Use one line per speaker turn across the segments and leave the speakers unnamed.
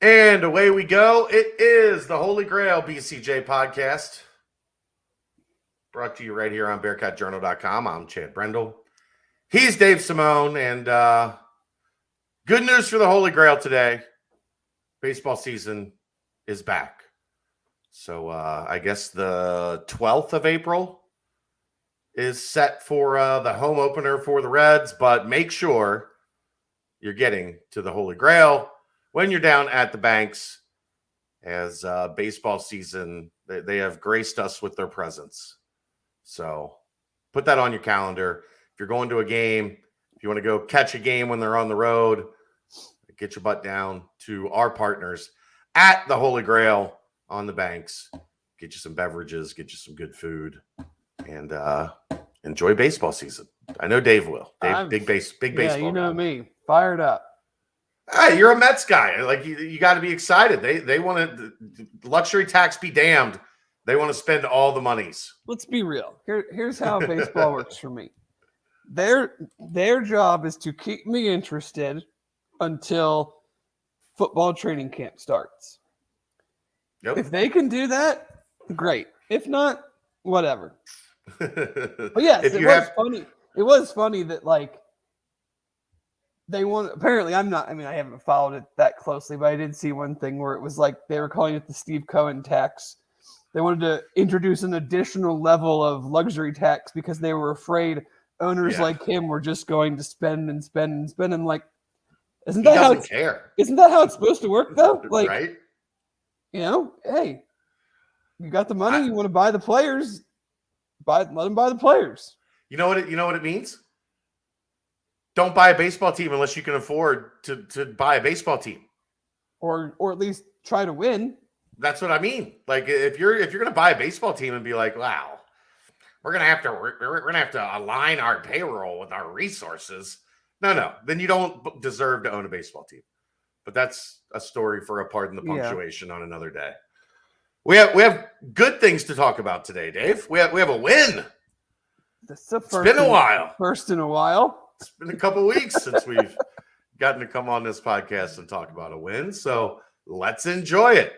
And away we go. It is the Holy Grail BCJ Podcast. Brought to you right here on BearcatJournal.com. I'm Chad Brendel. He's Dave Simone. And good news for the Holy Grail today. Baseball season is back. So I guess the 12th of April is set for the home opener for the Reds. But make sure you're getting to the Holy Grail when you're down at the Banks, as baseball season, they have graced us with their presence. So put that on your calendar. If you're going to a game, if you want to go catch a game when they're on the road, get your butt down to our partners at the Holy Grail on the Banks. Get you some beverages, get you some good food, and enjoy baseball season. I know Dave will. Dave, big baseball.
Yeah, you know me. Fired up.
Hey, you're a Mets guy. Like you got to be excited. They want to luxury tax be damned. They want to spend all the monies.
Let's be real. Here's how baseball works for me. Their job is to keep me interested until football training camp starts.
Yep.
If they can do that, great. If not, whatever. But yes, funny. It was funny that they want. Apparently, I haven't followed it that closely, but I did see one thing where it was like they were calling it the Steve Cohen tax. They wanted to introduce an additional level of luxury tax because they were afraid owners like him were just going to spend and spend and spend. And isn't that how it's supposed to work though?
Right?
Hey, you got the money. You want to buy the players? Let them buy the players.
You know what it means? Don't buy a baseball team unless you can afford to buy a baseball team,
or at least try to win.
That's what I mean. Like if you're going to buy a baseball team and be like, wow, we're gonna have to align our payroll with our resources. No, then you don't deserve to own a baseball team. But that's a story for a pardon the punctuation on another day. We have good things to talk about today, Dave. We have a win.
It's
been a while.
First in a while.
It's been a couple weeks since we've gotten to come on this podcast and talk about a win. So let's enjoy it.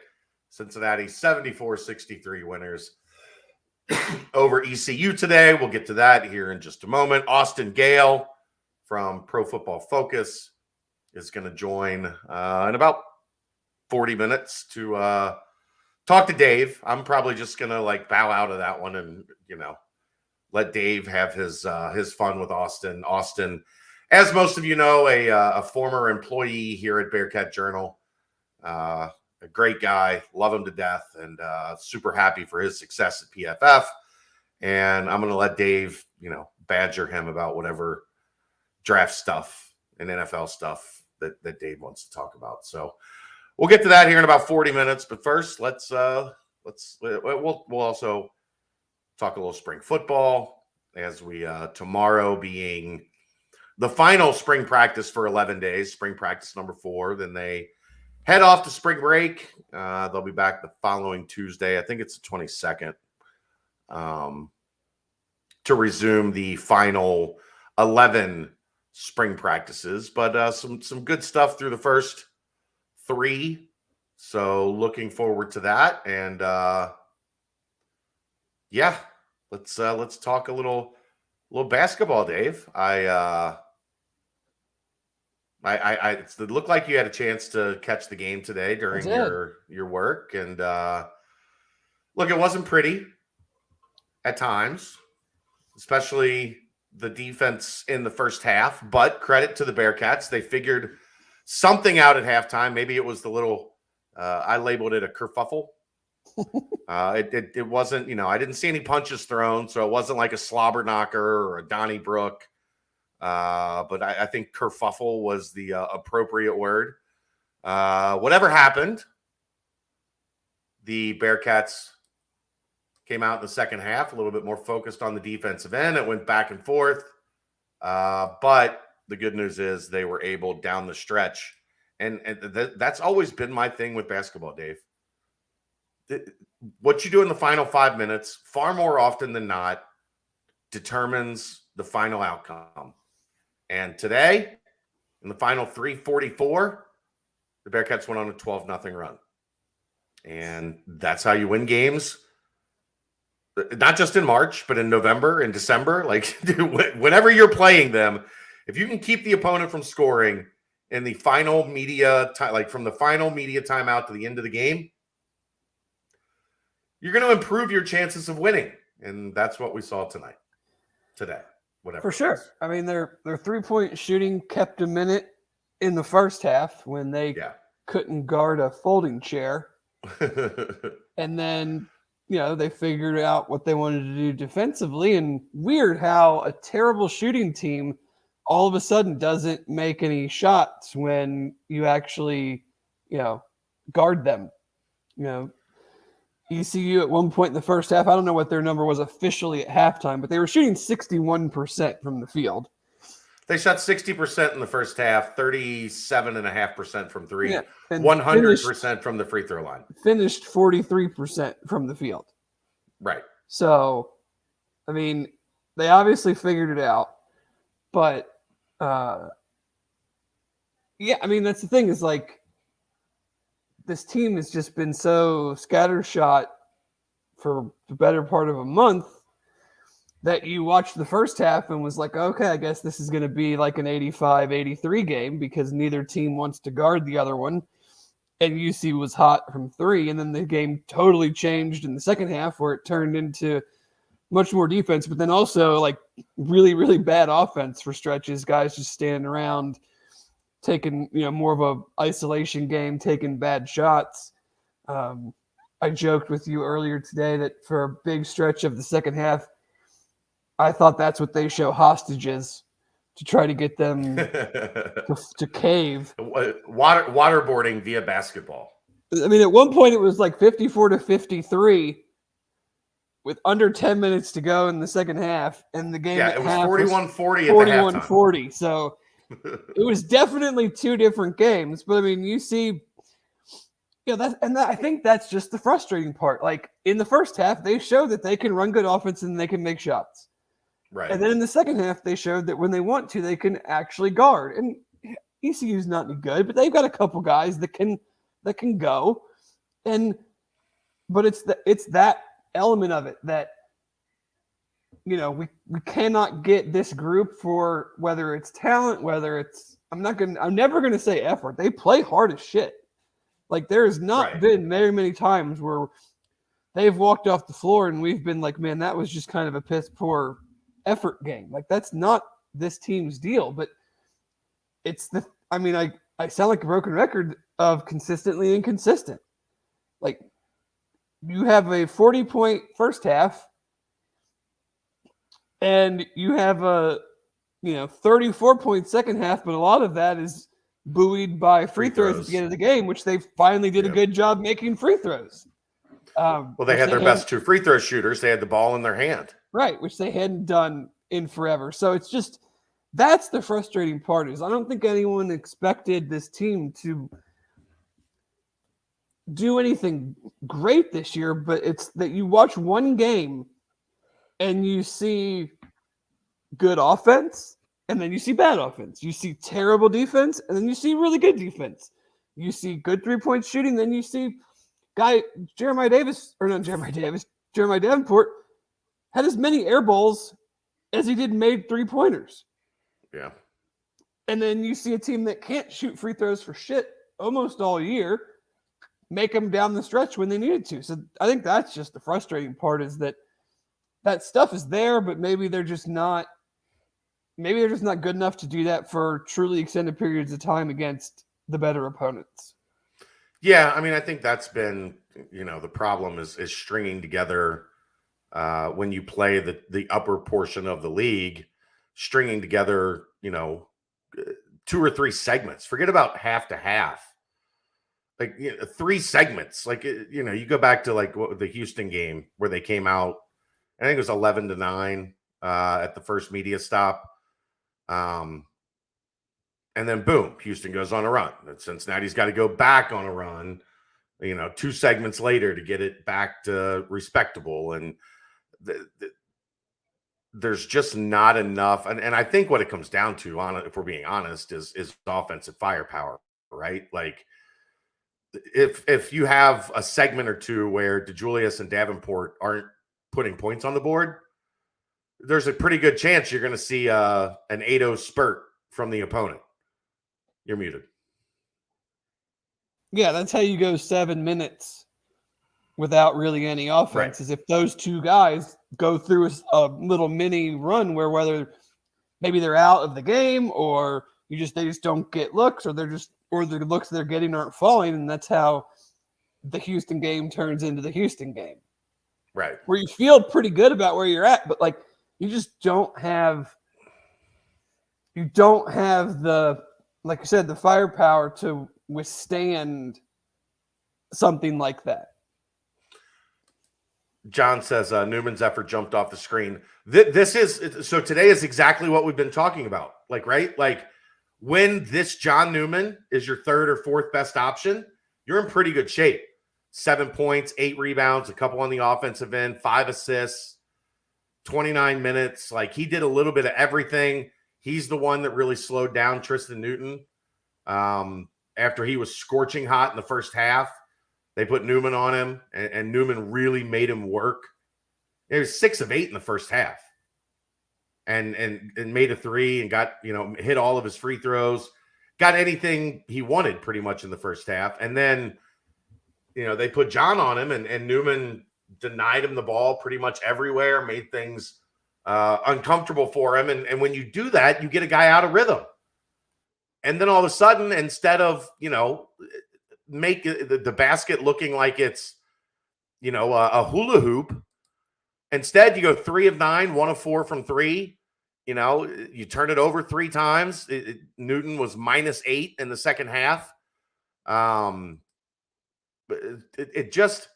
Cincinnati 74-63 winners over ECU today. We'll get to that here in just a moment. Austin Gayle from Pro Football Focus is going to join in about 40 minutes to talk to Dave. I'm probably just going to bow out of that one and, let Dave have his fun with Austin. Austin, as most of you know, a former employee here at Bearcat Journal, a great guy, love him to death, and super happy for his success at PFF. And I'm going to let Dave, badger him about whatever draft stuff and NFL stuff that Dave wants to talk about. So we'll get to that here in about 40 minutes. But first, we'll also talk a little spring football as we tomorrow being the final spring practice for 11 days, spring practice number 4. Then they head off to spring break. They'll be back the following Tuesday. I think it's the 22nd to resume the final 11 spring practices. But some good stuff through the first 3. So looking forward to that. And let's talk a little basketball, Dave. It looked like you had a chance to catch the game today during your work, and look, it wasn't pretty at times, especially the defense in the first half. But credit to the Bearcats, they figured something out at halftime. Maybe it was the little I labeled it a kerfuffle. It wasn't, I didn't see any punches thrown, so it wasn't like a slobber knocker or a Donnybrook. But I think kerfuffle was the appropriate word. Whatever happened, the Bearcats came out in the second half a little bit more focused on the defensive end. It went back and forth. But the good news is they were able down the stretch. And that's always been my thing with basketball, Dave. What you do in the final 5 minutes, far more often than not, determines the final outcome. And today, in the final 3:44, the Bearcats went on a 12-0 run. And that's how you win games. Not just in March, but in November and December. Like, whenever you're playing them, if you can keep the opponent from scoring in the final media time, like from the final media timeout to the end of the game, you're going to improve your chances of winning. And that's what we saw today, whatever.
For sure. I mean, their 3-point shooting kept them in it in the first half when they couldn't guard a folding chair. And then, they figured out what they wanted to do defensively. And weird how a terrible shooting team all of a sudden doesn't make any shots when you actually, guard them. ECU at one point in the first half, I don't know what their number was officially at halftime, but they were shooting 61% from the field.
They shot 60% in the first half, 37.5% from three, 100% from the free throw line.
Finished 43% from the field.
Right.
So, I mean, they obviously figured it out. But, I mean, that's the thing is like this team has just been so scattershot for the better part of a month that you watched the first half and was like, okay, I guess this is going to be like an 85-83 game because neither team wants to guard the other one. And UC was hot from three. And then the game totally changed in the second half where it turned into much more defense, but then also like really, really bad offense for stretches, guys just standing around taking, more of a isolation game, taking bad shots. I joked with you earlier today that for a big stretch of the second half, I thought that's what they show hostages to try to get them to cave.
Waterboarding via basketball.
I mean, at one point it was like 54-53 with under 10 minutes to go in the second half. And the game
it was 41-40 at the
41-40. So it was definitely two different games. But I mean, you see, I think that's just the frustrating part. Like in the first half, they showed that they can run good offense and they can make shots.
Right.
And then in the second half, they showed that when they want to, they can actually guard. And ECU's not any good, but they've got a couple guys that can go. But it's that element of it that we cannot get this group for whether it's talent, whether it's I'm never gonna say effort. They play hard as shit. Like there has not been very many times where they've walked off the floor and we've been like, man, that was just kind of a piss poor effort game. Like that's not this team's deal, but I sound like a broken record of consistently inconsistent. Like you have a 40-point first half and you have a 34-point second half, but a lot of that is buoyed by free throws at the end of the game, which they finally did a good job making free throws.
Well, they had their best two free throw shooters. They had the ball in their hand.
Right, which they hadn't done in forever. So it's just that's the frustrating part is I don't think anyone expected this team to do anything great this year, but it's that you watch one game and you see good offense and then you see bad offense. You see terrible defense and then you see really good defense. You see good 3-point shooting, then you see Jeremiah Davenport had as many air balls as he did made 3-pointers.
Yeah.
And then you see a team that can't shoot free throws for shit almost all year make them down the stretch when they needed to. So I think that's just the frustrating part is that stuff is there, but maybe they're just not good enough to do that for truly extended periods of time against the better opponents.
Yeah, I mean, I think that's been, the problem is stringing together when you play the upper portion of the league, stringing together, 2 or 3 segments. Forget about half to half. Like 3 segments. Like you go back to like the Houston game where they came out. I think it was 11-9 at the first media stop. And then boom, Houston goes on a run. And Cincinnati's got to go back on a run, 2 segments later to get it back to respectable. And there's just not enough. And I think what it comes down to, if we're being honest, is offensive firepower, right? Like if you have a segment or two where DeJulius and Davenport aren't putting points on the board, there's a pretty good chance you're going to see an 8-0 spurt from the opponent. You're muted.
Yeah, that's how you go 7 minutes without really any offense.
Right.
Is if those two guys go through a little mini run where whether maybe they're out of the game or they just don't get looks, or the looks they're getting aren't falling, and that's how the Houston game turns into the Houston game.
Right.
Where you feel pretty good about where you're at, but like you just don't have the, like you said, the firepower to withstand something like that.
John says Newman's effort jumped off the screen. So today is exactly what we've been talking about. Like, right? Like when this John Newman is your third or fourth best option, you're in pretty good shape. 7 points, 8 rebounds, a couple on the offensive end, 5 assists, 29 minutes. Like he did a little bit of everything. He's the one that really slowed down Tristan Newton. After he was scorching hot in the first half, they put Newman on him, and Newman really made him work. It was 6 of 8 in the first half, and made a 3 and got, hit all of his free throws, got anything he wanted pretty much in the first half. And then, they put John on him, and Newman denied him the ball pretty much everywhere, made things uncomfortable for him. And when you do that, you get a guy out of rhythm. And then all of a sudden, instead of, make the basket looking like it's, a hula hoop, instead you go 3 of 9, 1 of 4 from 3. You turn it over 3 times. Newton was -8 in the second half. It just,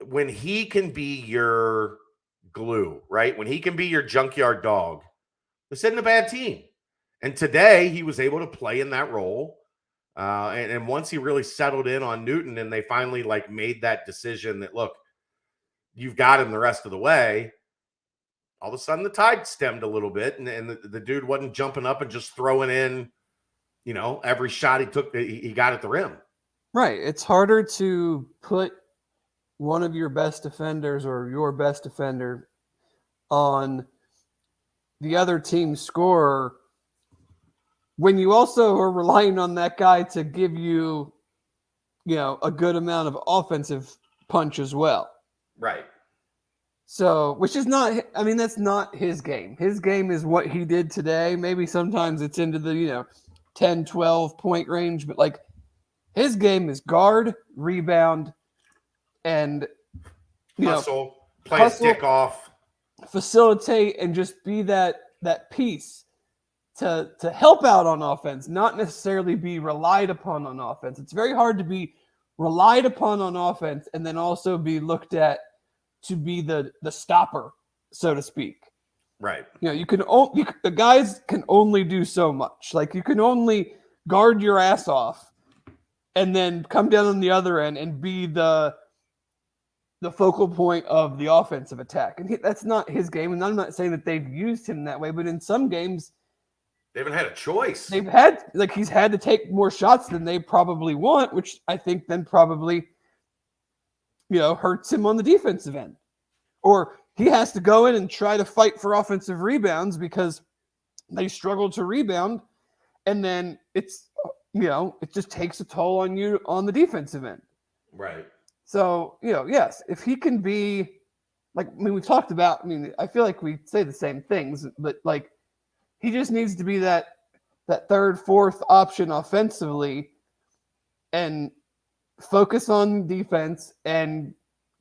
when he can be your glue, right? When he can be your junkyard dog, this isn't a bad team. And today he was able to play in that role. And once he really settled in on Newton and they finally made that decision that, look, you've got him the rest of the way, all of a sudden the tide stemmed a little bit, and the dude wasn't jumping up and just throwing in, every shot he took, he got at the rim.
Right. It's harder to put one of your best defenders or your best defender on the other team's scorer when you also are relying on that guy to give you, a good amount of offensive punch as well.
Right.
So, which is not, that's not his game. His game is what he did today. Maybe sometimes it's into the, 10, 12 point range, but his game is guard, rebound, and,
hustle, play his dick off,
facilitate, and just be that piece to help out on offense, not necessarily be relied upon on offense. It's very hard to be relied upon on offense and then also be looked at to be the stopper, so to speak.
Right.
The guys can only do so much. You can only guard your ass off and then come down on the other end and be the focal point of the offensive attack. And that's not his game. And I'm not saying that they've used him that way, but in some games,
they haven't had a choice.
They've had, he's had to take more shots than they probably want, which I think then probably, hurts him on the defensive end. Or he has to go in and try to fight for offensive rebounds because they struggle to rebound. And then it's, it just takes a toll on you on the defensive end.
Right.
So, yes, if he can be, we talked about, I feel like we say the same things, but he just needs to be that third, fourth option offensively and focus on defense and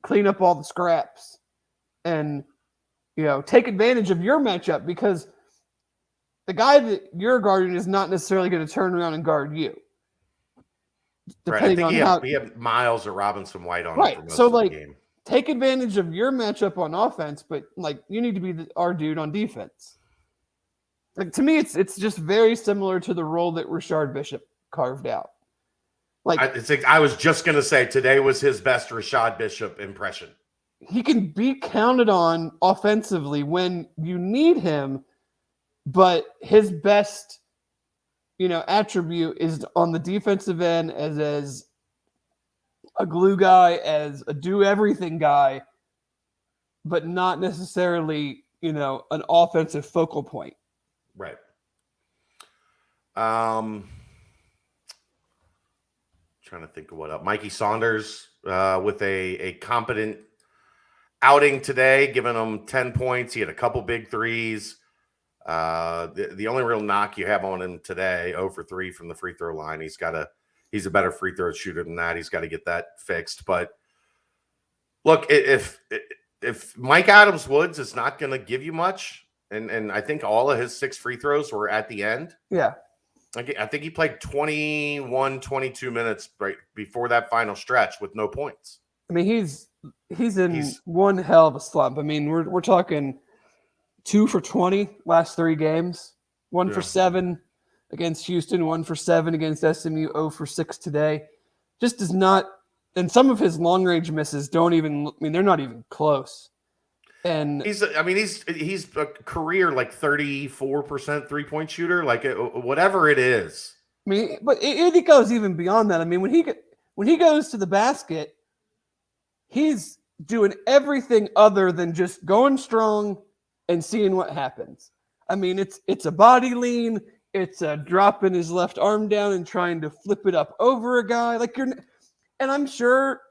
clean up all the scraps and, take advantage of your matchup, because the guy that you're guarding is not necessarily going to turn around and guard you.
Depending on he had Miles or Robinson White on him for most of the game.
Take advantage of your matchup on offense, but you need to be our dude on defense. To me, it's just very similar to the role that Rashard Bishop carved out.
I was just going to say today was his best Rashard Bishop impression.
He can be counted on offensively when you need him, but his best, attribute is on the defensive end as a glue guy, as a do everything guy, but not necessarily, an offensive focal point.
Right. Trying to think of what else. Mikey Saunders with a competent outing today, giving him 10 points. He had a couple big threes. The only real knock you have on him today, 0 for 3 from the free throw line. He's a better free throw shooter than that. He's got to get that fixed. But look, if Mike Adams Woods is not going to give you much, and I think all of his 6 free throws were at the end.
Yeah.
I think he played 21, 22 minutes right before that final stretch with no points.
I mean, he's in one hell of a slump. I mean, we're talking 2 for 20 last 3 games, 1 for 7 against Houston, 1 for 7 against SMU, 0 for 6 today. Just does not, and some of his long range misses they're not even close. And
he's a career like 34% 3-point shooter, like whatever it is.
I mean, but it goes even beyond that. I mean, when he goes to the basket, he's doing everything other than just going strong and seeing what happens. I mean, it's a body lean, it's a dropping his left arm down and trying to flip it up over a guy. And I'm sure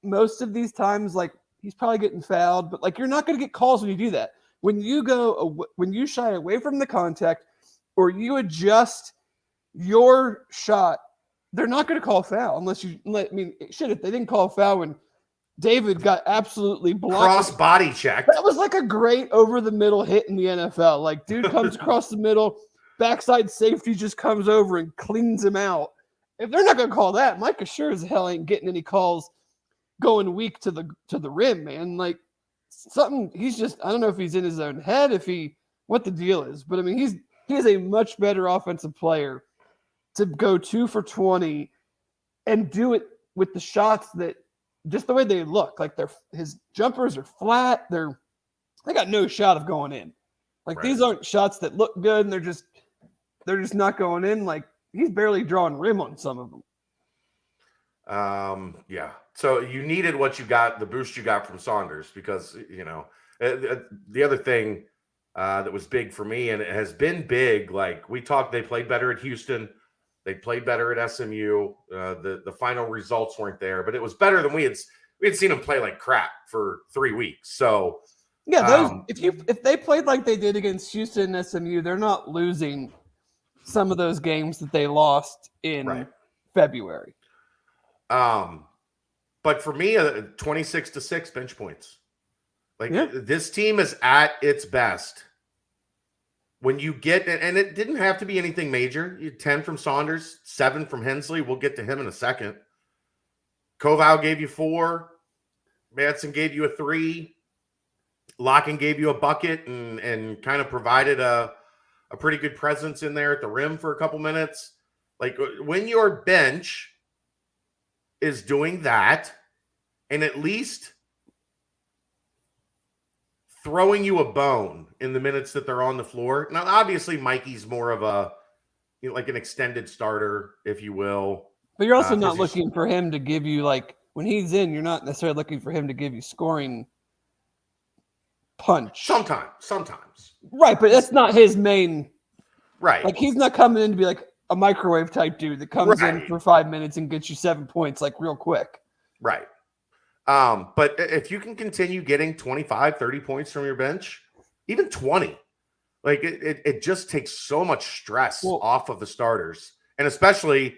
most of these times, like, he's probably getting fouled, but like, you're not going to get calls when you do that. When you shy away from the contact or you adjust your shot, they're not going to call foul unless if they didn't call foul when David got absolutely blocked.
Cross body check.
That was like a great over the middle hit in the NFL. Like, dude comes across the middle, backside safety just comes over and cleans him out. If they're not going to call that, Micah sure as hell ain't getting any calls going weak to the rim, man. Like, something, he's just, I don't know if he's in his own head, what the deal is, but I mean, he is a much better offensive player to go 2 for 20 and do it with the shots that just the way they look. Like, his jumpers are flat. They got no shot of going in. Like, These aren't shots that look good and they're just not going in. Like, he's barely drawing rim on some of them.
Yeah. So you needed what you got, the boost you got from Saunders, because, the other thing that was big for me, and it has been big, like we talked, they played better at Houston. They played better at SMU. The final results weren't there, but it was better than we had seen them play like crap for 3 weeks. So
yeah, if they played like they did against Houston and SMU, they're not losing some of those games that they lost in February.
But for me, 26-6 bench points. Like, this team is at its best when you get, and it didn't have to be anything major. You 10 from Saunders, 7 from Hensley. We'll get to him in a second. Koval gave you 4. Madsen gave you a 3. Locken gave you a bucket and kind of provided a pretty good presence in there at the rim for a couple minutes. Like, when your bench is doing that and at least throwing you a bone in the minutes that they're on the floor. Now, obviously, Mikey's more of a, like an extended starter, if you will.
But you're also not looking for him to give you, like, when he's in, you're not necessarily looking for him to give you scoring punch.
Sometimes.
Right, but that's not his main.
Right.
Like, he's not coming in to be like a microwave type dude that comes in for 5 minutes and gets you 7 points, like, real quick.
Right. But if you can continue getting 25, 30 points from your bench, even 20, like, it just takes so much stress off of the starters. And especially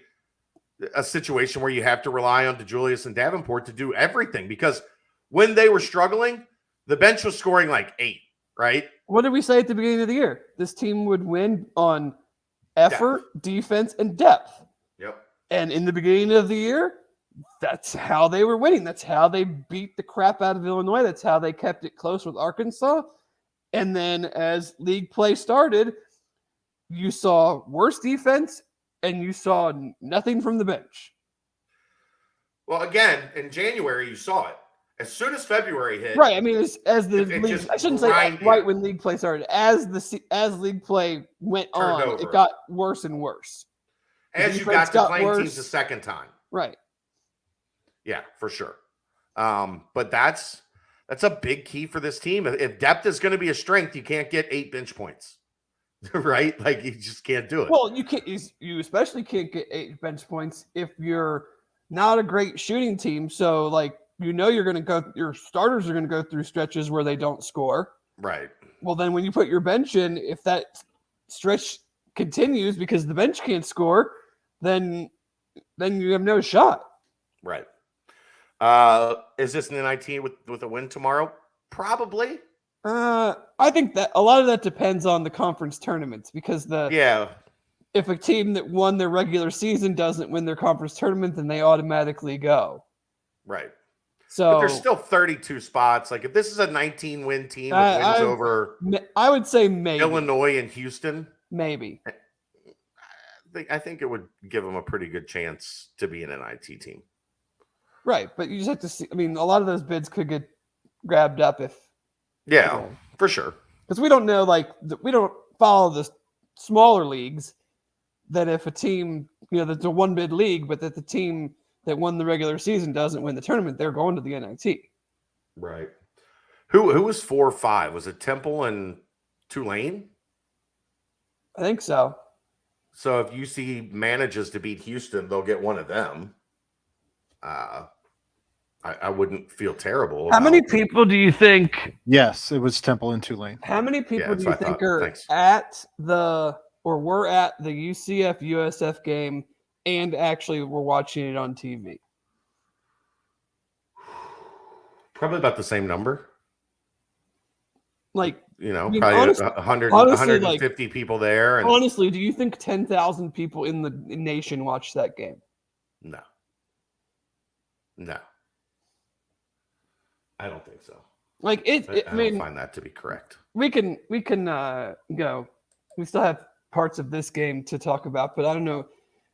a situation where you have to rely on DeJulius and Davenport to do everything, because when they were struggling, the bench was scoring like 8, right?
What did we say at the beginning of the year? This team would win on effort, defense, and depth.
Yep.
And in the beginning of the year, that's how they were winning. That's how they beat the crap out of Illinois. That's how they kept it close with Arkansas. And then as league play started, you saw worse defense and you saw nothing from the bench.
Well, again, in January, you saw it. As soon as February hit,
right? I mean, I shouldn't say right when league play started. As league play went on, it got worse and worse.
As you got to playing teams the second time,
right?
Yeah, for sure. But that's a big key for this team. If depth is going to be a strength, you can't get 8 bench points, right? Like you just can't do it.
Well, you can't. You especially can't get 8 bench points if you're not a great shooting team. So, like, you're going to go. Your starters are going to go through stretches where they don't score.
Right.
Well, then when you put your bench in, if that stretch continues because the bench can't score, then you have no shot.
Right. Is this an NIT with a win tomorrow? Probably.
I think that a lot of that depends on the conference tournaments because if a team that won their regular season doesn't win their conference tournament, then they automatically go.
Right.
So
but there's still 32 spots. Like if this is a 19-win team with wins over,
I would say maybe
Illinois and Houston.
Maybe.
I think it would give them a pretty good chance to be an NIT team.
Right, but you just have to see. I mean, a lot of those bids could get grabbed up if.
Yeah, for sure.
Because we don't know, we don't follow the smaller leagues. That if a team, that's a 1-bid league, but that the team that won the regular season doesn't win the tournament, they're going to the NIT.
Right. Who was 4 or 5? Was it Temple and Tulane?
I think so.
So if UC manages to beat Houston, they'll get one of them. I wouldn't feel terrible.
How many people do you think?
Yes, it was Temple and Tulane.
How many people do you think are were at the UCF USF game and actually were watching it on TV?
Probably about the same number.
Like,
probably 100,
honestly,
150 people there. And
honestly, do you think 10,000 people in the nation watched that game?
No. I don't think so.
Like I don't
find that to be correct.
We can go. We still have parts of this game to talk about, but I don't know.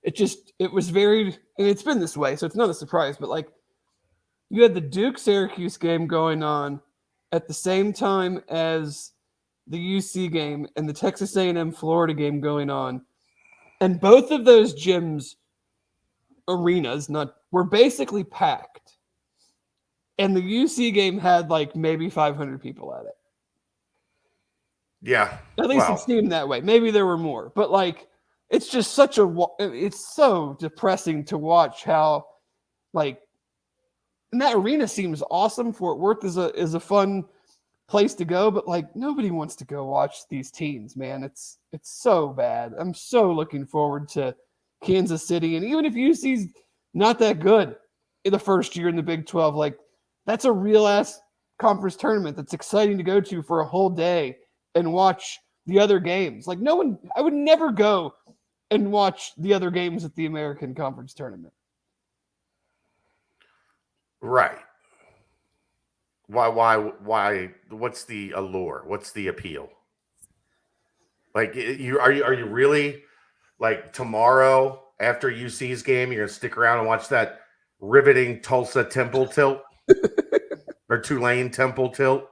It was very, and it's been this way, so it's not a surprise. But like, you had the Duke-Syracuse game going on at the same time as the UC game and the Texas A&M Florida game going on, and both of those arenas were basically packed. And the UC game had maybe 500 people at it.
Yeah.
At least it seemed that way. Maybe there were more. But it's just it's so depressing to watch how and that arena seems awesome. Fort Worth is a fun place to go, but nobody wants to go watch these teams, man. It's so bad. I'm so looking forward to Kansas City. And even if UC's not that good in the first year in the Big 12, that's a real-ass conference tournament that's exciting to go to for a whole day and watch the other games. I would never go and watch the other games at the American Conference Tournament.
Right. Why? What's the allure? What's the appeal? Are you really tomorrow after UC's game, you're going to stick around and watch that riveting Tulsa Temple tilt? Or Tulane Temple tilt.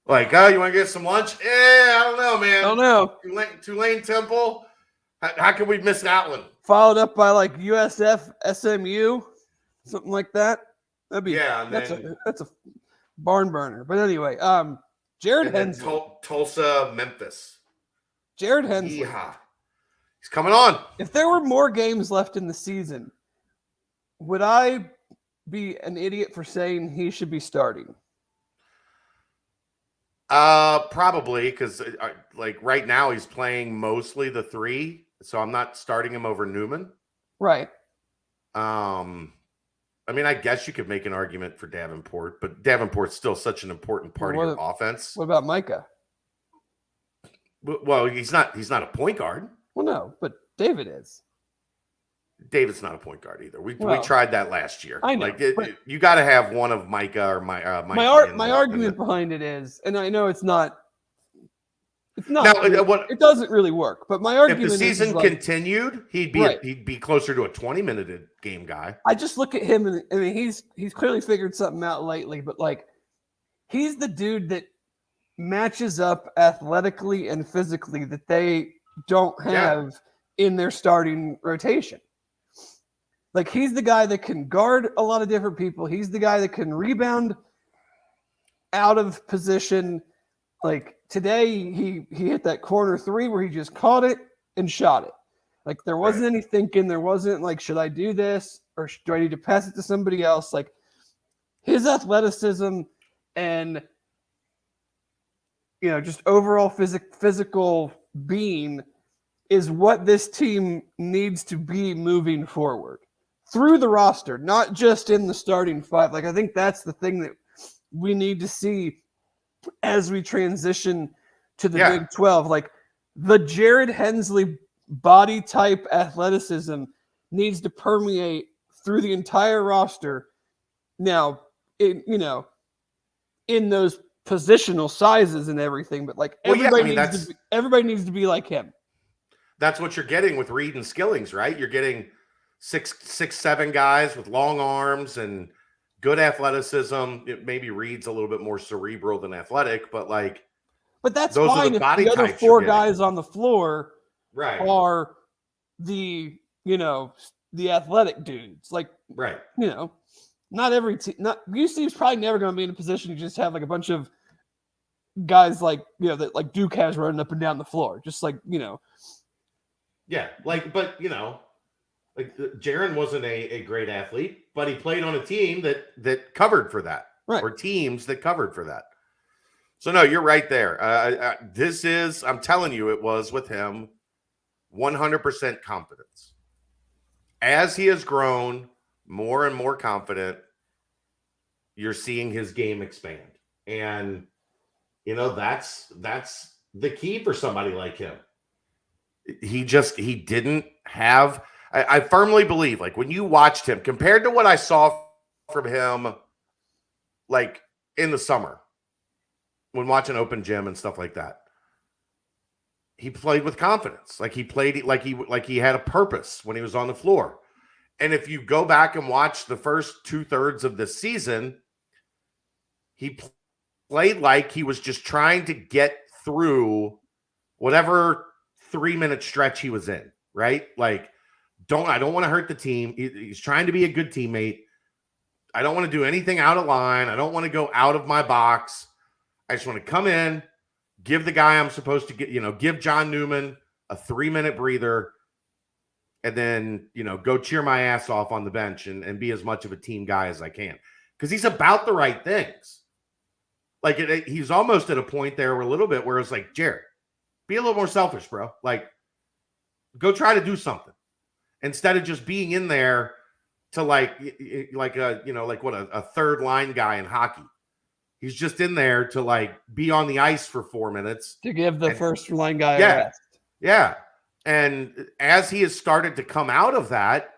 You want to get some lunch? I don't know, man.
I don't know.
Tulane Temple. How can we miss that one?
Followed up by USF SMU, something like that. That'd be that's a barn burner. But anyway, Jared Hensley.
Tulsa Memphis.
Jared Hensley.
Yeehaw. He's coming on.
If there were more games left in the season, would I be an idiot for saying he should be starting?
Probably, because right now he's playing mostly the 3, so I'm not starting him over Newman.
Right.
I guess you could make an argument for Davenport, but Davenport's still such an important part of your offense.
What about Micah?
Well, he's not a point guard.
Well, no, but David is.
David's not a point guard either. We tried that last year.
I know,
you got to have one of Micah or my
argument behind it is, and I know it's not. It's not. It doesn't really work. But my argument is,
if the season continued, he'd be closer to a 20-minute game guy.
I just look at him, and he's clearly figured something out lately. But he's the dude that matches up athletically and physically that they don't have in their starting rotation. Like, he's the guy that can guard a lot of different people. He's the guy that can rebound out of position. Like, today, he hit that corner three where he just caught it and shot it. Like, there wasn't any thinking. There wasn't like, should I do this or do I need to pass it to somebody else? Like, his athleticism and, just overall physical being is what this team needs to be moving forward through the roster, not just in the starting five. Like, I think that's the thing that we need to see as we transition to the Big 12. Like, the Jared Hensley body type athleticism needs to permeate through the entire roster. Now, in those positional sizes and everything, but like everybody needs to be like him.
That's what you're getting with Reed and Skillings, right? You're getting 6'7" guys with long arms and good athleticism. It maybe Reed's a little bit more cerebral than athletic, but
that's
those
fine
are the body
if the other
types
four guys on the floor are the athletic dudes. Like, not every team. UC's probably never going to be in a position to just have like a bunch of guys that like Duke has running up and down the floor, just
Yeah, but Jaren wasn't a great athlete, but he played on a team that covered for that, or teams that covered for that. So no, you're right there. I'm telling you, it was with him 100% confidence. As he has grown more and more confident, you're seeing his game expand. And, that's the key for somebody like him. He didn't have, I firmly believe, like, when you watched him compared to what I saw from him, like in the summer, when watching Open Gym and stuff like that, he played with confidence. Like, he played like he had a purpose when he was on the floor. And if you go back and watch the first 2/3 of this season, he played like he was just trying to get through whatever 3-minute stretch he was in, right? Like, I don't want to hurt the team. He's trying to be a good teammate. I don't want to do anything out of line. I don't want to go out of my box. I just want to come in, give the guy I'm supposed to get, give John Newman a 3-minute breather, and then, go cheer my ass off on the bench and be as much of a team guy as I can. Because he's about the right things. Like, he's almost at a point there a little bit where it's like, Jared, be a little more selfish, bro. Like, go try to do something instead of just being in there to a third line guy in hockey. He's just in there to be on the ice for 4 minutes
to give the first line guy a rest.
Yeah. And as he has started to come out of that,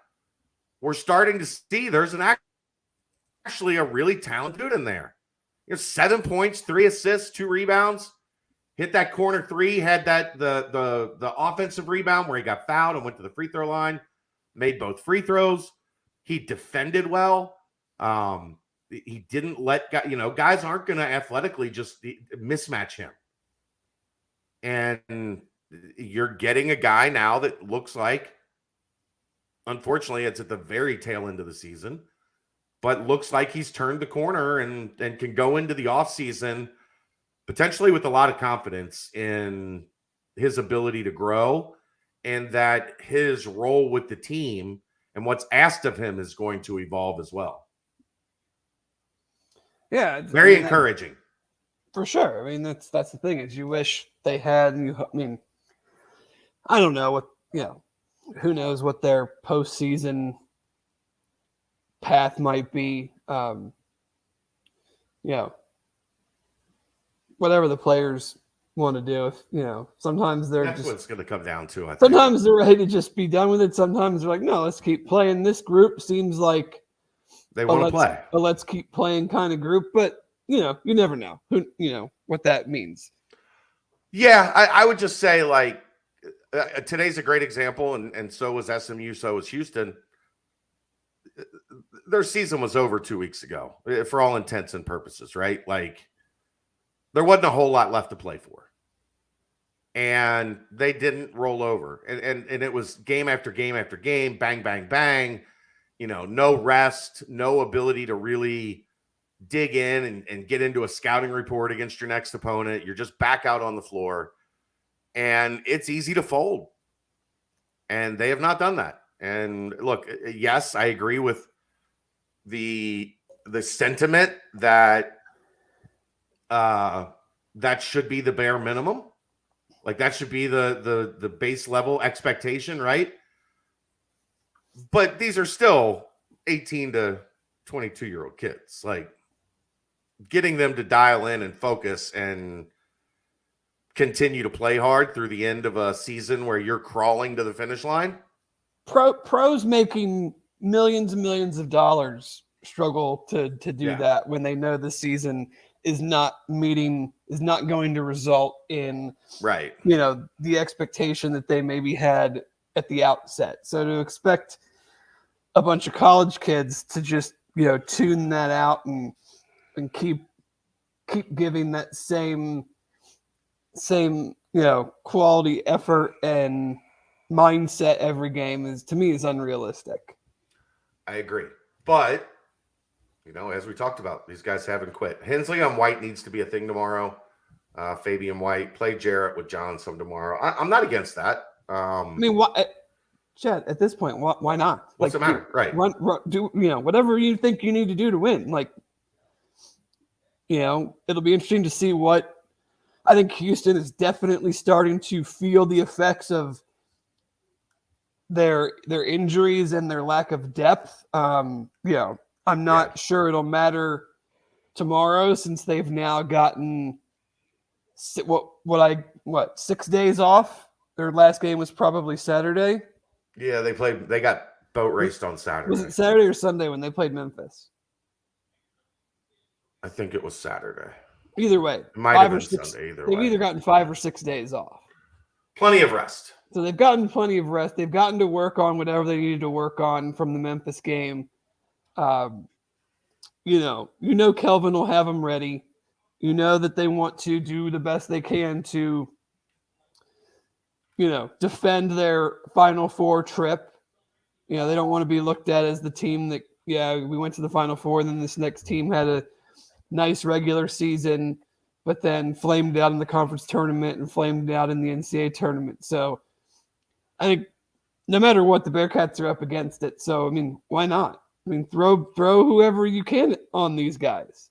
we're starting to see there's actually a really talented dude in there. 7 points, 3 assists, 2 rebounds. Hit that corner three, had that the offensive rebound where he got fouled and went to the free throw line, made both free throws. He defended well. He didn't let guys aren't going to athletically just mismatch him. And you're getting a guy now that looks like, unfortunately, it's at the very tail end of the season, but looks like he's turned the corner and can go into the offseason potentially with a lot of confidence in his ability to grow, and that his role with the team and what's asked of him is going to evolve as well.
Yeah.
Very encouraging.
For sure. I mean, that's the thing is you wish they had, I don't know what, who knows what their postseason path might be. Whatever the players want to do. If sometimes
that's what it's going to come down to. I think.
Sometimes they're ready to just be done with it. Sometimes they're like, no, let's keep playing. This group seems like
they want to play.
Let's keep playing kind of group. But you never know who what that means.
Yeah, I would just say today's a great example, and so was SMU, so was Houston. Their season was over 2 weeks ago, for all intents and purposes, right? Like, there wasn't a whole lot left to play for. And they didn't roll over. And it was game after game after game, bang, bang, bang. no rest, no ability to really dig in and get into a scouting report against your next opponent. You're just back out on the floor, and it's easy to fold. And they have not done that. And look, yes, I agree with the sentiment that that should be the bare minimum. Like that should be the base level expectation, right? But these are still 18 to 22-year-old kids. Like getting them to dial in and focus and continue to play hard through the end of a season where you're crawling to the finish line.
Pros making millions and millions of dollars struggle to do that when they know the season is not going to result in the expectation that they maybe had at the outset. So to expect a bunch of college kids to just tune that out and keep giving that same quality effort and mindset every game is unrealistic.
I agree. But as we talked about, these guys haven't quit. Hensley on White needs to be a thing tomorrow. Fabian White, play Jarrett with Johnson tomorrow. I'm not against that.
Chad, at this point, why not?
What's the matter? Right.
Run, do whatever you think you need to do to win. It'll be interesting to see what. I think Houston is definitely starting to feel the effects of their injuries and their lack of depth. I'm not sure it'll matter tomorrow since they've now gotten 6 days off. Their last game was probably Saturday.
Yeah, they got boat raced on Saturday.
Was it Saturday or Sunday when they played Memphis?
I think it was Saturday.
Either way,
it might have been Sunday.
They've either gotten 5 or 6 days off.
Plenty of rest.
So they've gotten plenty of rest. They've gotten to work on whatever they needed to work on from the Memphis game. Kelvin will have them ready. You know that they want to do the best they can to, defend their Final Four trip. They don't want to be looked at as the team that, we went to the Final Four and then this next team had a nice regular season, but then flamed out in the conference tournament and flamed out in the NCAA tournament. So I think no matter what, the Bearcats are up against it. So, why not? Throw whoever you can on these guys.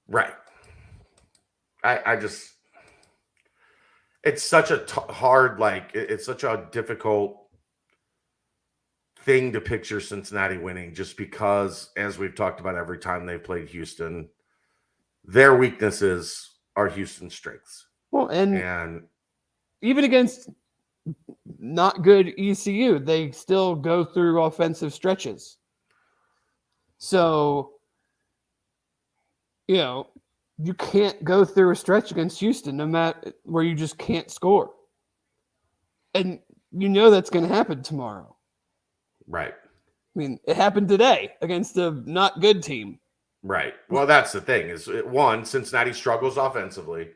Right. I just, it's such a hard, it's such a difficult thing to picture Cincinnati winning just because, as we've talked about every time they've played Houston, their weaknesses are Houston's strengths.
Well, and even against not good ECU, they still go through offensive stretches. So, you can't go through a stretch against Houston no matter where you just can't score. And that's going to happen tomorrow.
Right.
It happened today against a not good team.
Right. Well, that's the thing is, one, Cincinnati struggles offensively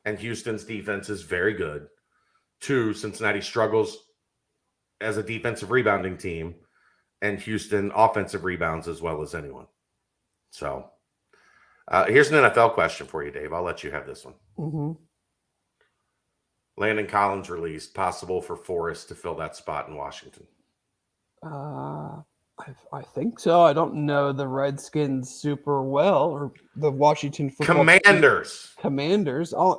and Houston's defense is very good. 2, Cincinnati struggles as a defensive rebounding team and Houston offensive rebounds as well as anyone. So here's an NFL question for you, Dave. I'll let you have this one.
Mm-hmm.
Landon Collins released, possible for Forrest to fill that spot in Washington.
I think so. I don't know the Redskins super well, or the Washington football
Commanders.
Commanders. I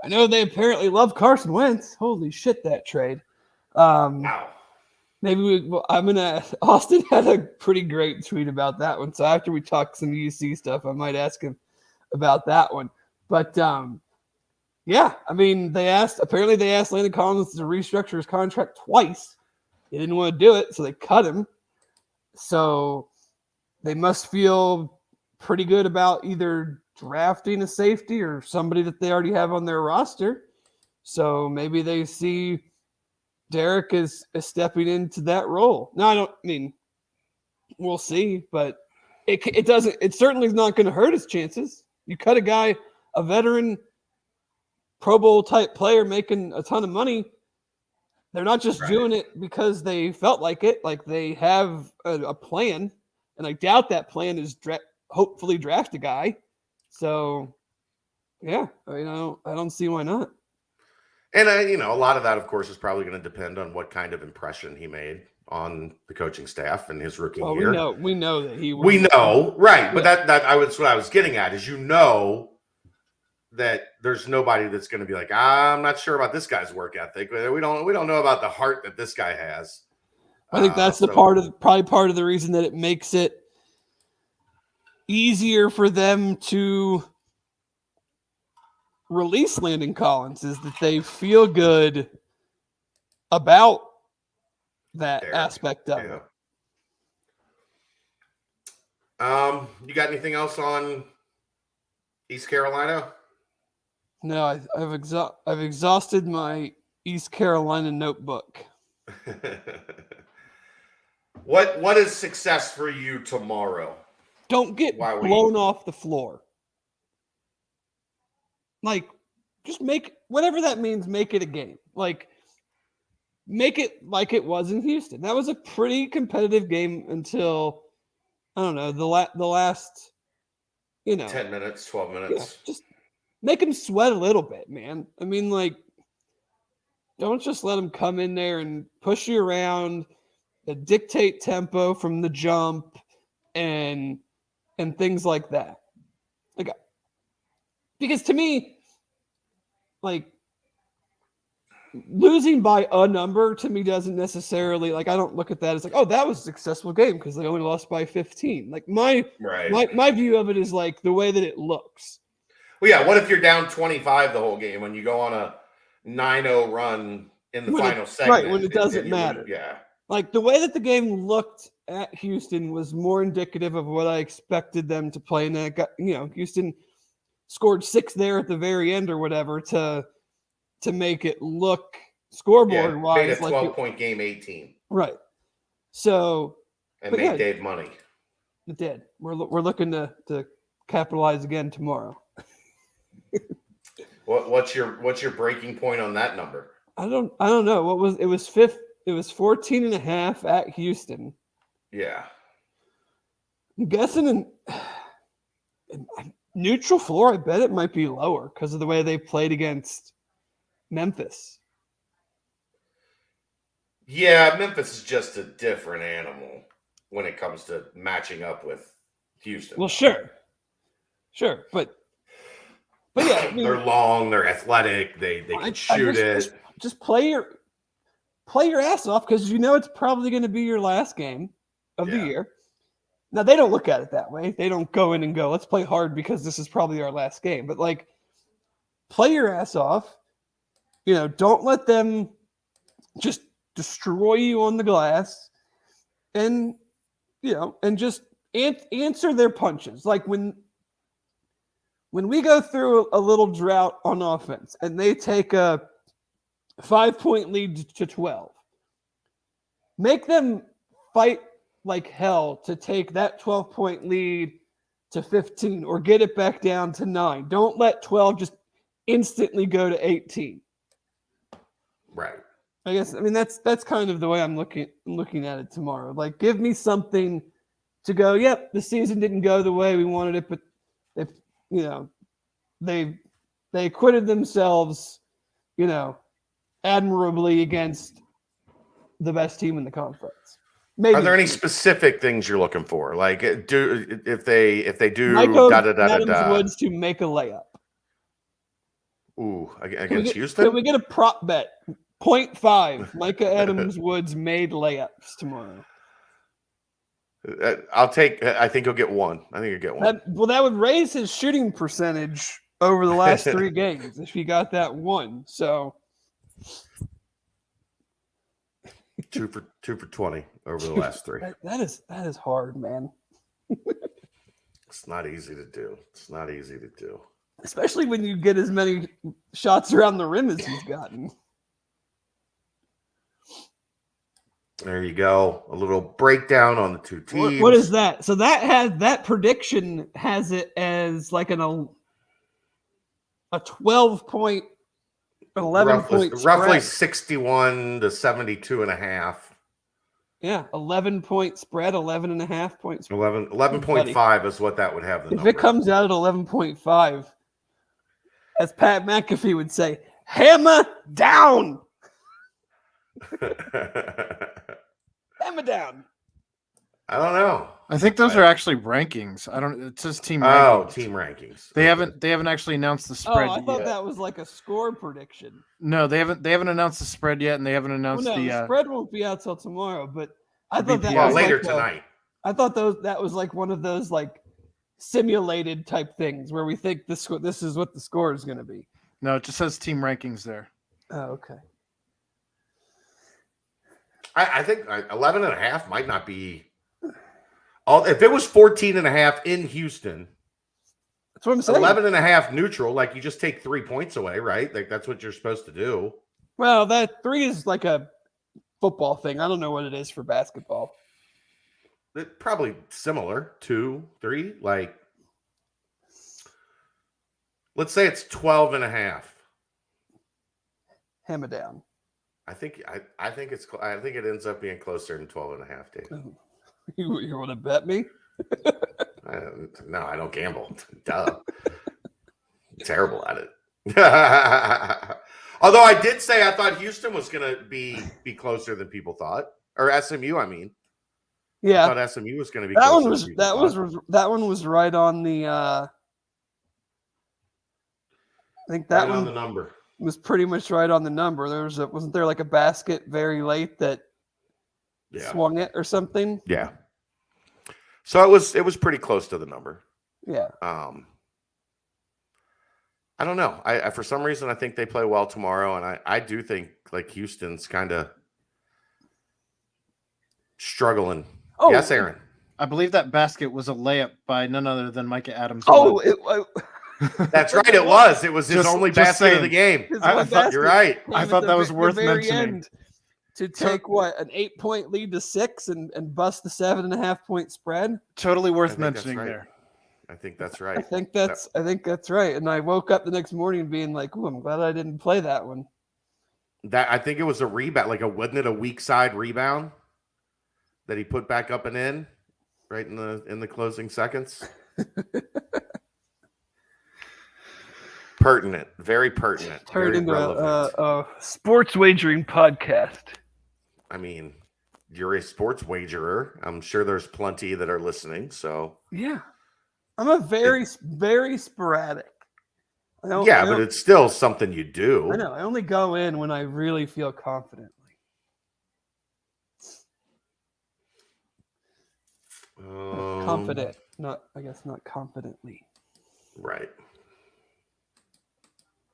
know they apparently love Carson Wentz. Holy shit, that trade.
Wow.
Maybe Austin had a pretty great tweet about that one. So after we talk some UC stuff, I might ask him about that one. But they asked Landon Collins to restructure his contract twice. He didn't want to do it, so they cut him. So they must feel pretty good about either drafting a safety or somebody that they already have on their roster. So maybe they see Derek is stepping into that role. No, we'll see, but it certainly is not going to hurt his chances. You cut a guy, a veteran Pro Bowl type player making a ton of money. They're not just doing it because they felt like it. Like they have a plan, and I doubt that plan is hopefully draft a guy. So, yeah, I don't see why not.
And a lot of that, of course, is probably going to depend on what kind of impression he made on the coaching staff in his rookie year.
We know that he.
We know, right? But that's what I was getting at. Is that there's nobody that's going to be like, I'm not sure about this guy's work ethic. We don't know about the heart that this guy has.
I think that's probably part of the reason that it makes it easier for them to release Landon Collins, is that they feel good about that aspect of it.
You got anything else on East Carolina?
No, I've exhausted my East Carolina notebook.
What is success for you tomorrow?
Don't get blown off the floor. Like, just make whatever that means. Make it a game. Like, make it like it was in Houston. That was a pretty competitive game until, I don't know, the last, 10
minutes, 12 minutes.
Just make them sweat a little bit, man. I mean, like, don't just let them come in there and push you around, dictate tempo from the jump, and things like that. Like, because to me, like, losing by a number to me doesn't necessarily, like, I don't look at that as like, oh, that was a successful game because they only lost by 15. Like, my view of it is like the way that it looks.
Well, yeah. What if you're down 25 the whole game when you go on a 9-0 run in the final segment?
Right, when it doesn't matter.
Yeah.
Like, the way that the game looked at Houston was more indicative of what I expected them to play. And that got, Houston scored 6 there at the very end or whatever to make it look scoreboard wise
like a 12-point game 18.
Right. So
and made Dave money.
It did. We're looking to capitalize again tomorrow.
What's your breaking point on that number?
I don't know. It was 14 and a half at Houston.
Yeah.
I'm guessing in neutral floor, I bet it might be lower because of the way they played against Memphis.
Yeah, Memphis is just a different animal when it comes to matching up with Houston.
Well, sure, but yeah, I mean,
they're long, they're athletic, they can shoot it.
Just play your ass off because it's probably going to be your last game of the year. Now, they don't look at it that way. They don't go in and go, let's play hard because this is probably our last game. But, like, play your ass off. Don't let them just destroy you on the glass. And, and just answer their punches. Like, when we go through a little drought on offense and they take a 5-point lead to 12, make them fight like hell to take that 12-point lead to 15 or get it back down to 9. Don't let 12 just instantly go to 18.
Right.
I guess, that's kind of the way I'm looking at it tomorrow. Like, give me something to go, yep, the season didn't go the way we wanted it, but they acquitted themselves, admirably against the best team in the conference. Maybe.
Are there any specific things you're looking for? Like, if they do
Adams Woods to make a layup?
Ooh, against Houston?
Can we get a prop bet? 0.5. Micah Adams Woods made layups tomorrow.
I think he'll get one. I think he'll get one.
That would raise his shooting percentage over the last 3 games if he got that one. So
2 for 20 over the last 3.
That is hard, man.
It's not easy to do.
Especially when you get as many shots around the rim as he's gotten.
There you go. A little breakdown on the 2 teams.
What is that? So that prediction has it as like a 12-point 11-point
roughly
spread.
61 to 72.5.
Yeah, 11-point spread, 11.5 points.
11.5 is what that would have the
If
number.
it comes out at 11.5, as Pat McAfee would say, hammer down. Hammer down.
I don't know.
I think those are actually rankings. I don't. It says team
Oh,
rankings.
team rankings.
They
Okay.
haven't actually announced the
Oh,
spread
I thought
yet.
that was like a score prediction.
No, they haven't announced the spread yet, and they haven't announced
Well, no, the spread won't be out till tomorrow. But I thought that
Well,
was
later
like
tonight.
I thought that was like one of those like simulated type things where we think this is what the score is going to be.
No, it just says team rankings there.
Oh, okay.
I think 11.5 might not be. If it was 14.5 in Houston,
That's what I'm saying.
11.5 neutral, like you just take 3 points away, right? Like that's what you're supposed to do.
Well, that 3 is like a football thing. I don't know what it is for basketball.
It probably similar, 2, 3. Like, let's say it's 12.5.
Hammer down.
I think it ends up being closer than 12.5, Dave.
You want to bet me?
No, I don't gamble. Duh. Terrible at it. Although I did say I thought Houston was going to be closer than people thought, or SMU. I mean,
Yeah,
I thought SMU was going to be.
that one
closer
was
than people thought.
that one was right on the. I think that
Right on
one
the number.
was pretty much right on the number. Wasn't there like a basket very late that swung it or something?
Yeah. So it was pretty close to the number.
Yeah.
I don't know. I for some reason I think they play well tomorrow, and I do think like Houston's kind of struggling.
Oh,
yes, Aaron.
I believe that basket was a layup by none other than Micah Adams.
Oh,
That's right. It was. It was his
Just-
only
just
basket of the
saying.
game.
I thought
You're right.
I thought that was worth mentioning.
To take an 8-point lead to 6 and bust the 7.5-point spread.
Totally
I
worth
think
mentioning
that's right.
there.
I think that's right.
I think that's right. And I woke up the next morning being like, "Ooh, I'm glad I didn't play that one."
That I think it was a rebound, wasn't it a weak side rebound that he put back up and in right in the closing seconds? Pertinent, very pertinent.
Turned
very
into
relevant.
a sports wagering podcast.
I mean, you're a sports wagerer. I'm sure there's plenty that are listening. So
Yeah, I'm a very sporadic.
but it's still something you do.
I know. I only go in when I really feel confidently. Confident, not confidently.
Right.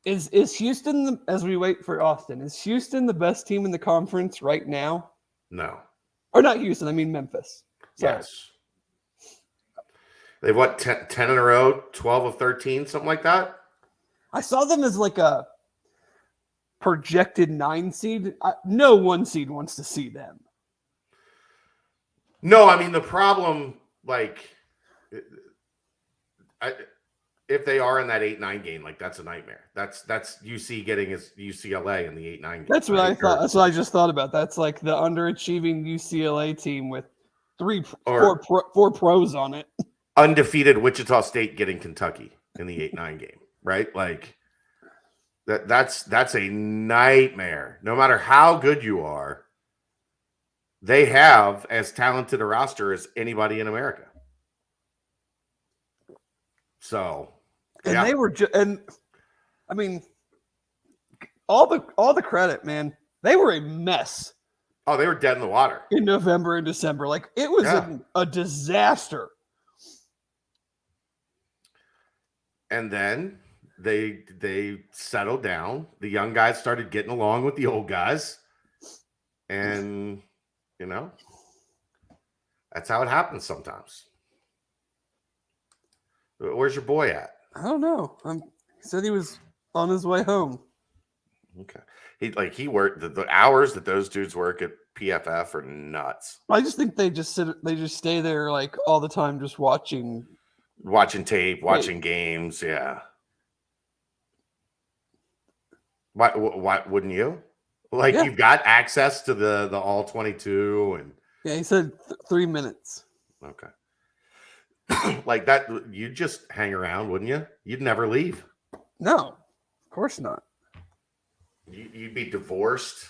Is Houston, as we wait for Austin, is Houston the best team in the conference right now?
No.
Or not Houston, I mean Memphis. Sorry.
Yes. They've 10 in a row, 12 of 13, something like that.
I saw them as like a projected 9 seed. No 1 seed wants to see them.
No, I mean the problem, if they are in that 8-9 game, that's a nightmare. That's UC getting his UCLA in the 8-9 game.
That's what I thought. That's what I just thought about. That's like the underachieving UCLA team with four pros on it.
Undefeated Wichita State getting Kentucky in the 8-9 game, right? That's a nightmare. No matter how good you are, they have as talented a roster as anybody in America. So,
and they were I mean, all the credit, man. They were a mess.
Oh, they were dead in the water
in November and December. It was a disaster.
And then they settled down. The young guys started getting along with the old guys, and that's how it happens sometimes. Where's your boy at?
I don't know. He said he was on his way home.
Okay. He worked the hours that those dudes work at PFF are nuts.
I just think they just stay there all the time, just watching
tape, watching games. Yeah. Why wouldn't you? Like
Yeah.
you've got access to the all 22 and
Yeah, he said 3 minutes.
okay. Like that, you'd just hang around, wouldn't you? You'd never leave.
No, of course not.
You'd be divorced,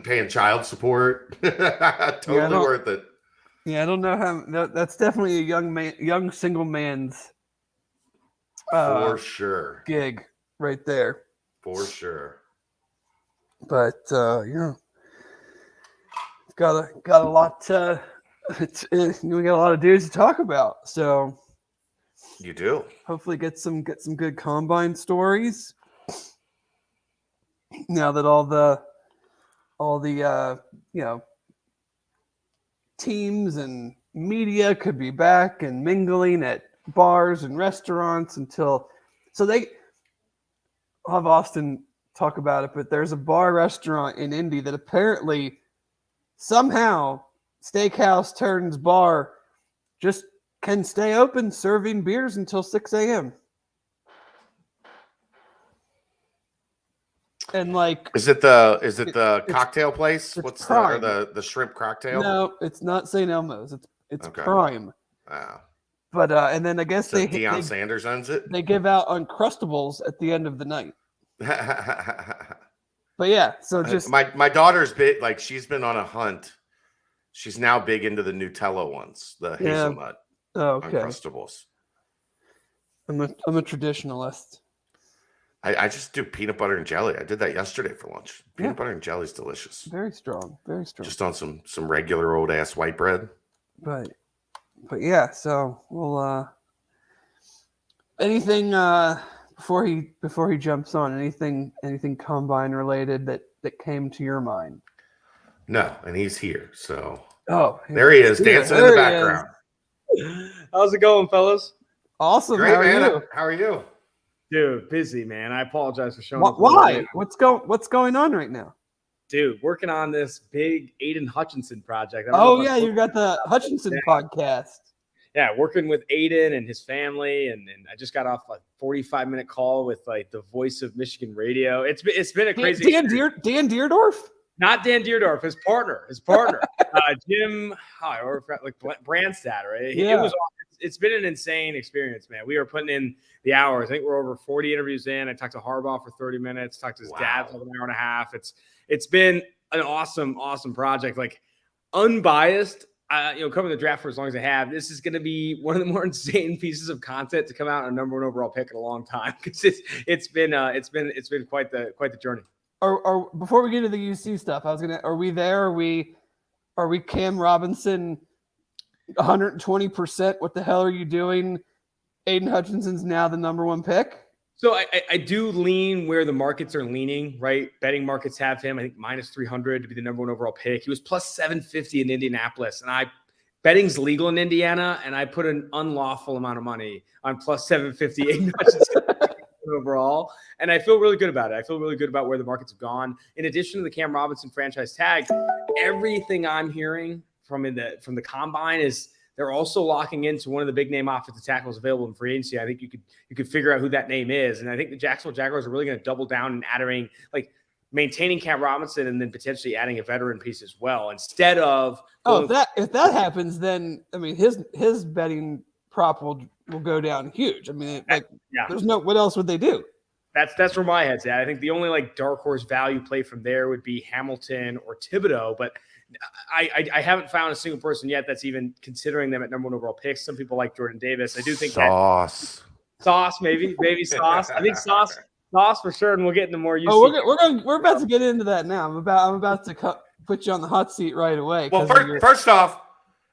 paying child support. Totally worth it.
Yeah, I don't know how. That's definitely a young single man's
For sure.
gig right there.
For sure.
But got a lot. We got a lot of dudes to talk about. So
You do.
hopefully get some good combine stories. Now that all the teams and media could be back and mingling at bars and restaurants I'll have Austin talk about it, but there's a bar restaurant in Indy that apparently somehow steakhouse turns bar just can stay open serving beers until 6 a.m. And like,
is it the cocktail place? What's
Prime.
the shrimp cocktail?
No, it's not St. Elmo's. It's
Okay.
Prime.
Wow.
But and then I guess
So Deion Sanders owns it.
they give out Uncrustables at the end of the night. But yeah, so just
my daughter's big. Like she's been on a hunt. She's now big into the Nutella ones, the hazelnut Uncrustables.
I'm a traditionalist.
I just do peanut butter and jelly. I did that yesterday for lunch. Peanut butter and jelly is delicious.
Very strong, very strong.
Just on some regular old ass white bread.
But yeah, so we'll anything before he jumps on, anything combine related that came to your mind?
No, and he's here. So
there
he is dancing in the background.
How's it going, fellas?
Awesome.
Great,
How are
man.
you?
How are you?
Dude, busy, man. I apologize for showing up.
Why? What's going on right now?
Dude, working on this big Aiden Hutchinson project.
Oh yeah, you got the Hutchinson podcast.
Yeah, working with Aiden and his family, and I just got off a 45-minute call with like the voice of Michigan radio. It's been a crazy.
Dan Deerdorf?
Not Dan Deerdorf, his partner, Jim, or like Brandstad, right?
Yeah.
It's been an insane experience, man. We are putting in the hours. I think we're over 40 interviews in. I talked to Harbaugh for 30 minutes, talked to his dad for an hour and a half. It's been an awesome project. Like unbiased, covering the draft for as long as I have, this is going to be one of the more insane pieces of content to come out on a number one overall pick in a long time. Because it's been quite the journey.
Or before we get to the UC stuff, are we there? Are we Cam Robinson 120%? What the hell are you doing? Aiden Hutchinson's now the number one pick.
So I do lean where the markets are leaning, right? Betting markets have him, I think, minus 300 to be the number one overall pick. He was plus 750 in Indianapolis. And betting's legal in Indiana, and I put an unlawful amount of money on plus 750 Aiden Hutchinson overall. And I feel really good about it. I feel really good about where the markets have gone. In addition to the Cam Robinson franchise tag, everything I'm hearing from the combine is they're also locking into one of the big name offensive tackles available in free agency. I think you could figure out who that name is. And I think the Jacksonville Jaguars are really going to double down and adding, like, maintaining Cam Robinson and then potentially adding a veteran piece as well instead of.
If that happens, then I mean his betting prop will go down huge. I mean, there's no, what else would they do?
That's where my head's at. I think the only like dark horse value play from there would be Hamilton or Thibodeau, but I haven't found a single person yet that's even considering them at number one overall picks. Some people like Jordan Davis. I do think
Sauce,
maybe Sauce. I think Sauce for sure, and we'll get into more.
We're about to get into that now. I'm about to put you on the hot seat right away.
Well, first off,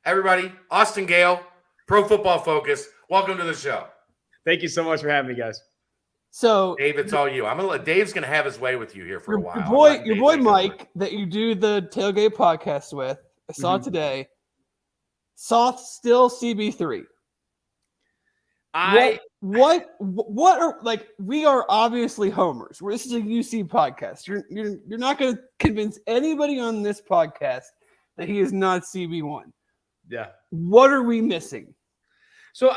everybody, Austin Gayle, Pro Football Focus. Welcome to the show.
Thank you so much for having me, guys.
So,
Dave, it's all you. Dave's gonna have his way with you here for a while.
Your boy Mike, that you do the Tailgate podcast with, I saw today. Sauce still CB3. What are, like, we are obviously homers. This is a UC podcast. You're not going to convince anybody on this podcast that he is not CB1.
Yeah.
What are we missing?
So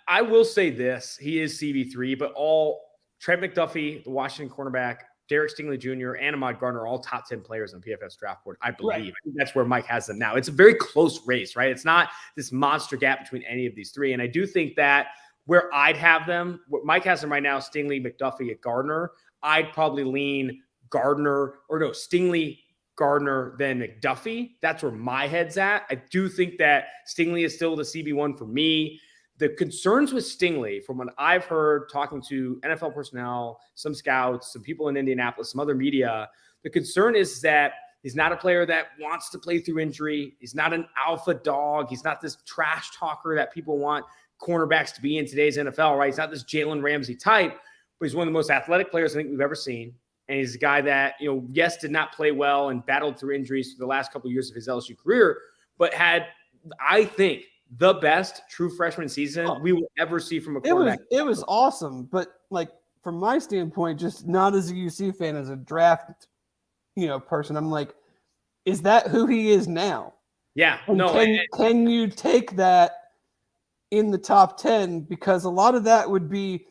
I will say this: he is CB3, but all Trent McDuffie, the Washington cornerback, Derek Stingley Jr. and Ahmad Gardner are all top 10 players on PFF's draft board, I believe.
Right.
I think that's where Mike has them now. It's a very close race, right? It's not this monster gap between any of these three. And I do think that where I'd have them, what Mike has them right now, Stingley, McDuffie at Gardner, I'd probably lean Stingley, Gardner, then McDuffie. That's where my head's at. I do think that Stingley is still the CB1 for me. The concerns with Stingley, from what I've heard talking to NFL personnel, some scouts, some people in Indianapolis, some other media, the concern is that he's not a player that wants to play through injury. He's not an alpha dog. He's not this trash talker that people want cornerbacks to be in today's NFL, right? He's not this Jalen Ramsey type, but he's one of the most athletic players I think we've ever seen. And he's a guy that, yes, did not play well and battled through injuries for the last couple of years of his LSU career, but had, I think, the best true freshman season we will ever see from a quarterback.
It was awesome, but like from my standpoint, just not as a UC fan, as a draft, person, I'm like, is that who he is now?
Yeah.
And can you take that in the top 10? Because a lot of that would be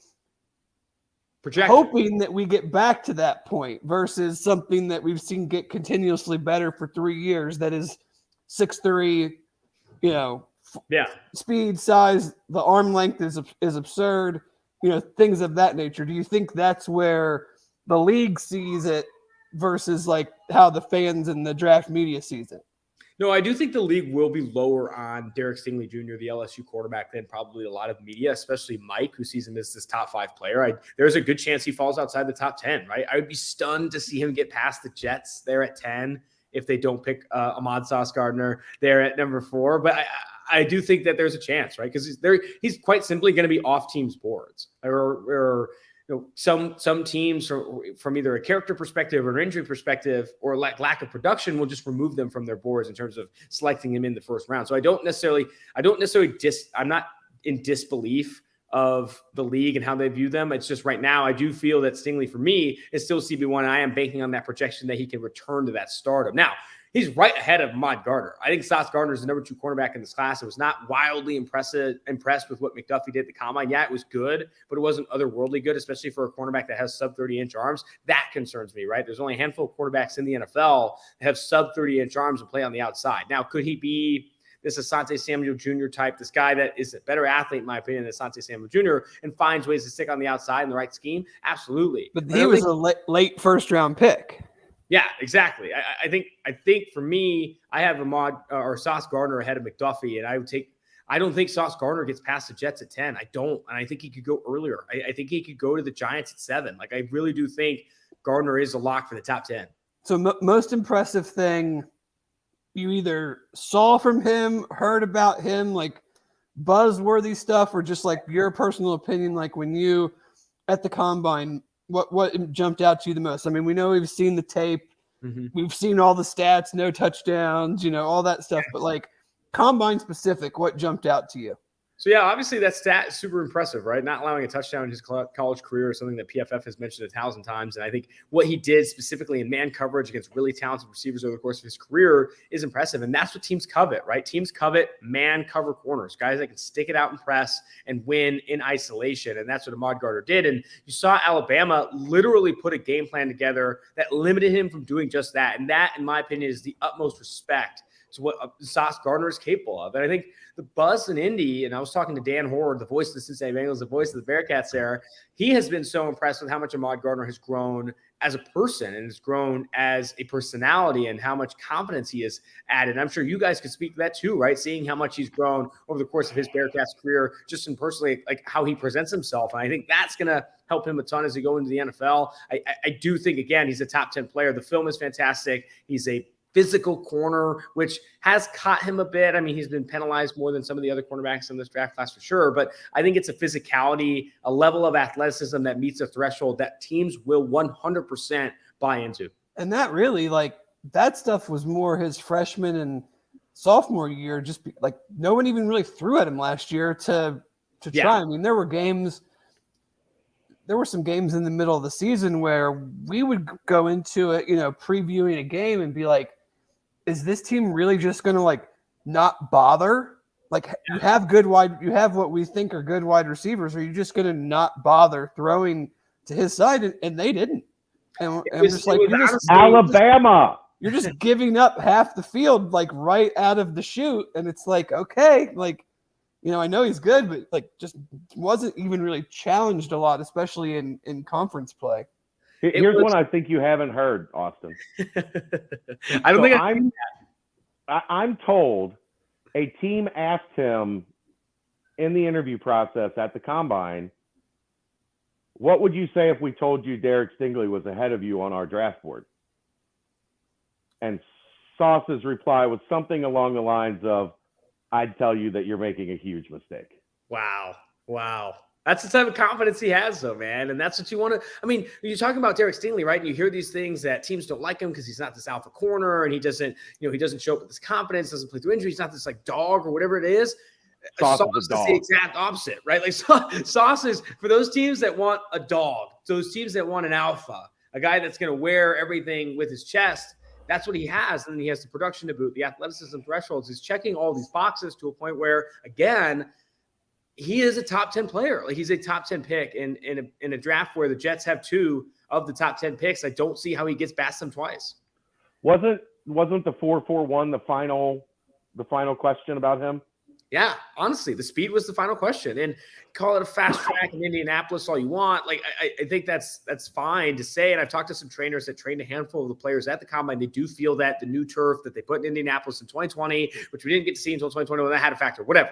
hoping that we get back to that point versus something that we've seen get continuously better for 3 years. That is 6'3", speed, size, the arm length is absurd, things of that nature. Do you think that's where the league sees it versus like how the fans and the draft media sees it?
No, I do think the league will be lower on Derek Stingley Jr., the LSU quarterback, than probably a lot of media, especially Mike, who sees him as this top 5 player. There's a good chance he falls outside the top 10, right? I would be stunned to see him get past the Jets there at 10 if they don't pick Ahmad Sauce Gardner there at number 4. But I do think that there's a chance, right? Because he's quite simply going to be off teams' boards, or some teams from either a character perspective or an injury perspective or lack of production will just remove them from their boards in terms of selecting him in the first round. So I'm not in disbelief of the league and how they view them. It's just right now, I do feel that Stingley for me is still CB1, and I am banking on that projection that he can return to that stardom. Now, he's right ahead of Ahmad Gardner. I think Sauce Gardner is the number 2 cornerback in this class. I was not wildly impressed with what McDuffie did at the combine. Yeah, it was good, but it wasn't otherworldly good, especially for a cornerback that has sub 30-inch arms. That concerns me, right? There's only a handful of quarterbacks in the NFL that have sub 30-inch arms and play on the outside. Now, could he be this Asante Samuel Jr. type, this guy that is a better athlete, in my opinion, than Asante Samuel Jr. and finds ways to stick on the outside in the right scheme? Absolutely.
But he was a late first-round pick.
Yeah, exactly. I think for me, I have Ahmad or Sauce Gardner ahead of McDuffie, and I don't think Sauce Gardner gets past the Jets at 10. I don't, and I think he could go earlier. I think he could go to the Giants at 7. Like, I really do think Gardner is a lock for the top 10.
So most impressive thing you either saw from him, heard about him, like buzzworthy stuff, or just like your personal opinion, like when you at the combine, what jumped out to you the most? I mean, we know we've seen the tape. Mm-hmm. We've seen all the stats, no touchdowns, all that stuff. But like combine specific, what jumped out to you?
So, yeah, obviously that stat is super impressive, right? Not allowing a touchdown in his college career is something that PFF has mentioned 1,000 times. And I think what he did specifically in man coverage against really talented receivers over the course of his career is impressive. And that's what teams covet, right? Teams covet man cover corners, guys that can stick it out and press and win in isolation. And that's what Ahmad Gardner did. And you saw Alabama literally put a game plan together that limited him from doing just that. And that, in my opinion, is the utmost respect to what Sauce Gardner is capable of. And I think the buzz in Indy, and I was talking to Dan Horde, the voice of the Cincinnati Bengals, the voice of the Bearcats there, he has been so impressed with how much Ahmad Gardner has grown as a person and has grown as a personality and how much confidence he has added. I'm sure you guys could speak to that too, right? Seeing how much he's grown over the course of his Bearcats career, just in personally, like how he presents himself. And I think that's going to help him a ton as he go into the NFL. I do think, again, he's a top 10 player. The film is fantastic. He's a physical corner, which has caught him a bit. I mean, he's been penalized more than some of the other cornerbacks in this draft class for sure, but I think it's a physicality, a level of athleticism that meets a threshold that teams will 100% buy into.
And that really, like, that stuff was more his freshman and sophomore year, like no one even really threw at him last year to try. I mean, there were some games in the middle of the season where we would go into it, previewing a game and be like, is this team really just going to like not bother? Like you have what we think are good wide receivers. Are you just going to not bother throwing to his side? And they didn't. And
It
I'm
was-
just
it
like,
was
you're just,
honestly-
Alabama.
you're just giving up half the field, like right out of the chute. And it's like, okay, like, I know he's good, but like just wasn't even really challenged a lot, especially in conference play.
Here's
was-
one I think you haven't heard, Austin.
I don't
So
think
I'm told a team asked him in the interview process at the combine, what would you say if we told you Derek Stingley was ahead of you on our draft board? And Sauce's reply was something along the lines of, I'd tell you that you're making a huge mistake.
Wow. That's the type of confidence he has, though, man. And that's what you want to. I mean, you're talking about Derek Stingley, right? And you hear these things that teams don't like him because he's not this alpha corner, and he doesn't show up with this confidence, doesn't play through injury. He's not this like dog or whatever it is.
Sauce
Sauce
is
is
a dog.
the exact opposite, right? Like Sauce is for those teams that want a dog, those teams that want an alpha, a guy that's going to wear everything with his chest. That's what he has. And then he has the production to boot, the athleticism thresholds. He's checking all these boxes to a point where, again, he is a top 10 player. Like he's a top 10 pick in a draft where the Jets have 2 of the top 10 picks. I don't see how he gets past them twice.
Wasn't the 4.41 the final question about him?
Yeah, honestly, the speed was the final question. And call it a fast track in Indianapolis all you want. Like I think that's fine to say. And I've talked to some trainers that trained a handful of the players at the combine. They do feel that the new turf that they put in Indianapolis in 2020, which we didn't get to see until 2020, that had a factor. Whatever.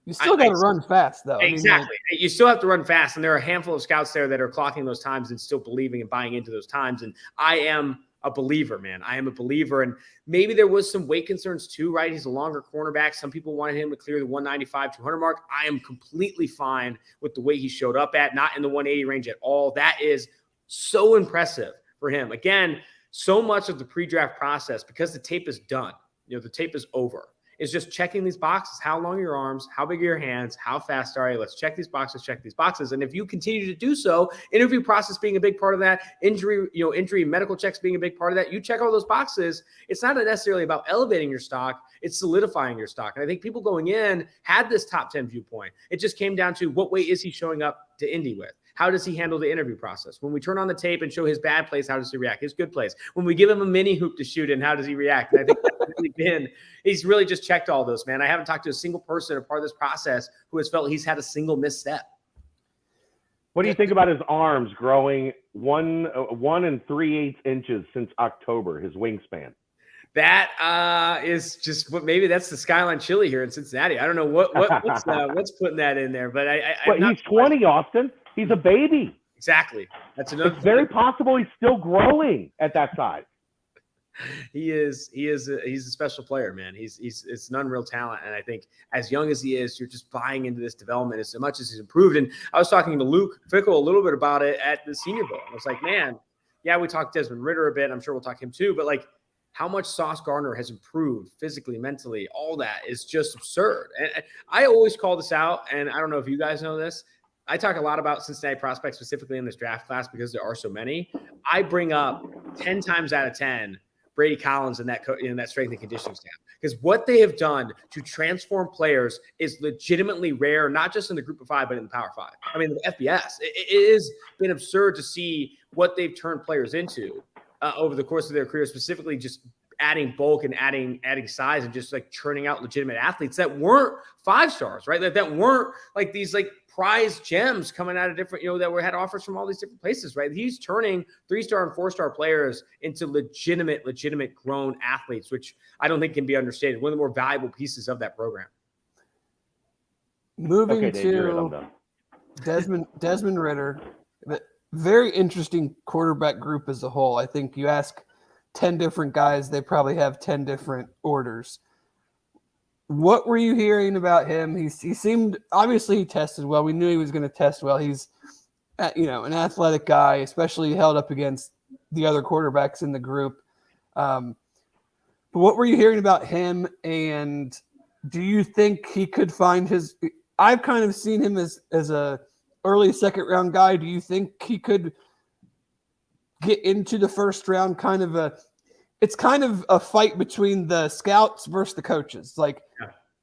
You still got to run fast, though.
Exactly. You still have to run fast. And there are a handful of scouts there that are clocking those times and still believing and buying into those times. And I am a believer, man. I am a believer. And maybe there was some weight concerns too, right? He's a longer cornerback. Some people wanted him to clear the 195, 200 mark. I am completely fine with the way he showed up at, not in the 180 range at all. That is so impressive for him. Again, so much of the pre-draft process, because the tape is done, the tape is over. It's just checking these boxes. How long are your arms? How big are your hands? How fast are you? Let's check these boxes. And if you continue to do so, interview process being a big part of that, injury medical checks being a big part of that, you check all those boxes. It's not necessarily about elevating your stock. It's solidifying your stock. And I think people going in had this top 10 viewpoint. It just came down to what weight is he showing up to Indy with? How does he handle the interview process? When we turn on the tape and show his bad plays, how does he react? His good plays. When we give him a mini hoop to shoot in, how does he react? And I think he's really just checked all those, man. I haven't talked to a single person, a part of this process, who has felt he's had a single misstep.
What do you think about his arms growing 1 3/8 inches since October, his wingspan?
That is just what, maybe that's the Skyline Chili here in Cincinnati. I don't know what's putting that in there, but
he's 20, Austin. He's a baby.
Exactly. That's another.
It's very possible he's still growing at that size.
He's a special player, man. It's an unreal talent, and I think as young as he is, you're just buying into this development as much as he's improved. And I was talking to Luke Fickle a little bit about it at the Senior Bowl. I was like, man, yeah, we talked Desmond Ridder a bit. I'm sure we'll talk him too, but like, how much Sauce Gardner has improved physically, mentally, all that is just absurd. And I always call this out, and I don't know if you guys know this. I talk a lot about Cincinnati prospects specifically in this draft class because there are so many. I bring up 10 times out of 10 Brady Collins in that strength and conditioning staff, because what they have done to transform players is legitimately rare, not just in the Group of 5, but in the Power 5. I mean, the FBS. It has been absurd to see what they've turned players into over the course of their career, specifically just adding bulk and adding size and just like churning out legitimate athletes that weren't 5-stars, right? That weren't like these like prize gems coming out of different, that had offers from all these different places, right? He's turning 3-star and 4-star players into legitimate grown athletes, which I don't think can be understated. One of the more valuable pieces of that program.
Moving to Desmond Ridder, very interesting quarterback group as a whole. I think you ask 10 different guys, they probably have 10 different orders. What were you hearing about him? He seemed, obviously he tested well. We knew he was going to test well. He's, an athletic guy, especially held up against the other quarterbacks in the group. But what were you hearing about him? And do you think he could find his, I've kind of seen him as a early 2nd round guy. Do you think he could get into the 1st round? It's kind of a fight between the scouts versus the coaches. Like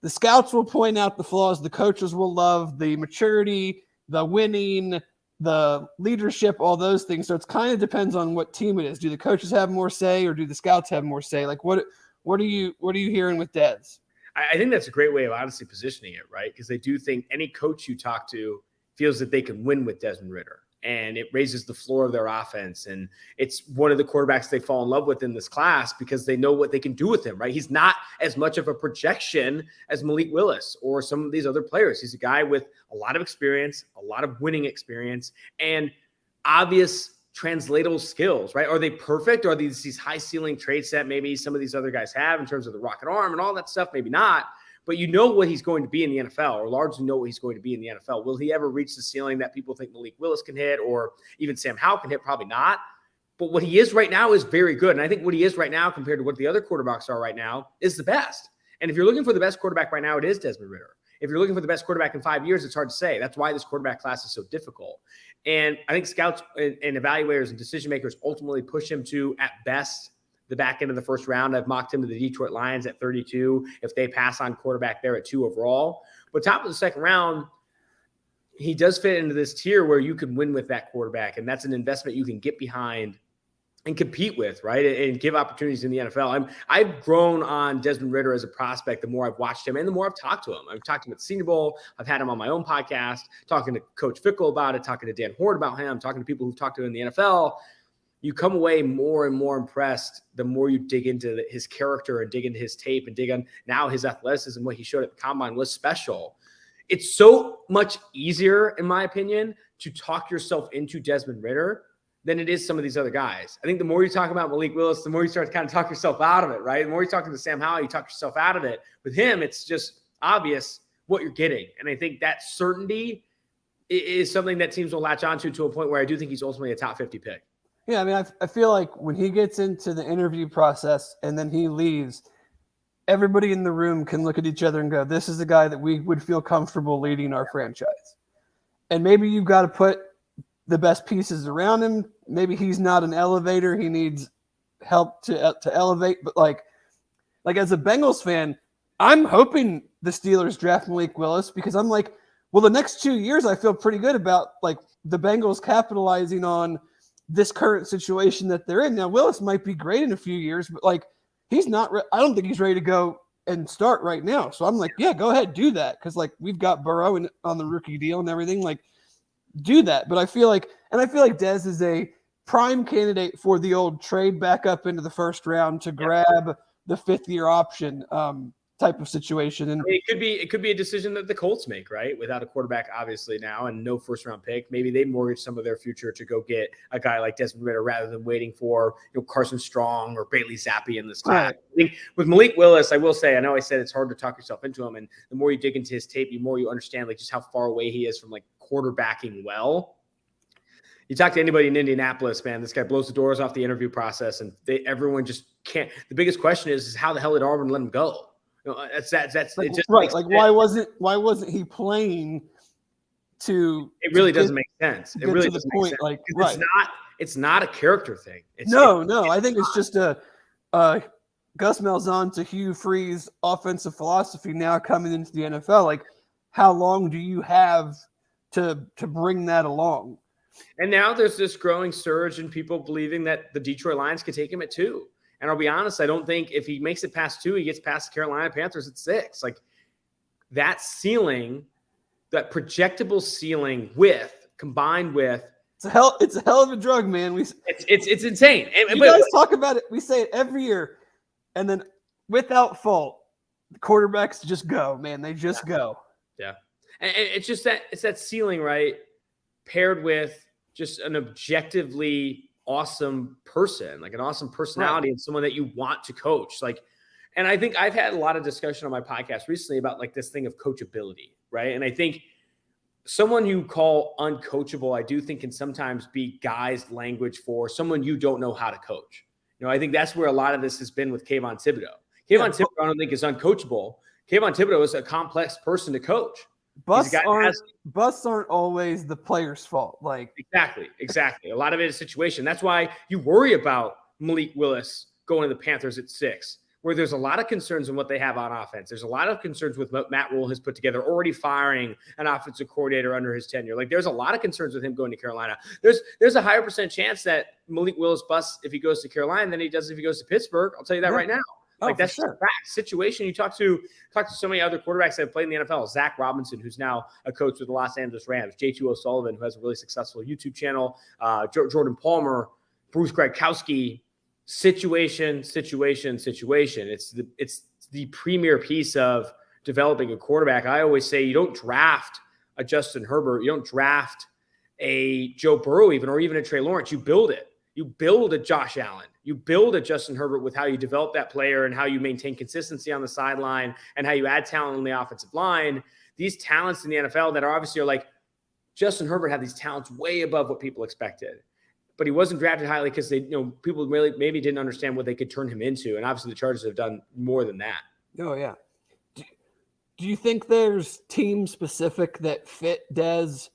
the scouts will point out the flaws, the coaches will love the maturity, the winning, the leadership, all those things. So it's kind of depends on what team it is. Do the coaches have more say, or do the scouts have more say? Like, what are you hearing with Dez?
I think that's a great way of honestly positioning it, right? Because they do think any coach you talk to feels that they can win with Desmond Ridder, and it raises the floor of their offense. And it's one of the quarterbacks they fall in love with in this class because they know what they can do with him, right? He's not as much of a projection as Malik Willis or some of these other players. He's a guy with a lot of experience, a lot of winning experience, and obvious translatable skills, right? Are they perfect? Or are these high ceiling traits that maybe some of these other guys have in terms of the rocket arm and all that stuff? Maybe not. But you know what he's going to be in the NFL, or largely know what he's going to be in the NFL. Will he ever reach the ceiling that people think Malik Willis can hit, or even Sam Howell can hit? Probably not. But what he is right now is very good. And I think what he is right now compared to what the other quarterbacks are right now is the best. And if you're looking for the best quarterback right now, it is Desmond Ridder. If you're looking for the best quarterback in 5 years, it's hard to say. That's why this quarterback class is so difficult. And I think scouts and evaluators and decision makers ultimately push him to, at best, the back end of the first round. I've mocked him to the Detroit Lions at 32 if they pass on quarterback there at 2 overall. But top of the second round, he does fit into this tier where you can win with that quarterback, and that's an investment you can get behind and compete with, right? And give opportunities in the NFL. I've grown on Desmond Ridder as a prospect the more I've watched him and the more I've talked to him. I've talked to him at the Senior Bowl. I've had him on my own podcast, talking to Coach Fickle about it, talking to Dan Horde about him, talking to people who've talked to him in the NFL. You come away more and more impressed the more you dig into his character and dig into his tape and dig on now his athleticism. What he showed at the Combine was special. It's so much easier, in my opinion, to talk yourself into Desmond Ridder than it is some of these other guys. I think the more you talk about Malik Willis, the more you start to kind of talk yourself out of it, right? The more you're talking to Sam Howell, you talk yourself out of it. With him, it's just obvious what you're getting. And I think that certainty is something that teams will latch onto to a point where I do think he's ultimately a top 50 pick.
Yeah, I mean, I feel like when he gets into the interview process and then he leaves, everybody in the room can look at each other and go, this is the guy that we would feel comfortable leading our franchise. And maybe you've got to put the best pieces around him. Maybe he's not an elevator. He needs help to elevate. But like as a Bengals fan, I'm hoping the Steelers draft Malik Willis because I'm like, well, the next 2 years I feel pretty good about like the Bengals capitalizing on this current situation that they're in. Now, Willis might be great in a few years, but like he's not I don't think he's ready to go and start right now. So I'm like, yeah, go ahead, do that. Because like we've got Burrow on the rookie deal and everything. Like, do that. But I feel like Dez is a prime candidate for the old trade back up into the first round to grab the 5th-year option type of situation. And
it could be a decision that the Colts make, right? Without a quarterback, obviously now, and no first-round pick. Maybe they mortgage some of their future to go get a guy like Desmond Ridder rather than waiting for Carson Strong or Bailey Zappi in this class. Right. I think with Malik Willis, I will say, I know I said it's hard to talk yourself into him, and the more you dig into his tape, the more you understand like just how far away he is from like quarterbacking well. You talk to anybody in Indianapolis, man, this guy blows the doors off the interview process, and everyone just can't. The biggest question is how the hell did Auburn let him go? That's
like,
it just
right. Like why wasn't he playing to?
It really doesn't make sense. It really doesn't make sense.
Like right.
It's not a character thing.
No. I think it's just a Gus Malzahn to Hugh Freeze offensive philosophy now coming into the NFL. Like, how long do you have to bring that along?
And now there's this growing surge in people believing that the Detroit Lions could take him at 2. And I'll be honest, I don't think if he makes it past 2, he gets past the Carolina Panthers at 6. Like that ceiling, that projectable ceiling combined with
it's a hell of a drug, man.
It's insane.
You guys talk about it. We say it every year, and then without fault, the quarterbacks just go, man. They just go.
Yeah, and it's just that ceiling, right? Paired with just an objectively awesome person, like an awesome personality, right, and someone that you want to coach. Like, and I think I've had a lot of discussion on my podcast recently about like this thing of coachability, right? And I think someone you call uncoachable, I do think can sometimes be guised language for someone you don't know how to coach. I think that's where a lot of this has been with Kayvon Thibodeau. Thibodeau, I don't think is uncoachable. Kayvon Thibodeau is a complex person to coach.
Busts aren't always the player's fault. Like
exactly. A lot of it is situation. That's why you worry about Malik Willis going to the Panthers at 6. where there's a lot of concerns in what they have on offense. There's a lot of concerns with what Matt Rule has put together, already firing an offensive coordinator under his tenure. Like, there's a lot of concerns with him going to Carolina. There's a higher percent chance that Malik Willis busts if he goes to Carolina than he does if he goes to Pittsburgh. I'll tell you that right now. Like, that's
sure.
a fact situation. You talk to so many other quarterbacks that have played in the NFL. Zach Robinson, who's now a coach with the Los Angeles Rams. J.T. O'Sullivan, who has a really successful YouTube channel. Jordan Palmer, Bruce Gradkowski. Situation. It's the premier piece of developing a quarterback. I always say you don't draft a Justin Herbert. You don't draft a Joe Burrow or even a Trey Lawrence. You build it. You build a Josh Allen. You build a Justin Herbert with how you develop that player and how you maintain consistency on the sideline and how you add talent on the offensive line. These talents in the NFL that are like Justin Herbert had these talents way above what people expected. But he wasn't drafted highly because people really maybe didn't understand what they could turn him into. And obviously the Chargers have done more than that.
Oh, yeah. Do you think there's team specific that fit Dez,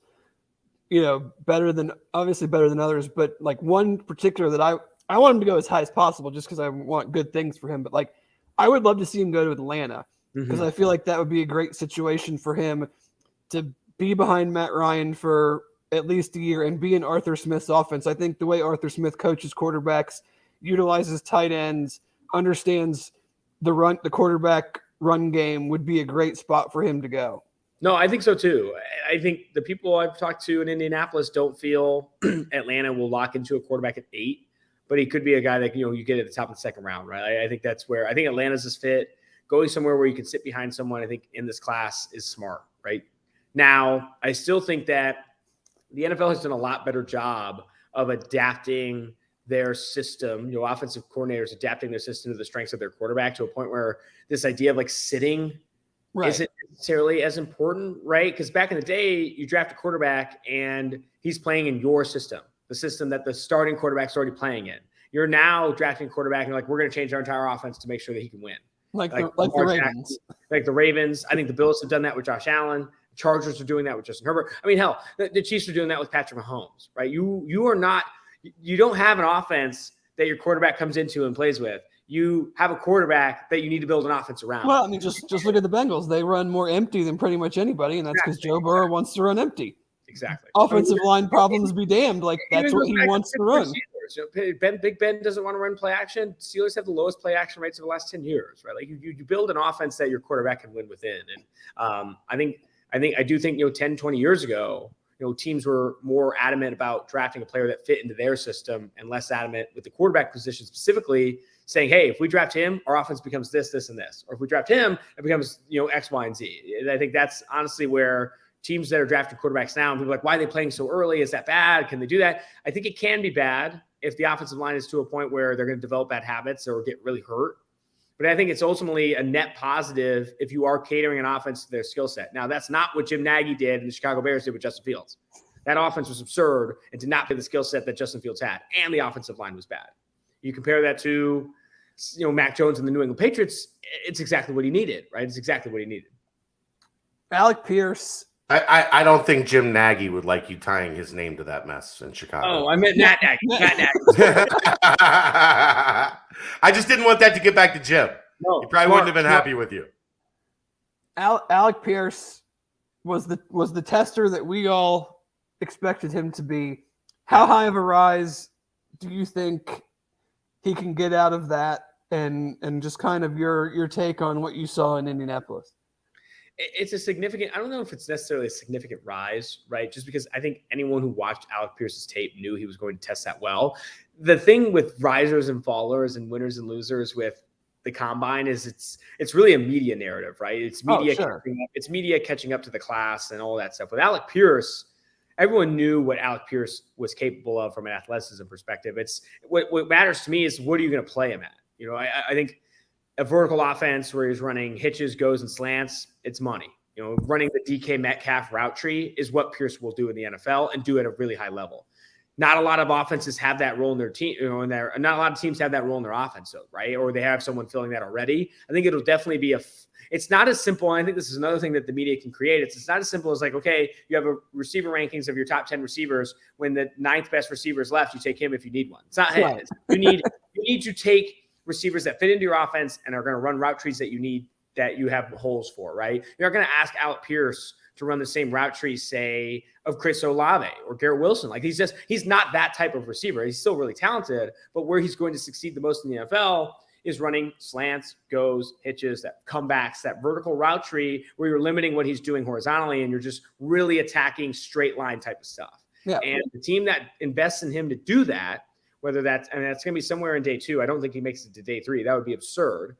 better than others, but like one particular that I want him to go as high as possible just because I want good things for him. But like, I would love to see him go to Atlanta because I feel like that would be a great situation for him to be behind Matt Ryan for at least a year and be in Arthur Smith's offense. I think the way Arthur Smith coaches quarterbacks, utilizes tight ends, understands the quarterback run game would be a great spot for him to go.
No, I think so too. I think the people I've talked to in Indianapolis don't feel Atlanta will lock into a quarterback at 8, but he could be a guy that, you get at the top of the second round, right? I think that's where I think Atlanta's his fit. Going somewhere where you can sit behind someone, I think in this class is smart, right? Now, I still think that the NFL has done a lot better job of adapting their system, offensive coordinators adapting their system to the strengths of their quarterback to a point where this idea of like sitting isn't necessarily as important, right? Because back in the day, you draft a quarterback and he's playing in your system, the system that the starting quarterback's already playing in. You're now drafting a quarterback and you're like, we're going to change our entire offense to make sure that he can win. Like the Ravens. Like the Ravens. I think the Bills have done that with Josh Allen. Chargers are doing that with Justin Herbert. I mean, hell, the Chiefs are doing that with Patrick Mahomes, right? You don't have an offense that your quarterback comes into and plays with. You have a quarterback that you need to build an offense around.
Well, I mean, just look at the Bengals. They run more empty than pretty much anybody, and that's because Joe Burrow wants to run empty.
Exactly.
Offensive line problems be damned. Like, that's what he wants to run.
Big Ben doesn't want to run play action. Steelers have the lowest play action rates of the last 10 years, right? Like you build an offense that your quarterback can win within. And I do think 10, 20 years ago, teams were more adamant about drafting a player that fit into their system and less adamant with the quarterback position specifically, saying, hey, if we draft him, our offense becomes this, this, and this. Or if we draft him, it becomes, X, Y, and Z. And I think that's honestly where teams that are drafting quarterbacks now, and people are like, why are they playing so early? Is that bad? Can they do that? I think it can be bad if the offensive line is to a point where they're going to develop bad habits or get really hurt. But I think it's ultimately a net positive if you are catering an offense to their skill set. Now, that's not what Jim Nagy did and the Chicago Bears did with Justin Fields. That offense was absurd and did not play the skill set that Justin Fields had, and the offensive line was bad. You compare that to, Mac Jones and the New England Patriots, it's exactly what he needed, right? It's exactly what he needed.
Alec Pierce.
I don't think Jim Nagy would like you tying his name to that mess in Chicago.
Oh, I meant Matt Nagy. Matt Nagy.
I just didn't want that to get back to Jim.
No,
he probably wouldn't have been happy with you.
Alec Pierce was the tester that we all expected him to be. How high of a rise do you think he can get out of that? And just kind of your take on what you saw in Indianapolis.
It's a significant, I don't know if it's necessarily a significant rise, right? Just because I think anyone who watched Alec Pierce's tape knew he was going to test that well. The thing with risers and fallers and winners and losers with the combine is it's really a media narrative, right? It's media, it's media catching up to the class and all that stuff. With Alec Pierce, everyone knew what Alec Pierce was capable of from an athleticism perspective. It's what matters to me is what are you going to play him at? I think a vertical offense where he's running hitches, goes, and slants, it's money. Running the DK Metcalf route tree is what Pierce will do in the NFL and do at a really high level. Not a lot of offenses have that role in their team, not a lot of teams have that role in their offense, right? Or they have someone filling that already. I think it'll definitely be it's not as simple. And I think this is another thing that the media can create. It's not as simple as like, okay, you have a receiver rankings of your top 10 receivers. When the 9th best receiver is left, you take him if you need one. It's not. Right. You need to take receivers that fit into your offense and are going to run route trees that you need, that you have holes for, right? You're not going to ask Alec Pierce to run the same route tree, say, of Chris Olave or Garrett Wilson. Like he's not that type of receiver. He's still really talented, but where he's going to succeed the most in the NFL is running slants, goes, hitches, that comebacks, that vertical route tree where you're limiting what he's doing horizontally and you're just really attacking straight line type of stuff.
Yeah.
And the team that invests in him to do that, whether that's, and that's going to be somewhere in day 2. I don't think he makes it to day 3. That would be absurd.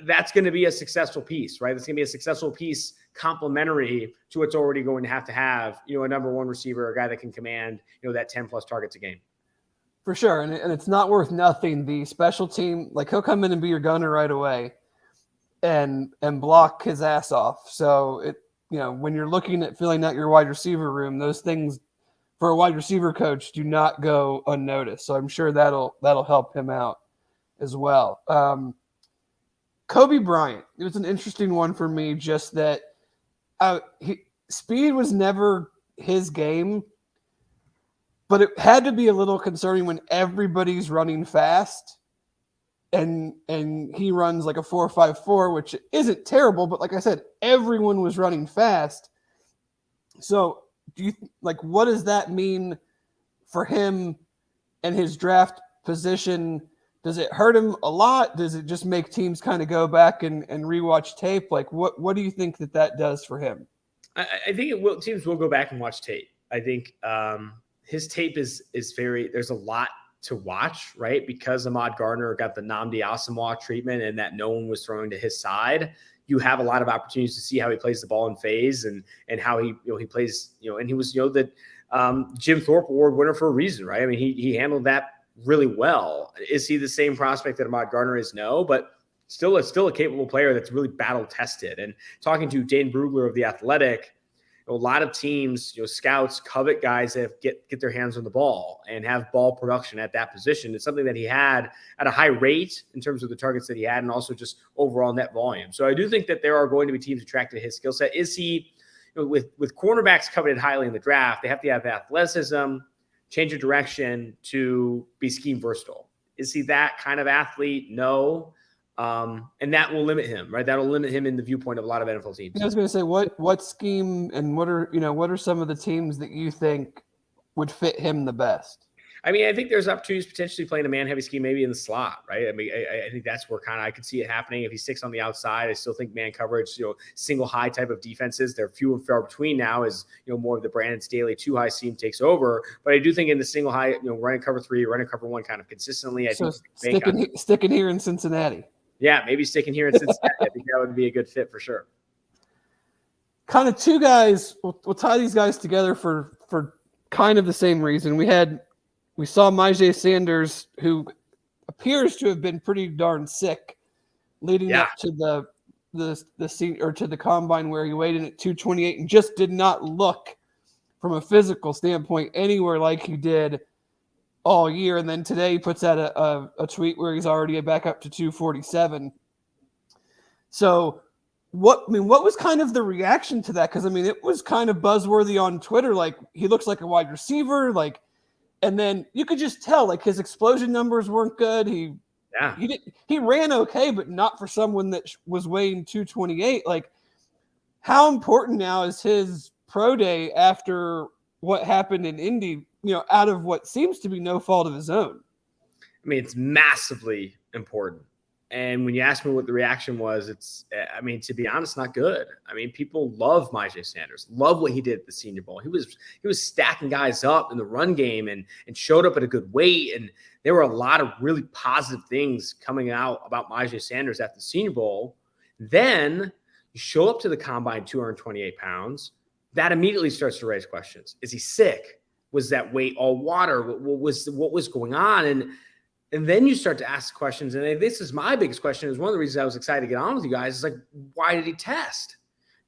That's going to be a successful piece, right? That's going to be a successful piece complementary to what's already going to have, a number 1 receiver, a guy that can command, that 10 plus targets a game.
For sure. And it's not worth nothing. The special team, like he'll come in and be your gunner right away and block his ass off. So when you're looking at filling out your wide receiver room, those things for a wide receiver coach do not go unnoticed. So I'm sure that'll help him out as well. Kobe Bryant, it was an interesting one for me, just that speed was never his game, but it had to be a little concerning when everybody's running fast and he runs like a 4.54, which isn't terrible, but like I said, everyone was running fast. So what does that mean for him and his draft position? Does it hurt him a lot? Does it just make teams kind of go back and rewatch tape? Like what do you think that does for him?
I think teams will go back and watch tape. I think his tape is very, there's a lot to watch, right? Because Ahmad Gardner got the Nnamdi Asamoah treatment and that no one was throwing to his side. You have a lot of opportunities to see how he plays the ball in phase and how he plays, and he was, the Jim Thorpe Award winner for a reason, right? I mean, he handled that really well. Is he the same prospect that Ahmad Gardner is? No, but still a capable player that's really battle tested. And talking to Dane Brugler of The Athletic, a lot of teams, scouts covet guys that get their hands on the ball and have ball production at that position. It's something that he had at a high rate in terms of the targets that he had and also just overall net volume. So I do think that there are going to be teams attracted to his skill set. Is he, with cornerbacks coveted highly in the draft, they have to have athleticism, change of direction to be scheme versatile. Is he that kind of athlete? No. And that will limit him, right? That'll limit him in the viewpoint of a lot of NFL teams.
I was going to say, what scheme and what are some of the teams that you think would fit him the best?
I mean, I think there's opportunities potentially playing a man-heavy scheme, maybe in the slot, right? I mean, I think that's where kind of I could see it happening. If he sticks on the outside, I still think man coverage, single high type of defenses, they're few and far between now as, more of the Brandon Staley 2-high scheme takes over. But I do think in the single high, running cover 3, running cover 1 kind of consistently. I think
sticking here in Cincinnati.
Yeah, maybe sticking here in Cincinnati. I think that would be a good fit for sure.
Kind of 2 guys. We'll tie these guys together for kind of the same reason. We saw Myjai Sanders, who appears to have been pretty darn sick leading up to the combine, where he weighed in at 228 and just did not look from a physical standpoint anywhere like he did all year. And then today he puts out a tweet where he's already back up to 247. So what was kind of the reaction to that? Because it was kind of buzzworthy on Twitter. Like, he looks like a wide receiver, and then you could just tell, like, his explosion numbers weren't good. He ran okay, but not for someone that was weighing 228. Like, how important now is his pro day after what happened in Indy, out of what seems to be no fault of his own?
I mean, it's massively important. And when you ask me what the reaction was, to be honest, not good. I mean, people love Myjai Sanders, love what he did at the Senior Bowl. He was stacking guys up in the run game and showed up at a good weight. And there were a lot of really positive things coming out about Myjai Sanders at the Senior Bowl. Then you show up to the combine 228 pounds. That immediately starts to raise questions. Is he sick? Was that weight all water? What was going on? And then you start to ask questions. And this is my biggest question. Is one of the reasons I was excited to get on with you guys is like, why did he test?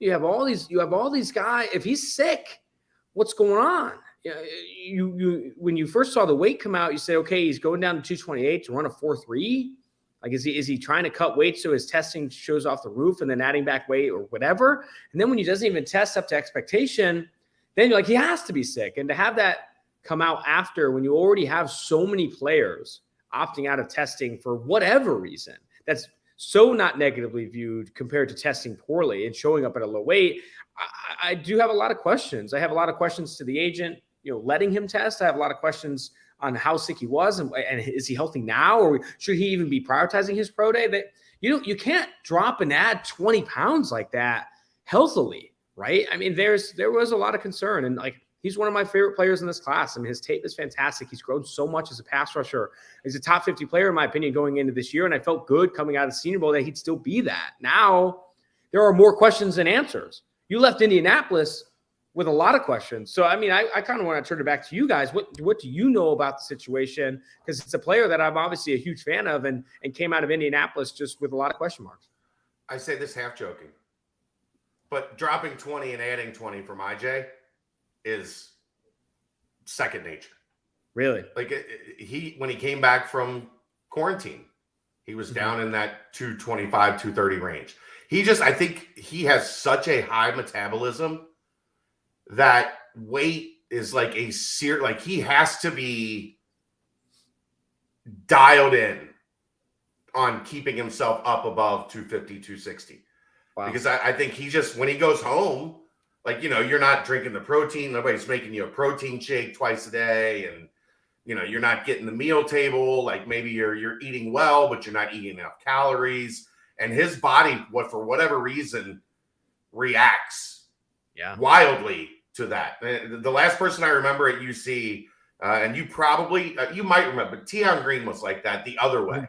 You have all these guys. If he's sick, what's going on? You when you first saw the weight come out, you say, okay, he's going down to 228 to run a 4.3. Like, is he trying to cut weight so his testing shows off the roof and then adding back weight or whatever? And then when he doesn't even test up to expectation, then you're like, he has to be sick. And to have that come out after, when you already have so many players opting out of testing for whatever reason, that's so not negatively viewed compared to testing poorly and showing up at a low weight, I do have a lot of questions. I have a lot of questions to the agent, letting him test. I have a lot of questions on how sick he was and is he healthy now, or should he even be prioritizing his pro day? That you can't drop and add 20 pounds like that healthily, right? I mean, there was a lot of concern, and like, he's one of my favorite players in this class. I mean, his tape is fantastic. He's grown so much as a pass rusher. He's a top 50 player, in my opinion, going into this year. And I felt good coming out of the Senior Bowl that he'd still be that. Now, there are more questions than answers. You left Indianapolis with a lot of questions. So, I mean, I kind of want to turn it back to you guys. What do you know about the situation? Because it's a player that I'm obviously a huge fan of and came out of Indianapolis just with a lot of question marks.
I say this half joking, but dropping 20 and adding 20 from IJ is second nature.
Really?
Like when he came back from quarantine, he was down in that 225, 230 range. I think he has such a high metabolism that weight is like he has to be dialed in on keeping himself up above 250, 260. Wow. Because I think he just, when he goes home, like, you're not drinking the protein. Nobody's making you a protein shake twice a day. And, you're not getting the meal table. Like maybe you're eating well, but you're not eating enough calories. And his body, for whatever reason, reacts wildly to that. The last person I remember at UC, and you might remember, Tion Green was like that the other way.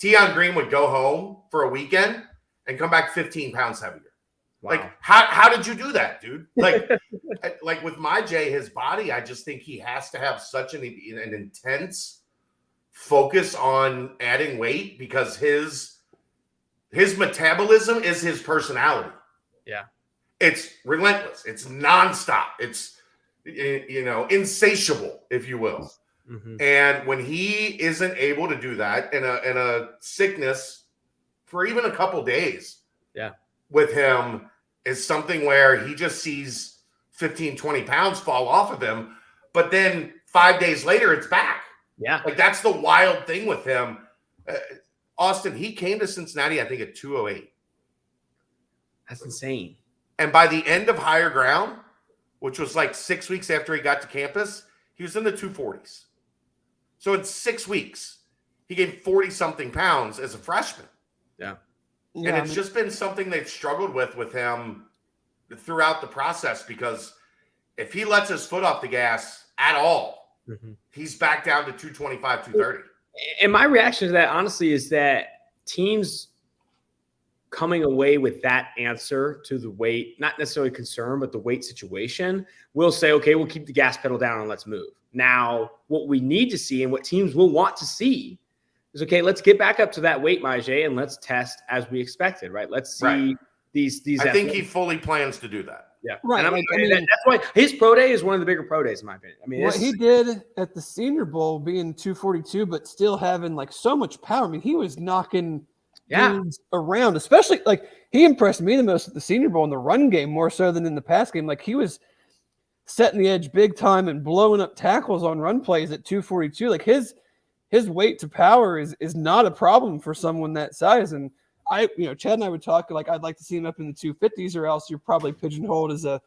Tion Green would go home for a weekend and come back 15 pounds heavier. Wow. Like, how did you do that, dude? Like, like with my Jay, his body, I just think he has to have such an intense focus on adding weight because his metabolism is his personality.
Yeah.
It's relentless. It's nonstop. It's, insatiable, if you will. Mm-hmm. And when he isn't able to do that in a sickness for even a couple days, with him is something where he just sees 15, 20 pounds fall off of him, but then 5 days later it's back.
Yeah.
Like that's the wild thing with him. Austin, he came to Cincinnati, I think at 208.
That's insane.
And by the end of Higher Ground, which was like 6 weeks after he got to campus, he was in the 240s. So in 6 weeks, he gained 40 something pounds as a freshman.
Yeah.
And it's just been something they've struggled with him throughout the process, because if he lets his foot off the gas at all, he's back down to 225, 230.
And my reaction to that, honestly, is that teams coming away with that answer to the weight, not necessarily concern, but the weight situation, will say, okay, we'll keep the gas pedal down and let's move. Now, what we need to see and what teams will want to see is, okay, let's get back up to that weight, Majay, and let's test as we expected, right? Let's see these.
I think he fully plans to do that.
Yeah,
right.
And that's why his pro day is one of the bigger pro days, in my opinion. I mean,
what he did at the Senior Bowl, being 242, but still having like so much power. I mean, he was knocking dudes around, especially like he impressed me the most at the Senior Bowl in the run game, more so than in the pass game. Like he was setting the edge big time and blowing up tackles on run plays at 242. Like his weight to power is not a problem for someone that size. And Chad and I would talk like, I'd like to see him up in the 250s, or else you're probably pigeonholed as a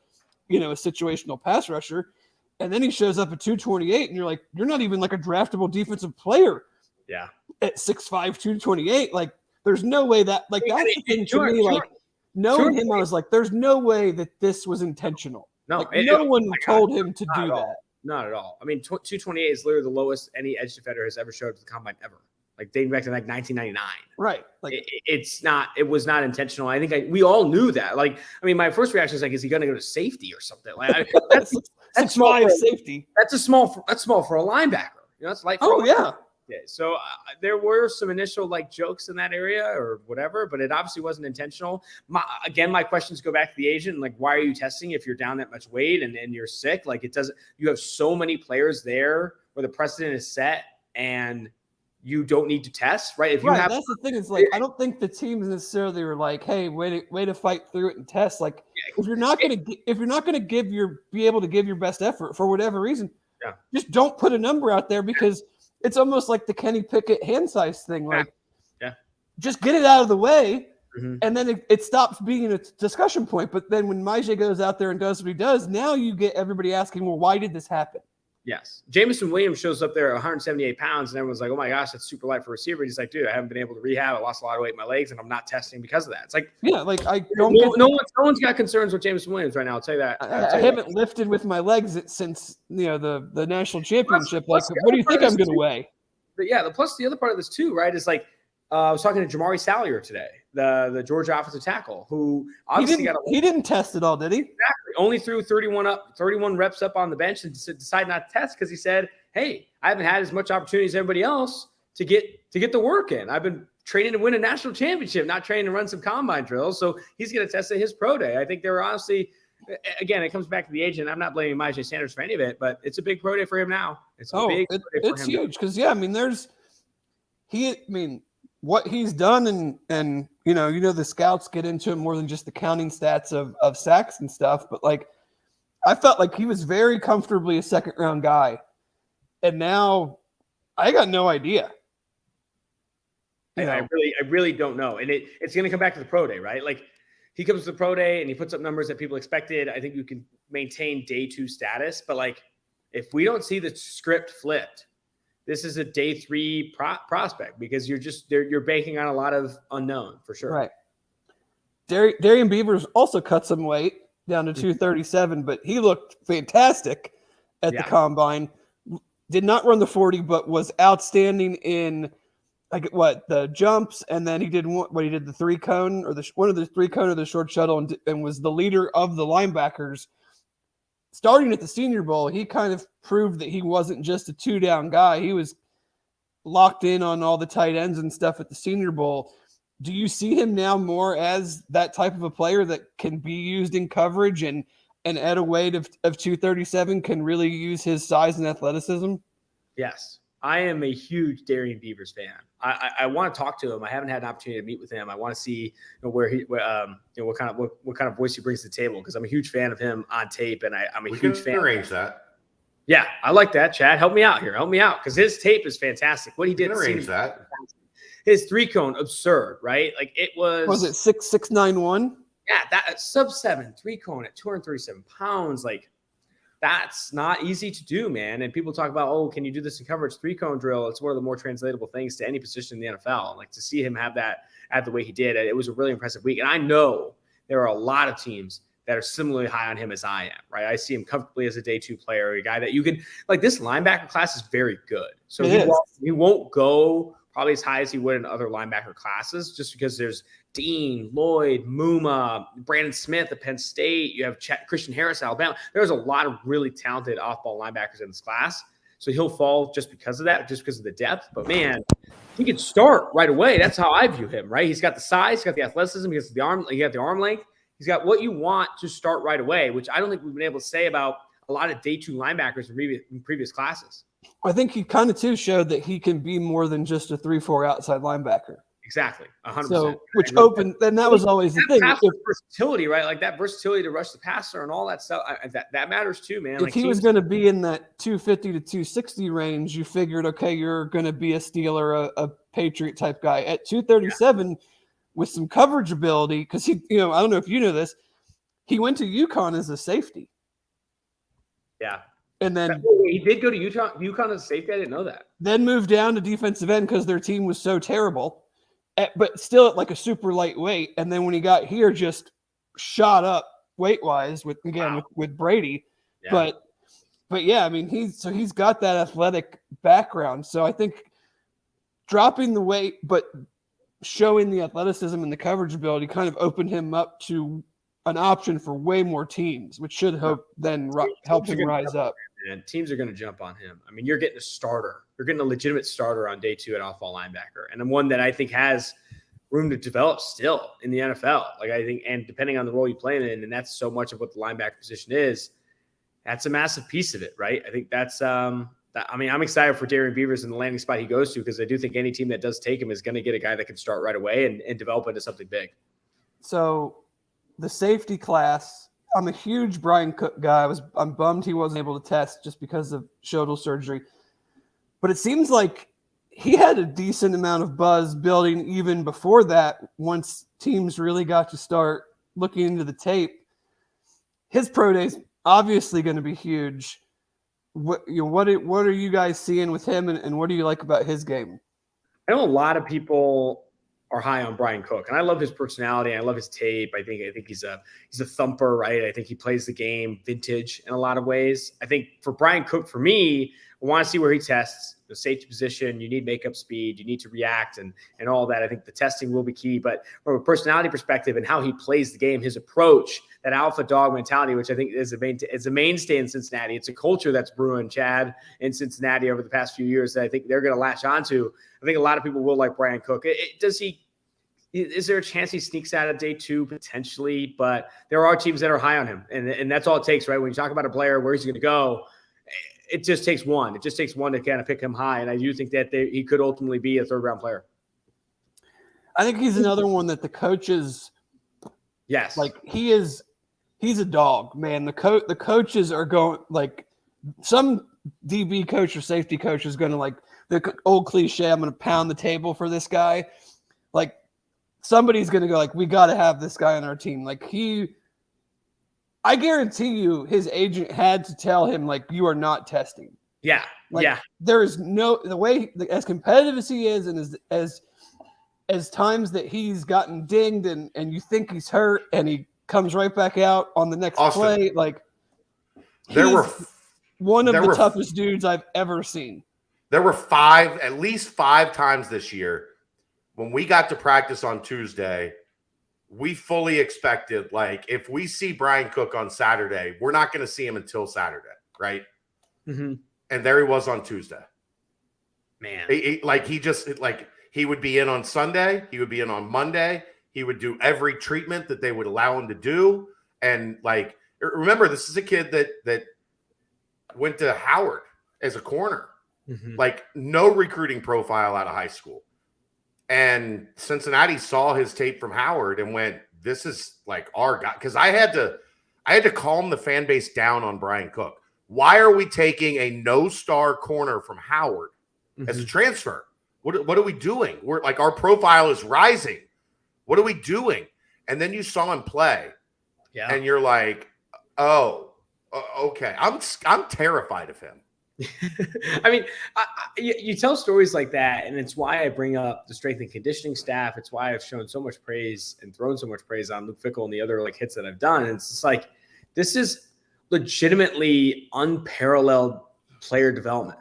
situational pass rusher. And then he shows up at 228 and you're like, you're not even like a draftable defensive player.
Yeah.
At 6'5", 228. Like there's no way that, like, that's the thing to me, like knowing him, I was like, there's no way that this was intentional.
No,
like, no one told him to do that.
Not at all. I mean, 228 is literally the lowest any edge defender has ever showed to the combine ever. Like dating back to like 1999.
Right. Like
it was not intentional. I think we all knew that. Like, I mean, my first reaction is like, is he going to go to safety or something? Like that's
small for safety.
That's small for a linebacker. That's light.
Oh yeah.
So there were some initial like jokes in that area or whatever, but it obviously wasn't intentional. My questions go back to the agent. Like, why are you testing if you're down that much weight and you're sick? Like you have so many players there where the precedent is set and you don't need to test, right? If you have,
that's the thing. It's like, I don't think the teams necessarily were like, hey, way to fight through it and test. Like if you're not going to be able to give your best effort for whatever reason, just don't put a number out there, because it's almost like the Kenny Pickett hand size thing. Like,
Yeah.
just get it out of the way.
Mhm.
And then it stops being a discussion point. But then when Majay goes out there and does what he does, now you get everybody asking, well, why did this happen?
Yes. Jamison Williams shows up there at 178 pounds, and everyone's like, oh my gosh, that's super light for a receiver. He's like, dude, I haven't been able to rehab. I lost a lot of weight in my legs, and I'm not testing because of that. It's like,
Yeah, like I don't
no one's got concerns with Jamison Williams right now. I'll tell you that.
I haven't lifted with my legs since the national championship. Like, what do you think I'm going to weigh?
But yeah, the other part of this too, right, is like I was talking to Jamari Sallier today, the Georgia offensive tackle, who obviously
he didn't test at all, did he?
Exactly. Only threw 31 reps up on the bench and decided not to test because he said, hey, I haven't had as much opportunity as everybody else to get the work in. I've been training to win a national championship, not training to run some combine drills. So he's going to test at his pro day. I think they were honestly, again, it comes back to the agent. I'm not blaming Majay Sanders for any of it, but it's a big pro day for him now. It's
it's huge because what he's done and the scouts get into it more than just the counting stats of sacks and stuff, but like I felt like he was very comfortably a second round guy, and now I got no idea.
I really don't know, and it's going to come back to the pro day, right? Like he comes to the pro day and he puts up numbers that people expected. I think you can maintain day 2 status, but like if we don't see the script flipped, this is a day 3 prospect because you're banking on a lot of unknown for sure.
Right. Darian Beavers also cut some weight down to 237, but he looked fantastic at the combine. Did not run the 40, but was outstanding in the jumps, and then he did the 3-cone or one of the 3-cone or the short shuttle, and was the leader of the linebackers. Starting at the Senior Bowl, he kind of proved that he wasn't just a 2-down guy. He was locked in on all the tight ends and stuff at the Senior Bowl. Do you see him now more as that type of a player that can be used in coverage and at a weight of 237 can really use his size and athleticism?
Yes. I am a huge Darian Beavers fan. I want to talk to him. I haven't had an opportunity to meet with him. I want to see what kind of voice he brings to the table because I'm a huge fan of him on tape, and I'm a huge fan.
Arrange that.
Yeah, I like that. Chad, help me out here. Help me out because his tape is fantastic. What he did,
arrange that.
His 3-cone, absurd, right? Like it was
it 6'6", 6'9",
Yeah, that sub-7 3-cone at 237 pounds, like. That's not easy to do, man. And people talk about, oh, can you do this in coverage 3-cone drill? It's one of the more translatable things to any position in the NFL. Like to see him have that at the way he did, it was a really impressive week. And I know there are a lot of teams that are similarly high on him as I am, right? I see him comfortably as a day 2 player, a guy that you can like. This linebacker class is very good, so he won't go probably as high as he would in other linebacker classes, just because there's Dean, Lloyd, Muma, Brandon Smith at Penn State. You have Christian Harris, Alabama. There's a lot of really talented off-ball linebackers in this class. So he'll fall just because of that, just because of the depth. But, man, he could start right away. That's how I view him, right? He's got the size. He's got the athleticism. He got the arm length. He's got what you want to start right away, which I don't think we've been able to say about a lot of day 2 linebackers in previous classes.
I think he kind of, too, showed that he can be more than just a 3-4 outside linebacker.
Exactly, 100%.
So, which opened, and that was always the thing.
Versatility, right? Like that versatility to rush the passer and all that stuff. That matters too, man.
If he was going to be in that 250 to 260 range, you figured, okay, you're going to be a Steeler, a Patriot type guy. At 237, with some coverage ability, because he, I don't know if you know this, he went to UConn as a safety.
Yeah.
And then
he did go to UConn as a safety. I didn't know that. Then
moved down to defensive end because their team was so terrible. But still at like a super lightweight. And then when he got here, just shot up weight-wise with Brady. Yeah. But yeah, I mean, he's got that athletic background. So I think dropping the weight, but showing the athleticism and the coverage ability kind of opened him up to an option for way more teams, which should help him rise up.
And teams are going to jump on him. I mean, you're getting a starter. You're getting a legitimate starter on day 2 at off-ball linebacker, and one that I think has room to develop still in the NFL. Like I think, and depending on the role you play him in, and that's so much of what the linebacker position is, that's a massive piece of it, right? I think that's. I'm excited for Darian Beavers and the landing spot he goes to because I do think any team that does take him is going to get a guy that can start right away and develop into something big.
So, the safety class. I'm a huge Brian Cook guy. I'm bummed he wasn't able to test just because of shoulder surgery. But it seems like he had a decent amount of buzz building even before that. Once teams really got to start looking into the tape, his pro day's obviously going to be huge. What are you guys seeing with him, and what do you like about his game?
I know a lot of people are high on Brian Cook, and I love his personality. I love his tape. I think he's a thumper, right? I think he plays the game vintage in a lot of ways. I think for Brian Cook, for me, I want to see where he tests the safety position. You need makeup speed. You need to react and all that. I think the testing will be key. But from a personality perspective and how he plays the game, his approach, that alpha dog mentality, which I think is a mainstay in Cincinnati. It's a culture that's brewing, Chad, in Cincinnati over the past few years that I think they're going to latch onto. I think a lot of people will like Brian Cook. Is there a chance he sneaks out of day two? Potentially, but there are teams that are high on him. And that's all it takes, right? When you talk about a player, where he's going to go, it just takes one. It just takes one to kind of pick him high. And I do think that he could ultimately be a third-round player.
I think he's another one that the coaches –
yes.
Like, he's a dog, man. The coaches are going – like, some DB coach or safety coach is going to, like, the old cliche, I'm going to pound the table for this guy. Like, somebody's going to go, like, we got to have this guy on our team. Like, I guarantee you his agent had to tell him, like, you are not testing.
Yeah.
Like,
yeah.
There is the way, as competitive as he is, and as times that he's gotten dinged and you think he's hurt and he comes right back out on the next play, like, one of the toughest dudes I've ever seen.
There were at least five times this year when we got to practice on Tuesday, we fully expected, like, if we see Brian Cook on Saturday, we're not going to see him until Saturday, right?
Mm-hmm.
And there he was on Tuesday.
Man.
He would be in on Sunday. He would be in on Monday. He would do every treatment that they would allow him to do. And, like, remember, this is a kid that went to Howard as a corner.
Mm-hmm.
Like, no recruiting profile out of high school. And Cincinnati saw his tape from Howard and went, this is like our guy. Because I had to calm the fan base down on Brian Cook. Why are we taking a no-star corner from Howard as a transfer? What are we doing? We're like, our profile is rising. What are we doing? And then you saw him play. Yeah. And you're like, oh, okay. I'm terrified of him.
I mean, you tell stories like that, and it's why I bring up the strength and conditioning staff. It's why I've shown so much praise and thrown so much praise on Luke Fickell and the other, like, hits that I've done. And it's just like, this is legitimately unparalleled player development.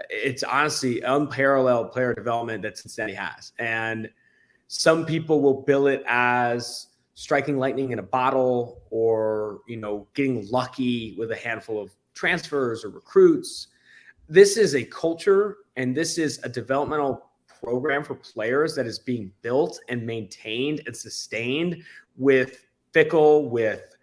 It's honestly unparalleled player development that Cincinnati has. And some people will bill it as striking lightning in a bottle or, getting lucky with a handful of transfers or recruits. This is a culture, and this is a developmental program for players that is being built and maintained and sustained with Fickell, with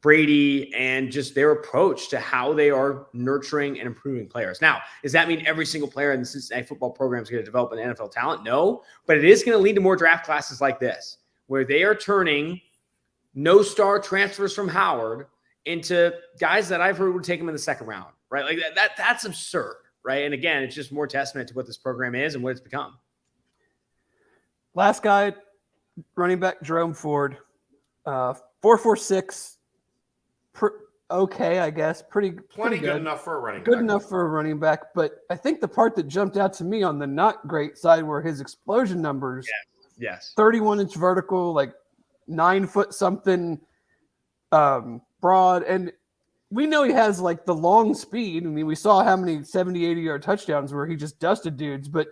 Brady, and just their approach to how they are nurturing and improving players. Now, does that mean every single player in the Cincinnati football program is going to develop an NFL talent? No, but it is going to lead to more draft classes like this, where they are turning no-star transfers from Howard into guys that I've heard would take them in the second round. Right, like that's absurd, right? And again, it's just more testament to what this program is and what it's become.
Last guy, running back Jerome Ford, 4.46. Okay, I guess pretty
good enough for a running back.
Good enough for a running back, but I think the part that jumped out to me on the not great side were his explosion numbers.
Yes.
31-inch vertical, like 9 foot something, broad, and we know he has, like, the long speed. I mean, we saw how many 70, 80-yard touchdowns where he just dusted dudes, but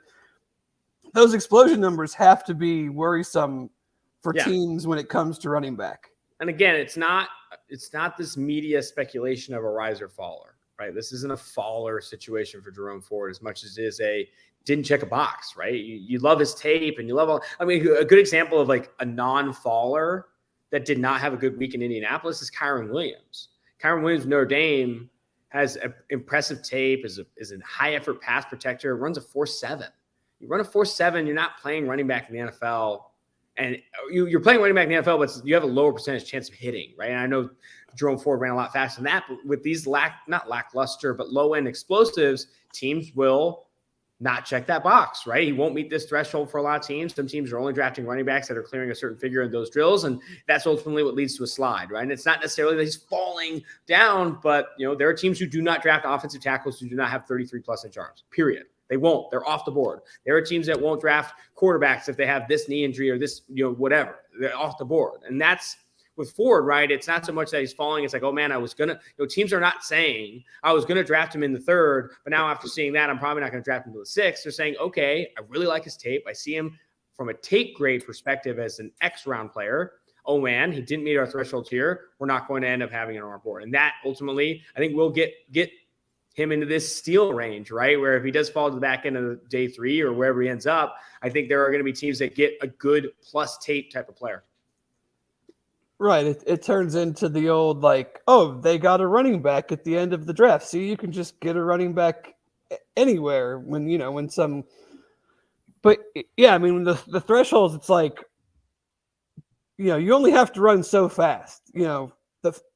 those explosion numbers have to be worrisome for teams when it comes to running back.
And again, it's not this media speculation of a riser faller, right? This isn't a faller situation for Jerome Ford as much as it is a didn't check a box, right? You love his tape and you love a good example of, like, a non-faller that did not have a good week in Indianapolis is Kyron Williams. Kyron Williams, Notre Dame, has an impressive tape, is a high-effort pass protector, runs a 4.7. You run a 4.7, you're not playing running back in the NFL. And you're playing running back in the NFL, but you have a lower percentage chance of hitting, right? And I know Jerome Ford ran a lot faster than that, but with these not lackluster, but low-end explosives, teams will not check that box, right? He won't meet this threshold for a lot of teams. Some teams are only drafting running backs that are clearing a certain figure in those drills, and that's ultimately what leads to a slide, right? And it's not necessarily that he's falling down, but there are teams who do not draft offensive tackles who do not have 33+ inch arms, period. They won't. They're off the board. There are teams that won't draft quarterbacks if they have this knee injury or this, whatever. They're off the board. And that's with Ford, right? It's not so much that he's falling. It's like, oh man, I was going to, teams are not saying I was going to draft him in the 3rd, but now after seeing that, I'm probably not going to draft him in the 6th. They're saying, okay, I really like his tape. I see him from a tape grade perspective as an X round player. Oh man, he didn't meet our thresholds here. We're not going to end up having him on our board. And that ultimately, I think we'll get him into this steal range, right? Where if he does fall to the back end of day 3 or wherever he ends up, I think there are going to be teams that get a good plus tape type of player.
Right. It turns into the old, like, oh, they got a running back at the end of the draft. See, you can just get a running back anywhere when some, but yeah, I mean, the thresholds, it's like, you only have to run so fast, the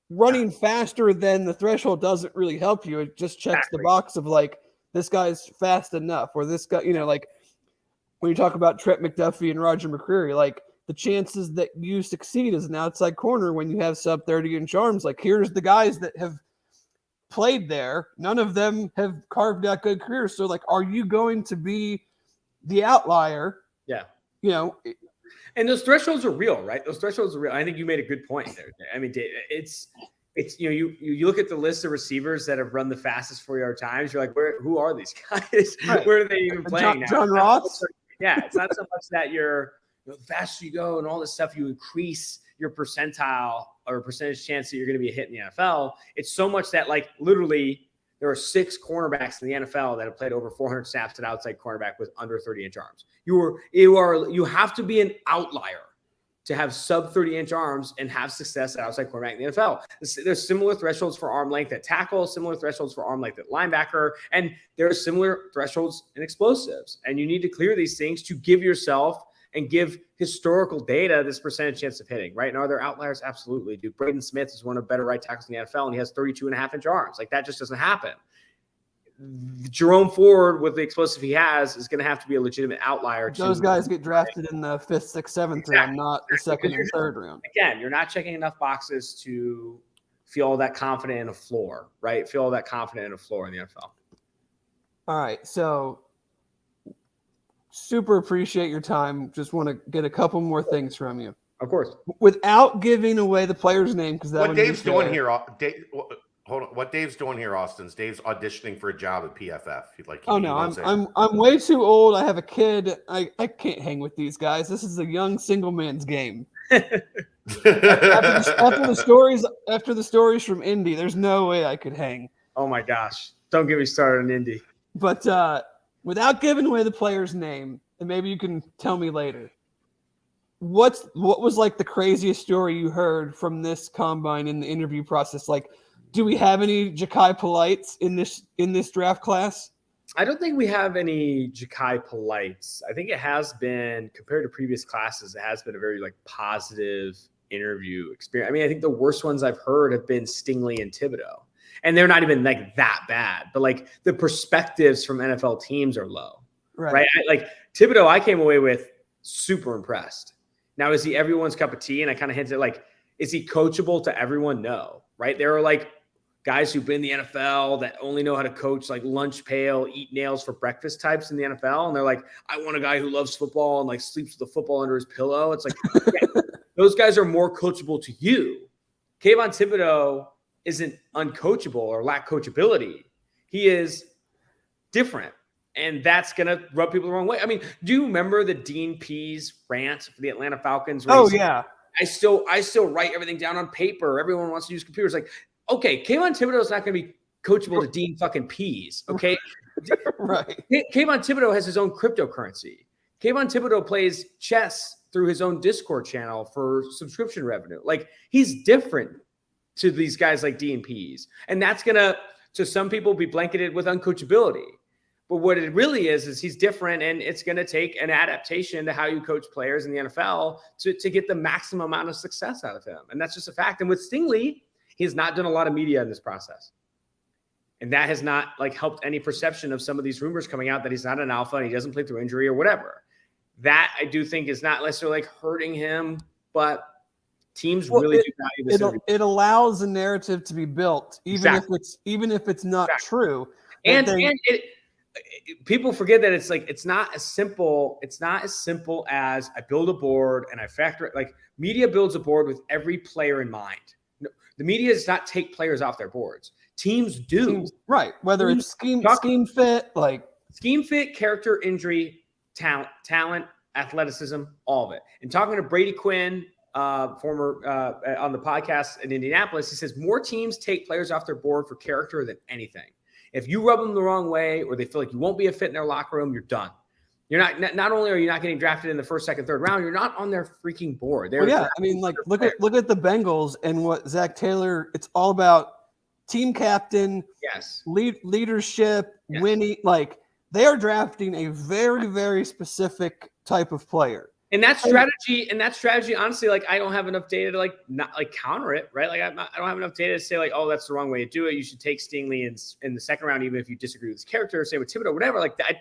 running faster than the threshold doesn't really help you. It just checks the box of like, this guy's fast enough, or this guy, like when you talk about Trent McDuffie and Roger McCreary, like, the chances that you succeed as an outside corner when you have sub 30-inch arms, like here's the guys that have played there. None of them have carved out good careers. So like, are you going to be the outlier?
Yeah. And those thresholds are real, right? Those thresholds are real. I think you made a good point there. I mean, it's you look at the list of receivers that have run the fastest 4-yard times. You're like, who are these guys?
Right.
Where are they even playing now?
John Ross?
Yeah. It's not so much that the faster you go and all this stuff, you increase your percentile or percentage chance that you're going to be a hit in the NFL. It's so much that, like, literally there are 6 cornerbacks in the NFL that have played over 400 snaps at outside cornerback with under 30-inch arms. You have to be an outlier to have sub 30-inch arms and have success at outside cornerback in the NFL. There's similar thresholds for arm length at tackle, similar thresholds for arm length at linebacker, and there are similar thresholds in explosives. And you need to clear these things to give yourself and give historical data this percentage chance of hitting, right? And are there outliers? Absolutely. Dude, Braden Smith is one of the better right tackles in the NFL, and he has 32.5-inch arms. Like, that just doesn't happen. Jerome Ford, with the explosive he has, is going to have to be a legitimate outlier.
Those guys get drafted in the 5th, 6th, 7th round, not the 2nd and 3rd round.
Again, you're not checking enough boxes to feel that confident in a floor, right? Feel that confident in a floor in the NFL.
All right, so super appreciate your time. Just want to get a couple more things from you.
Of course.
Without giving away the player's name, because that
what Dave's doing here, hold on. What Dave's doing here, Austin's Dave's auditioning for a job at PFF.
I'm way too old. I have a kid. I can't hang with these guys. This is a young single man's game. after the stories from Indy, there's no way I could hang.
Oh my gosh. Don't get me started on Indy.
But without giving away the player's name, and maybe you can tell me later, what was like the craziest story you heard from this combine in the interview process? Like, do we have any Ja'Kai Polites in this draft class?
I don't think we have any Ja'Kai Polites. I think it has been, compared to previous classes, it has been a very positive interview experience. I mean, I think the worst ones I've heard have been Stingley and Thibodeau. And they're not even that bad, but the perspectives from NFL teams are low, right? Thibodeau, I came away with super impressed. Now, is he everyone's cup of tea? And I kind of hinted is he coachable to everyone? No, right? There are guys who've been in the NFL that only know how to coach lunch pail, eat nails for breakfast types in the NFL. And they're like, I want a guy who loves football and sleeps with the football under his pillow. It's yeah, those guys are more coachable to you. Kayvon Thibodeau isn't uncoachable or lack coachability. He is different, and that's going to rub people the wrong way. I mean, do you remember the Dean Pease rant for the Atlanta Falcons?
Oh, yeah.
I still write everything down on paper. Everyone wants to use computers. Okay, Kayvon Thibodeau is not going to be coachable to Dean fucking Pease, okay?
Right.
Kayvon Thibodeau has his own cryptocurrency. Kayvon Thibodeau plays chess through his own Discord channel for subscription revenue. He's different to these guys like D and P's. And that's going to some people, be blanketed with uncoachability. But what it really is he's different, and it's going to take an adaptation to how you coach players in the NFL to get the maximum amount of success out of him. And that's just a fact. And with Stingley, he has not done a lot of media in this process. And that has not like helped any perception of some of these rumors coming out that he's not an alpha and he doesn't play through injury or whatever. That I do think is not necessarily like hurting him, but teams really do value this interview.
It allows a narrative to be built, even if it's not true.
And people forget that it's not as simple as I build a board and I factor it. Like media builds a board with every player in mind. No, the media does not take players off their boards. Teams do.
Right. Whether it's scheme fit,
scheme fit, character, injury, talent, athleticism, all of it. And talking to Brady Quinn, former on the podcast in Indianapolis, he says more teams take players off their board for character than anything. If you rub them the wrong way or they feel like you won't be a fit in their locker room, you're done. You're not only are you not getting drafted in the first, second, third round, you're not on their freaking board.
Look at the Bengals and what Zach Taylor. It's all about team captain, leadership, winning. Like they are drafting a very, very specific type of player.
And that strategy, honestly, like I don't have enough data to not counter it, right? Like I don't have enough data to say like, oh, that's the wrong way to do it. You should take Stingley in the second round, even if you disagree with his character, say with Thibodeau, whatever, like that.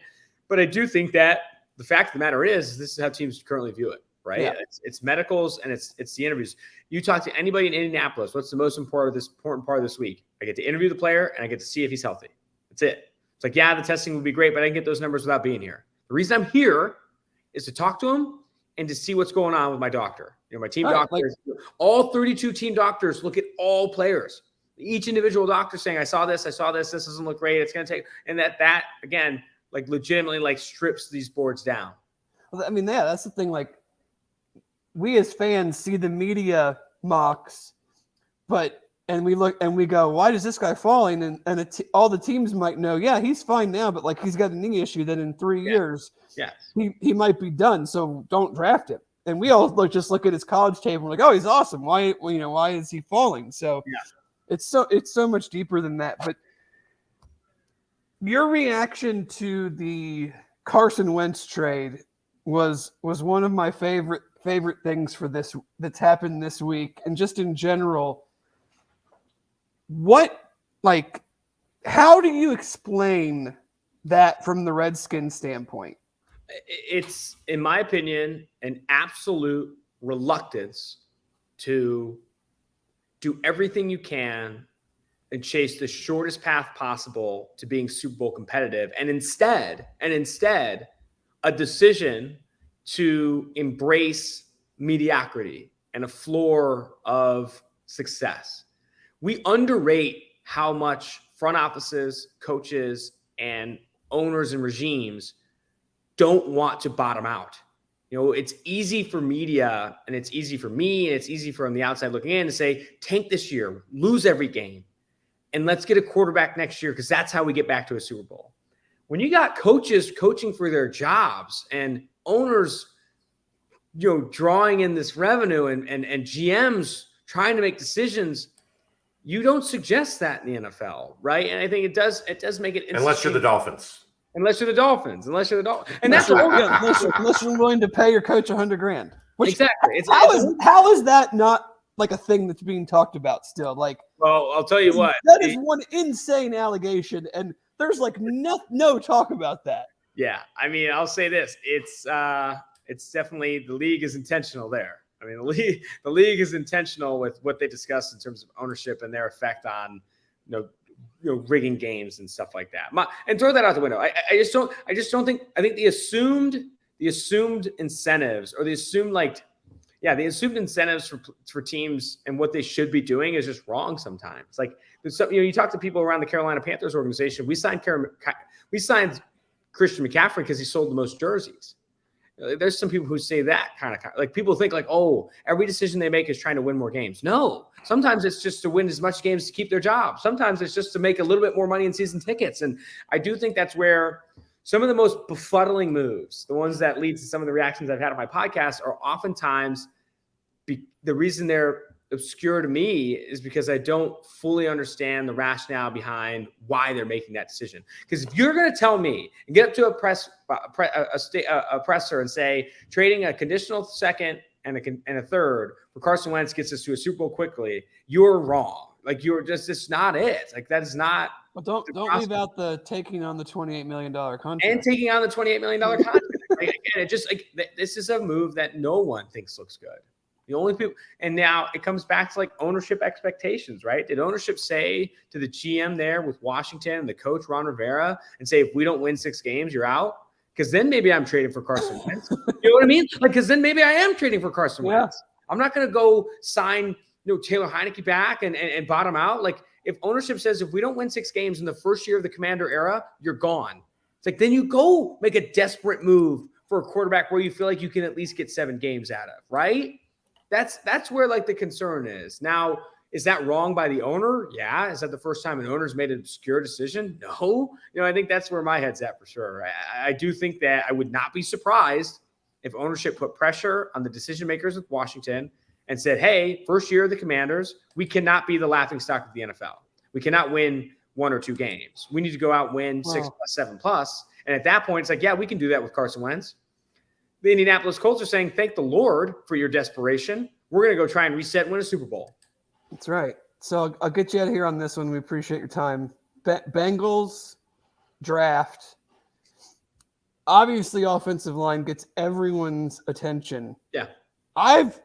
But I do think that the fact of the matter is this is how teams currently view it, right? Yeah. It's medicals and it's the interviews. You talk to anybody in Indianapolis, what's the most important part of this week? I get to interview the player and I get to see if he's healthy. That's it. It's like, yeah, the testing would be great, but I can get those numbers without being here. The reason I'm here is to talk to him and to see what's going on with my doctor. My team doctors, all 32 team doctors look at all players. Each individual doctor saying, I saw this, this doesn't look great, it's going to take, and that again, like legitimately like strips these boards down.
Well, I mean, yeah, that's the thing. Like we as fans see the media mocks, and we look and we go, why is this guy falling? And all the teams might know, yeah, he's fine now, but like he's got a knee issue that in 3 years, he might be done. So don't draft him. And we all just look at his college tape and we're like, oh, he's awesome. Why is he falling? So it's so much deeper than that. But your reaction to the Carson Wentz trade was one of my favorite things for this that's happened this week, and just in general. How do you explain that from the Redskins standpoint?
It's, in my opinion, an absolute reluctance to do everything you can and chase the shortest path possible to being Super Bowl competitive. And instead, a decision to embrace mediocrity and a floor of success. We underrate how much front offices, coaches, and owners and regimes don't want to bottom out. It's easy for media and it's easy for me and it's easy from the outside looking in to say, tank this year, lose every game, and let's get a quarterback next year because that's how we get back to a Super Bowl. When you got coaches coaching for their jobs and owners, drawing in this revenue and GMs trying to make decisions, you don't suggest that in the NFL, right? And I think it does make it
unless you're the Dolphins. And that's
unless you're willing to pay your coach $100,000.
Exactly.
How is that not like a thing that's being talked about still? Like,
well, I'll tell you what.
That is one insane allegation, and there's like no talk about that.
Yeah, I mean, I'll say this: it's definitely the league is intentional there. I mean, the league is intentional with what they discuss in terms of ownership and their effect on, rigging games and stuff like that. And throw that out the window. I just don't think. I think the assumed incentives or the assumed incentives for teams and what they should be doing is just wrong sometimes. Like, you talk to people around the Carolina Panthers organization. We signed Christian McCaffrey because he sold the most jerseys. There's some people who say that kind of like people think like, oh, every decision they make is trying to win more games. No, sometimes it's just to win as much games to keep their job. Sometimes it's just to make a little bit more money in season tickets. And I do think that's where some of the most befuddling moves, the ones that lead to some of the reactions I've had on my podcast, are oftentimes the reason they're obscure to me is because I don't fully understand the rationale behind why they're making that decision. Because if you're going to tell me and get up to a presser and say trading a conditional second and a third for Carson Wentz gets us to a Super Bowl quickly, you're wrong. Like, it's not it. Like, that is not.
Well, don't leave out the taking on the $28 million contract.
And taking on the $28 million contract. Again, it just like this is a move that no one thinks looks good. The only people, and now it comes back to like ownership expectations, right? Did ownership say to the GM there with Washington and the coach Ron Rivera and say, if we don't win 6 games, you're out? Because then maybe I'm trading for Carson Wentz. You know what I mean? Like, because then maybe I am trading for Carson Wentz. I'm not going to go sign Taylor Heineke back and bottom out. Like, if ownership says if we don't win 6 games in the first year of the Commander era, you're gone. It's like, then you go make a desperate move for a quarterback where you feel like you can at least get 7 games out of, right? That's where like the concern is. Now, is that wrong by the owner? Yeah. Is that the first time an owner's made an obscure decision? No. I think that's where my head's at for sure. I do think that I would not be surprised if ownership put pressure on the decision makers with Washington and said, hey, first year of the Commanders, we cannot be the laughingstock of the NFL. We cannot win 1 or 2 games. We need to go out and win 6+, 7+. And at that point, it's like, yeah, we can do that with Carson Wentz. The Indianapolis Colts are saying, thank the Lord for your desperation. We're going to go try and reset and win a Super Bowl.
That's right. So I'll get you out of here on this one. We appreciate your time. Bengals draft. Obviously, offensive line gets everyone's attention.
Yeah.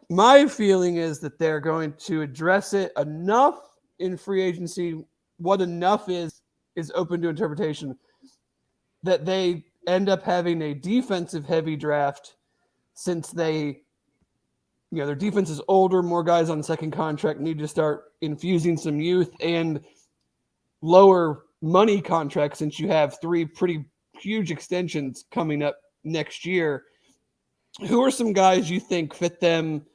My feeling is that they're going to address it enough in free agency. What enough is open to interpretation. That they end up having a defensive heavy draft since their defense is older, more guys on second contract, need to start infusing some youth and lower money contracts since you have 3 pretty huge extensions coming up next year. Who are some guys you think fit them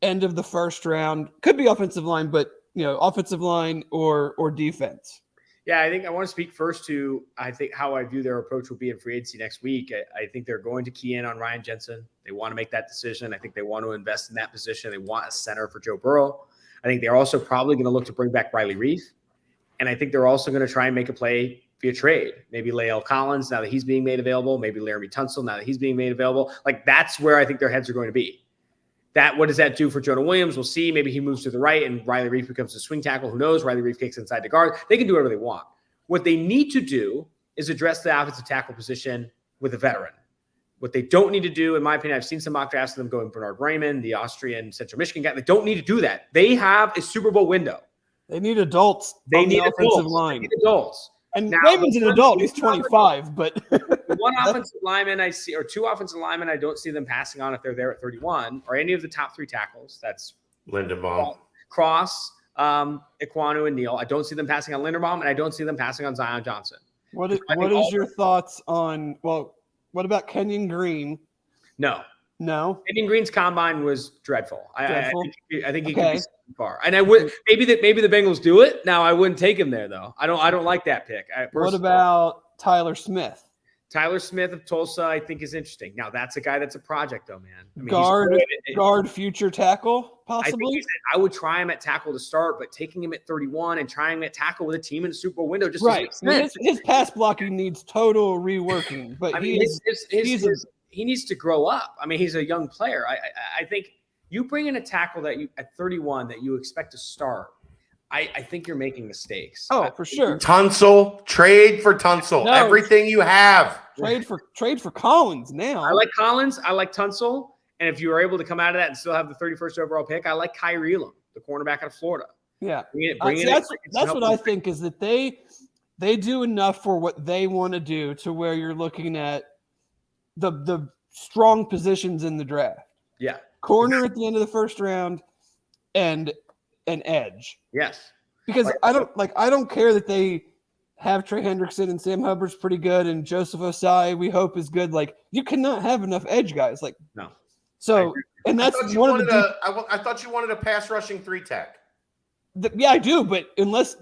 end of the first round? Could be offensive line, but offensive line or defense.
Yeah, I think I want to speak first to, I think, how I view their approach will be in free agency next week. I think they're going to key in on Ryan Jensen. They want to make that decision. I think they want to invest in that position. They want a center for Joe Burrow. I think they're also probably going to look to bring back Riley Reif. And I think they're also going to try and make a play via trade. Maybe Lael Collins, now that he's being made available. Maybe Laramie Tunsil, now that he's being made available. Like, that's where I think their heads are going to be. What does that do for Jonah Williams? We'll see. Maybe he moves to the right and Riley Reif becomes a swing tackle. Who knows? Riley Reif kicks inside the guard. They can do whatever they want. What they need to do is address the offensive tackle position with a veteran. What they don't need to do, in my opinion, I've seen some mock drafts of them going Bernard Raymond, the Austrian Central Michigan guy. They don't need to do that. They have a Super Bowl window.
They need adults.
They need
offensive
adults.
line.
They need adults.
And now, Raymond's an adult. He's 25, but
one offensive lineman I see, or 2 offensive linemen I don't see them passing on if they're there at 31, or any of the top 3 tackles. That's
Lindenbaum,
Cross, Ekwonu, and Neal. I don't see them passing on Linderbaum, and I don't see them passing on Zion Johnson.
What is your thoughts on? Well, what about Kenyon Green?
No. Kenyon Green's combine was dreadful. I think he could be far. And I would maybe the Bengals do it. Now I wouldn't take him there though. I don't like that pick.
What about Tyler Smith?
Tyler Smith of Tulsa, I think, is interesting. Now that's a guy that's a project though, man. I mean,
guard future tackle, possibly.
I would try him at tackle to start, but taking him at 31 and trying him at tackle with a team in the Super Bowl window just
right. His pass blocking needs total reworking, but
he needs to grow up. I mean, he's a young player. I think you bring in a tackle that you at 31 that you expect to start. I think you're making mistakes.
Oh, for sure.
Tunsil, trade for Tunsil.
No.
Everything you have.
Trade for Collins now.
I like Collins. I like Tunsil. And if you are able to come out of that and still have the 31st overall pick, I like Kyrie Elam, the cornerback out of Florida.
Yeah. That's what I think is that they do enough for what they want to do to where you're looking at the strong positions in the draft.
Yeah.
Corner at the end of the first round and an edge.
Yes.
Because I don't care that they have Trey Hendrickson and Sam Hubbard's pretty good and Joseph Osai we hope is good. Like, you cannot have enough edge guys. Like,
no.
So, and that's one of the
I thought you wanted a pass rushing 3-tech.
Yeah, I do, but unless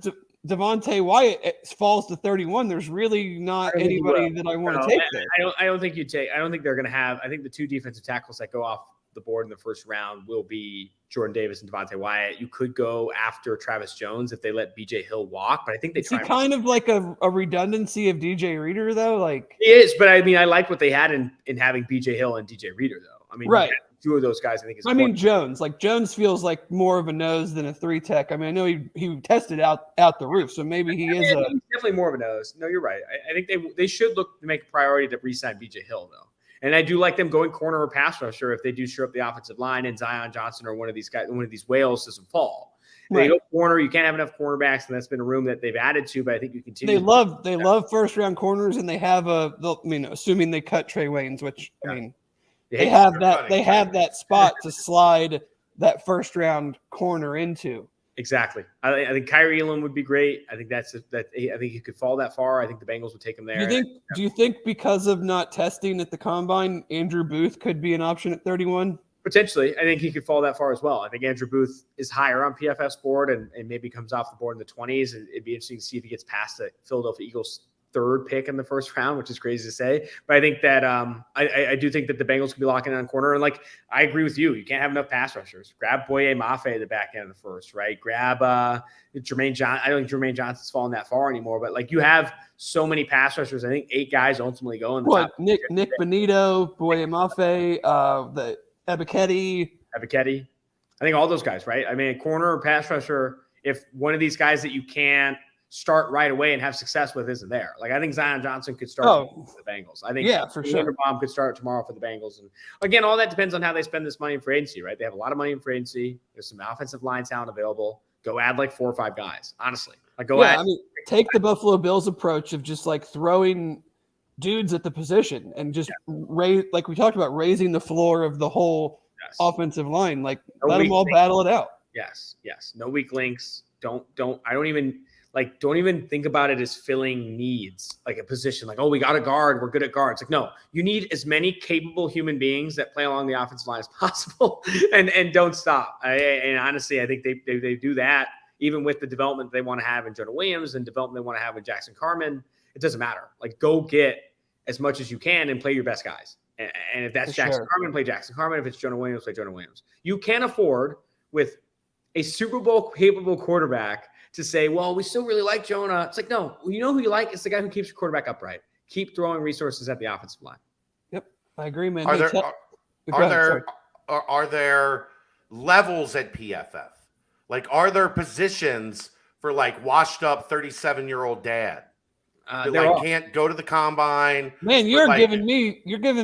Devontae Wyatt falls to 31, there's really not anybody that I want to take there.
I don't think they're going to have. I think the 2 defensive tackles that go off the board in the first round will be Jordan Davis and Devontae Wyatt. You could go after Travis Jones if they let BJ Hill walk, but I think they try.
Is he kind of like a redundancy of DJ Reader though? Like,
he is, but I mean, I like what they had in having BJ Hill and DJ Reader though. I mean,
right.
two of those guys I think is.
I mean, Jones feels like more of a nose than a 3-tech. I mean, I know he tested out the roof, so maybe he's
definitely more of a nose. No, you're right. I think they should look to make a priority to re-sign BJ Hill though. And I do like them going corner or pass rusher if they do shore up the offensive line and Zion Johnson or one of these whales doesn't fall. Right. They go corner. You can't have enough cornerbacks, and that's been a room that they've added to. But I think you continue.
They love first round corners, and they have assuming they cut Trey Waynes, which I mean, they have that spot to slide that first round corner into.
Exactly. I think Kyrie Elam would be great. I think I think he could fall that far. I think the Bengals would take him there.
Do you think because of not testing at the combine, Andrew Booth could be an option at 31?
Potentially. I think he could fall that far as well. I think Andrew Booth is higher on PFF's board and maybe comes off the board in the 20s. And it'd be interesting to see if he gets past the Philadelphia Eagles' 3rd pick in the first round, which is crazy to say. But I think that I do think that the Bengals could be locking in on corner. And I agree with you. You can't have enough pass rushers. Grab Boye Mafe at the back end of the first, right? Grab Jermaine Johnson. I don't think Jermaine Johnson's fallen that far anymore. But you have so many pass rushers. I think 8 guys ultimately go in the top.
Nick Benito, Boye Mafe, the Ebiketie.
I think all those guys, right? I mean, corner or pass rusher, if one of these guys that you can't start right away and have success with isn't there. I think Zion Johnson could start for the Bengals. I think
for sure.
Bomb could start tomorrow for the Bengals. And again, all that depends on how they spend this money in free agency, right? They have a lot of money in free agency. There's some offensive line talent available. Go add 4 or 5 guys, honestly.
Take the Buffalo Bills approach of just throwing dudes at the position and just raise, we talked about, raising the floor of the whole offensive line. Let them all battle it out.
Yes. No weak links. Don't even think about it as filling needs, a position. We got a guard. We're good at guards. No, you need as many capable human beings that play along the offensive line as possible and don't stop. And honestly, I think they do that even with the development they want to have in Jonah Williams and development they want to have in Jackson Carman. It doesn't matter. Go get as much as you can and play your best guys. And if that's Jackson Carman, play Jackson Carman. If it's Jonah Williams, play Jonah Williams. You can't afford, with a Super Bowl capable quarterback, to say, well, we still really like Jonah. It's no, you know who you like? It's the guy who keeps your quarterback upright. Keep throwing resources at the offensive line.
Yep, I agree, man.
Are there levels at PFF? Are there positions for washed up 37-year-old dad? Can't go to the combine.
Man, you're giving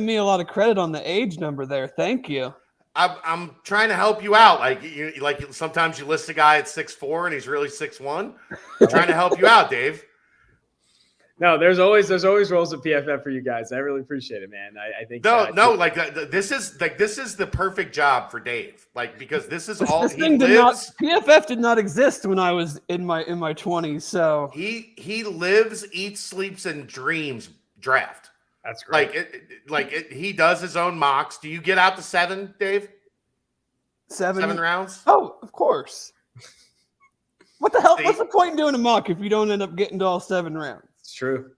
me a lot of credit on the age number there. Thank you.
I'm trying to help you out. Sometimes you list a guy at 6'4" and he's really 6'1". I'm trying to help you out, Dave.
No, there's always roles at PFF for you guys. I really appreciate it, man. I think
this is the perfect job for Dave. Because this is all
PFF did not exist when I was in my 20s. So
he lives, eats, sleeps, and dreams draft.
That's great.
He does his own mocks. Do you get out to 7, Dave? 7 rounds?
Oh, of course. What the hell? What's the point in doing a mock if you don't end up getting to all 7 rounds?
It's true.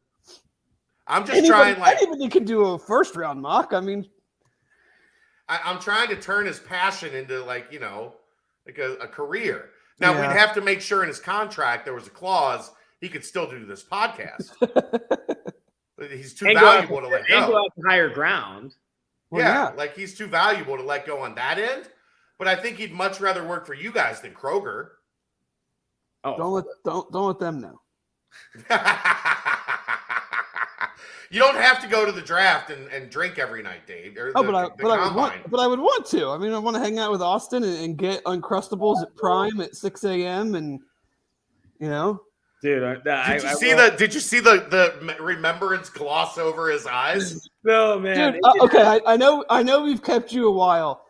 I'm just trying.
Anybody can do a first round mock. I mean,
I'm trying to turn his passion into a career. Now we'd have to make sure in his contract there was a clause he could still do this podcast. He's too valuable to let go.
And go out to higher ground.
He's too valuable to let go on that end. But I think he'd much rather work for you guys than Kroger.
Oh, don't let them know.
You don't have to go to the draft and drink every night, Dave.
But I would want to. I mean, I want to hang out with Austin and get Uncrustables at Prime at 6 a.m. and
Dude,
did you see the remembrance gloss over his eyes?
No, man.
Dude, okay, I know we've kept you a while.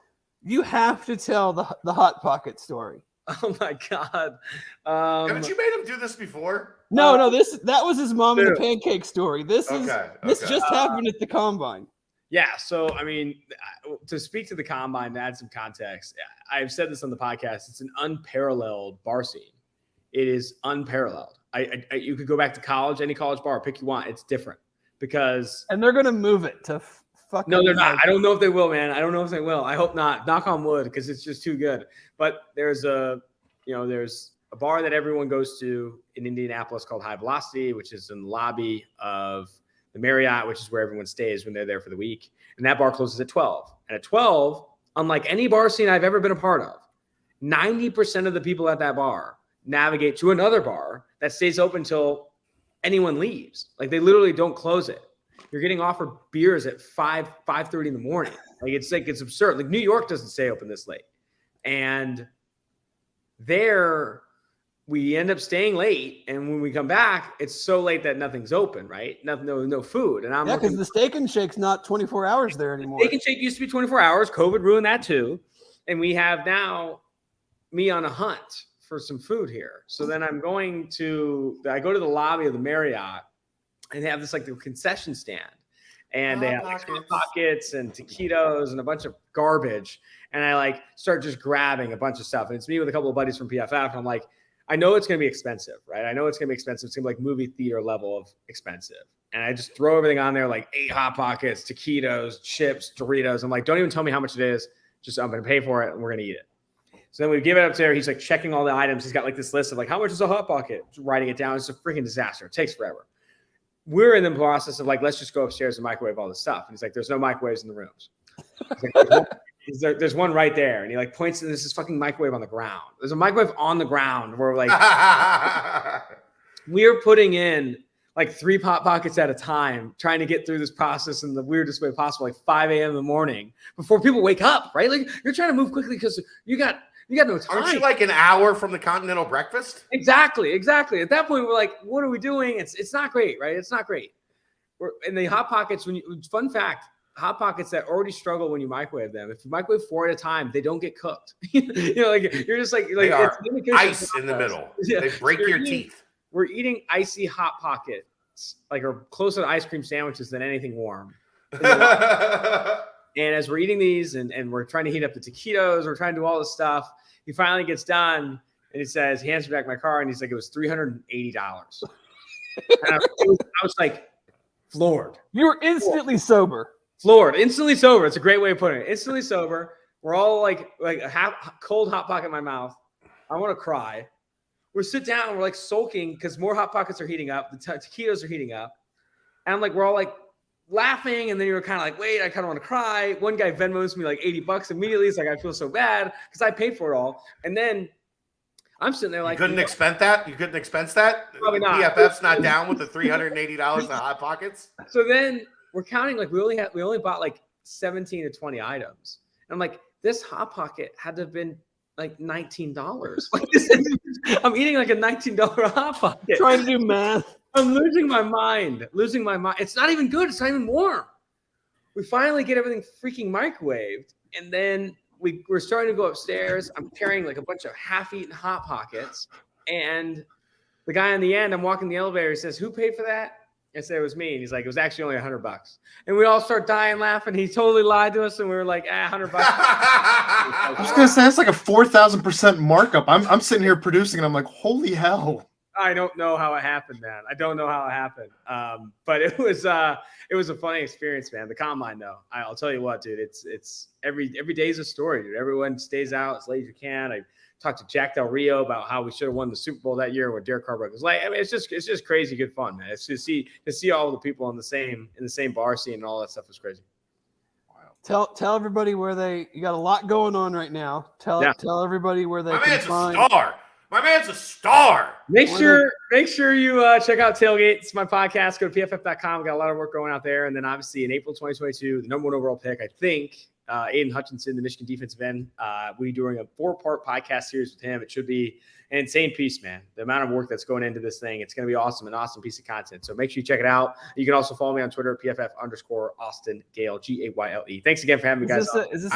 You have to tell the Hot Pocket story.
Oh my God!
Haven't you made him do this before?
No. That was his mom and the pancake story. This just happened at the combine.
Yeah. So I mean, to speak to the combine, to add some context, I've said this on the podcast. It's an unparalleled bar scene. It is unparalleled. You could go back to college, any college bar, pick you want. It's different
and they're gonna move it to.
No, they're not. I don't know if they will, man. I don't know if they will. I hope not. Knock on wood, because it's just too good. But there's a bar that everyone goes to in Indianapolis called High Velocity, which is in the lobby of the Marriott, which is where everyone stays when they're there for the week. And that bar closes at 12. And at 12 unlike any bar scene I've ever been a part of, 90% of the people at that bar navigate to another bar that stays open till anyone leaves. Like they literally don't close it. You're getting offered beers at 5:30 in the morning. It's absurd. Like New York doesn't stay open this late. And there we end up staying late. And when we come back, it's so late that nothing's open, right? No food. And I'm
because the Steak and Shake's not 24 hours there anymore.
Steak and Shake used to be 24 hours. COVID ruined that too. And we have now me on a hunt for some food here. So then I go to the lobby of the Marriott, and they have this like the concession stand, and they have like Hot Pockets and taquitos and a bunch of garbage. And I like start just grabbing a bunch of stuff. And it's me with a couple of buddies from PFF. And I'm like, I know it's going to be expensive, right? I know it's going to be expensive. It's going to be like movie theater level of expensive. And I just throw everything on there, like 8 Hot Pockets, taquitos, chips, Doritos. I'm like, don't even tell me how much it is. Just I'm going to pay for it and we're going to eat it. So then we give it up there. He's like checking all the items. He's got like this list of like, how much is a Hot Pocket? Writing it down. It's a freaking disaster. It takes forever. We're in the process of like, let's just go upstairs and microwave all this stuff. And he's like, there's no microwaves in the rooms. There's one right there. And he like points to this fucking microwave on the ground. There's a microwave on the ground where like, we're putting in like 3 Hot Pockets at a time, trying to get through this process in the weirdest way possible, like 5 a.m. in the morning before people wake up, right? Like you're trying to move quickly because you got no time.
Aren't you like an hour from the continental breakfast?
Exactly. At that point, we're like, what are we doing? It's not great, right? It's not great. In the Hot Pockets, fun fact, Hot Pockets that already struggle when you microwave them. If you microwave 4 at a time, they don't get cooked. Like you're just like
they are ice in the middle. Yeah. They break your teeth.
We're eating icy Hot Pockets, like are closer to ice cream sandwiches than anything warm. And as we're eating these and we're trying to heat up the taquitos, we're trying to do all this stuff, he finally gets done and he says, he hands me back my car and he's like, it was $380. And I was like floored.
You were instantly sober.
Floored, instantly sober. It's a great way of putting it. Instantly sober. We're all like a cold Hot Pocket in my mouth. I want to cry. We sit down. We're like sulking because more Hot Pockets are heating up. The taquitos are heating up. And I'm like, we're all like laughing. And then you're kind of like, wait, I kind of want to cry. One guy Venmos me like $80 immediately. It's like, I feel so bad because I paid for it all. And then I'm sitting there like,
you couldn't expense that? You couldn't expense that?
Probably not.
PFF's not down with the $380 in Hot Pockets?
So then we're counting like we only bought like 17 to 20 items. And I'm like, this Hot Pocket had to have been like $19. I'm eating like a $19 Hot Pocket.
Trying to do math.
I'm losing my mind. It's not even good. It's not even warm. We finally get everything freaking microwaved. And then we're starting to go upstairs. I'm carrying like a bunch of half-eaten Hot Pockets. And the guy on the end, I'm walking the elevator. He says, who paid for that? I said, it was me. And he's like, it was actually only $100. And we all start dying laughing. He totally lied to us. And we were like, $100.
I was going to say, that's like a 4,000% markup. I'm sitting here producing and I'm like, holy hell.
I don't know how it happened, man. I don't know how it happened. But it was a funny experience, man. The combine, though, I'll tell you what, dude. It's every day's a story, dude. Everyone stays out as late as you can. I talked to Jack Del Rio about how we should have won the Super Bowl that year when Derek Carr was like. I mean, it's just crazy good fun, man. It's to see all the people in the same bar scene and all that stuff is crazy.
Tell everybody you got a lot going on right now. Tell everybody where they can find.
My man's a star.
Make sure you check out Tailgate. It's my podcast. Go to pff.com. We got a lot of work going out there. And then obviously in April 2022, the number 1 overall pick, I think, Aiden Hutchinson, the Michigan defensive end. We're doing a 4-part podcast series with him. It should be an insane piece, man. The amount of work that's going into this thing, it's going to be awesome, an awesome piece of content. So make sure you check it out. You can also follow me on Twitter, PFF_Austin Gayle, Gayle. Thanks again for having me, guys.
Is this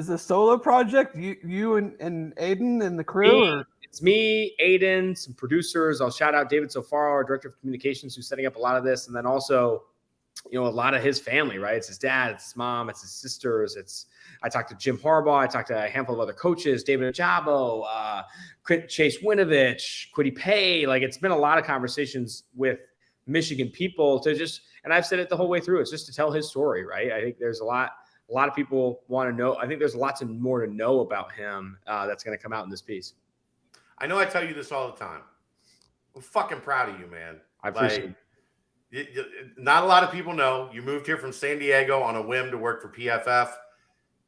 a solo project? You and Aiden and the crew?
It's me, Aiden, some producers. I'll shout out David Sofaro, our director of communications, who's setting up a lot of this. And then also, a lot of his family, right? It's his dad, it's his mom, it's his sisters. I talked to Jim Harbaugh. I talked to a handful of other coaches, David Ajabo, Chase Winovich, Kwity Paye. Like, it's been a lot of conversations with Michigan people and I've said it the whole way through. It's just to tell his story, right? I think there's a lot of people want to know. I think there's lots of more to know about him that's going to come out in this piece.
I know I tell you this all the time. I'm fucking proud of you, man.
I appreciate it.
Not a lot of people know you moved here from San Diego on a whim to work for PFF.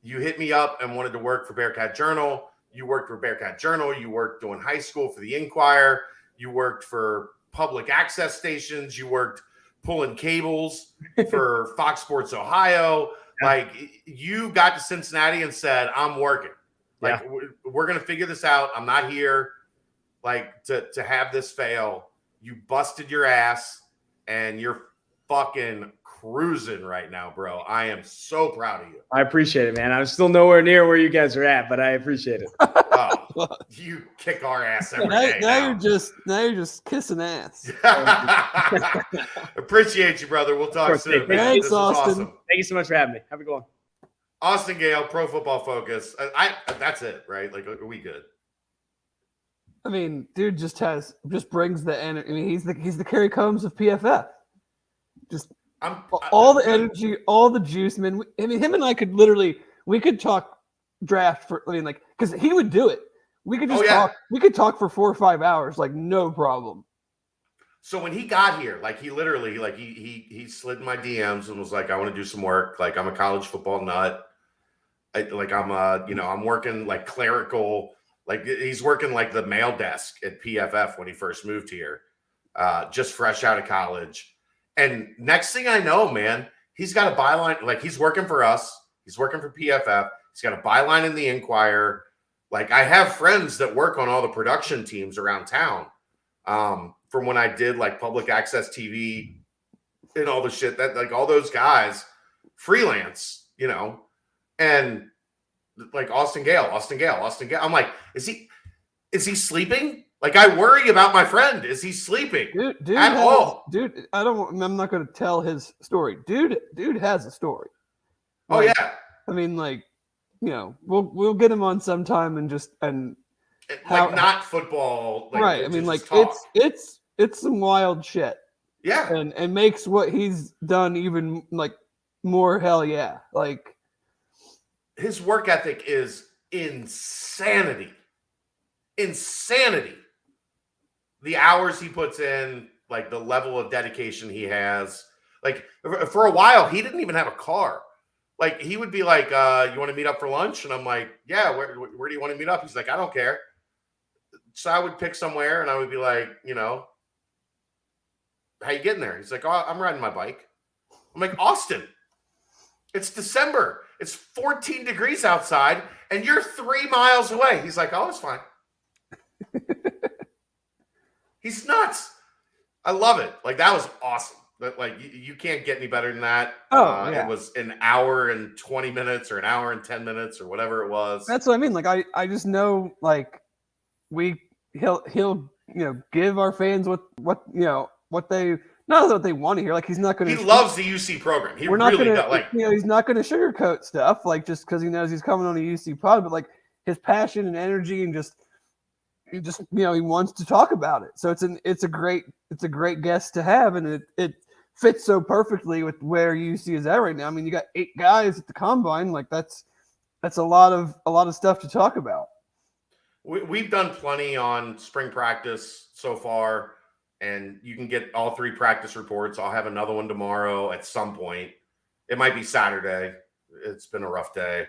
you hit me up and wanted to work for Bearcat Journal. You worked for Bearcat Journal. You worked doing high school for the Inquirer. You worked for public access stations. You worked pulling cables for Fox Sports Ohio. Like, you got to Cincinnati and said, I'm working. Like, we're going to figure this out. I'm not here, like, to have this fail. You busted your ass, and you're fucking cruising right now, bro. I am so proud of you.
I appreciate it, man. I'm still nowhere near where you guys are at, but I appreciate it.
Oh, you kick our ass every day.
Now you're just kissing ass.
Appreciate you, brother. We'll talk soon.
Thanks,
This was
Austin.
awesome.
Thank you so much for having me. Have a good one.
Austin Gayle, Pro Football Focus. That's it, right? Like, are we good?
I mean, dude just brings the energy. I mean, he's the Kerry Combs of PFF. Just all the energy, all the juice, man. I mean, him and I we could talk draft for. I mean, like, because he would do it. We could just talk. We could talk for 4 or 5 hours, like, no problem.
So when he got here, like, he literally, like, he slid in my DMs and was like, I want to do some work. Like, I'm a college football nut. I'm working like clerical. Like, he's working like the mail desk at PFF when he first moved here, just fresh out of college. And next thing I know, man, he's got a byline. Like, he's working for us. He's working for PFF. He's got a byline in the Inquirer. Like, I have friends that work on all the production teams around town. From when I did like public access TV and all the shit that, like, all those guys freelance, you know, and like Austin Gayle. I'm like, is he sleeping? Like, I worry about my friend. Is he sleeping?
Dude, I'm not going to tell his story. Dude has a story. Like,
oh yeah.
I mean, like, you know, we'll get him on sometime
not football. Like,
right. I mean, like,
talk.
it's some wild shit.
Yeah.
And makes what he's done even, like, more hell yeah. Like,
his work ethic is insanity. The hours he puts in, like, the level of dedication he has. Like, for a while, he didn't even have a car. Like, he would be like, you want to meet up for lunch? And I'm like, yeah, where do you want to meet up? He's like, I don't care. So I would pick somewhere, and I would be like, you know, how you getting there? He's like, oh, I'm riding my bike. I'm like, Austin, it's December. It's 14 degrees outside, and you're 3 miles away. He's like, oh, it's fine. He's nuts. I love it. Like, that was awesome. But, like, you can't get any better than that.
Yeah.
It was an hour and 20 minutes or an hour and 10 minutes or whatever it was.
that's what I mean. Like, I just know, like, he'll you know, give our fans what you know, what they, not what they want to hear. Like, he's not going to.
He loves the UC program. He really does. Like,
you know, he's not going to sugarcoat stuff, like, just because he knows he's coming on a UC pod. But, like, his passion and energy and just you know, he wants to talk about it. So it's a great guest to have, and it fits so perfectly with where UC is at right now. I mean, you got 8 guys at the combine. Like, that's a lot of stuff to talk about.
We've done plenty on spring practice so far, and you can get all 3 practice reports. I'll have another one tomorrow at some point. It might be Saturday. It's been a rough day.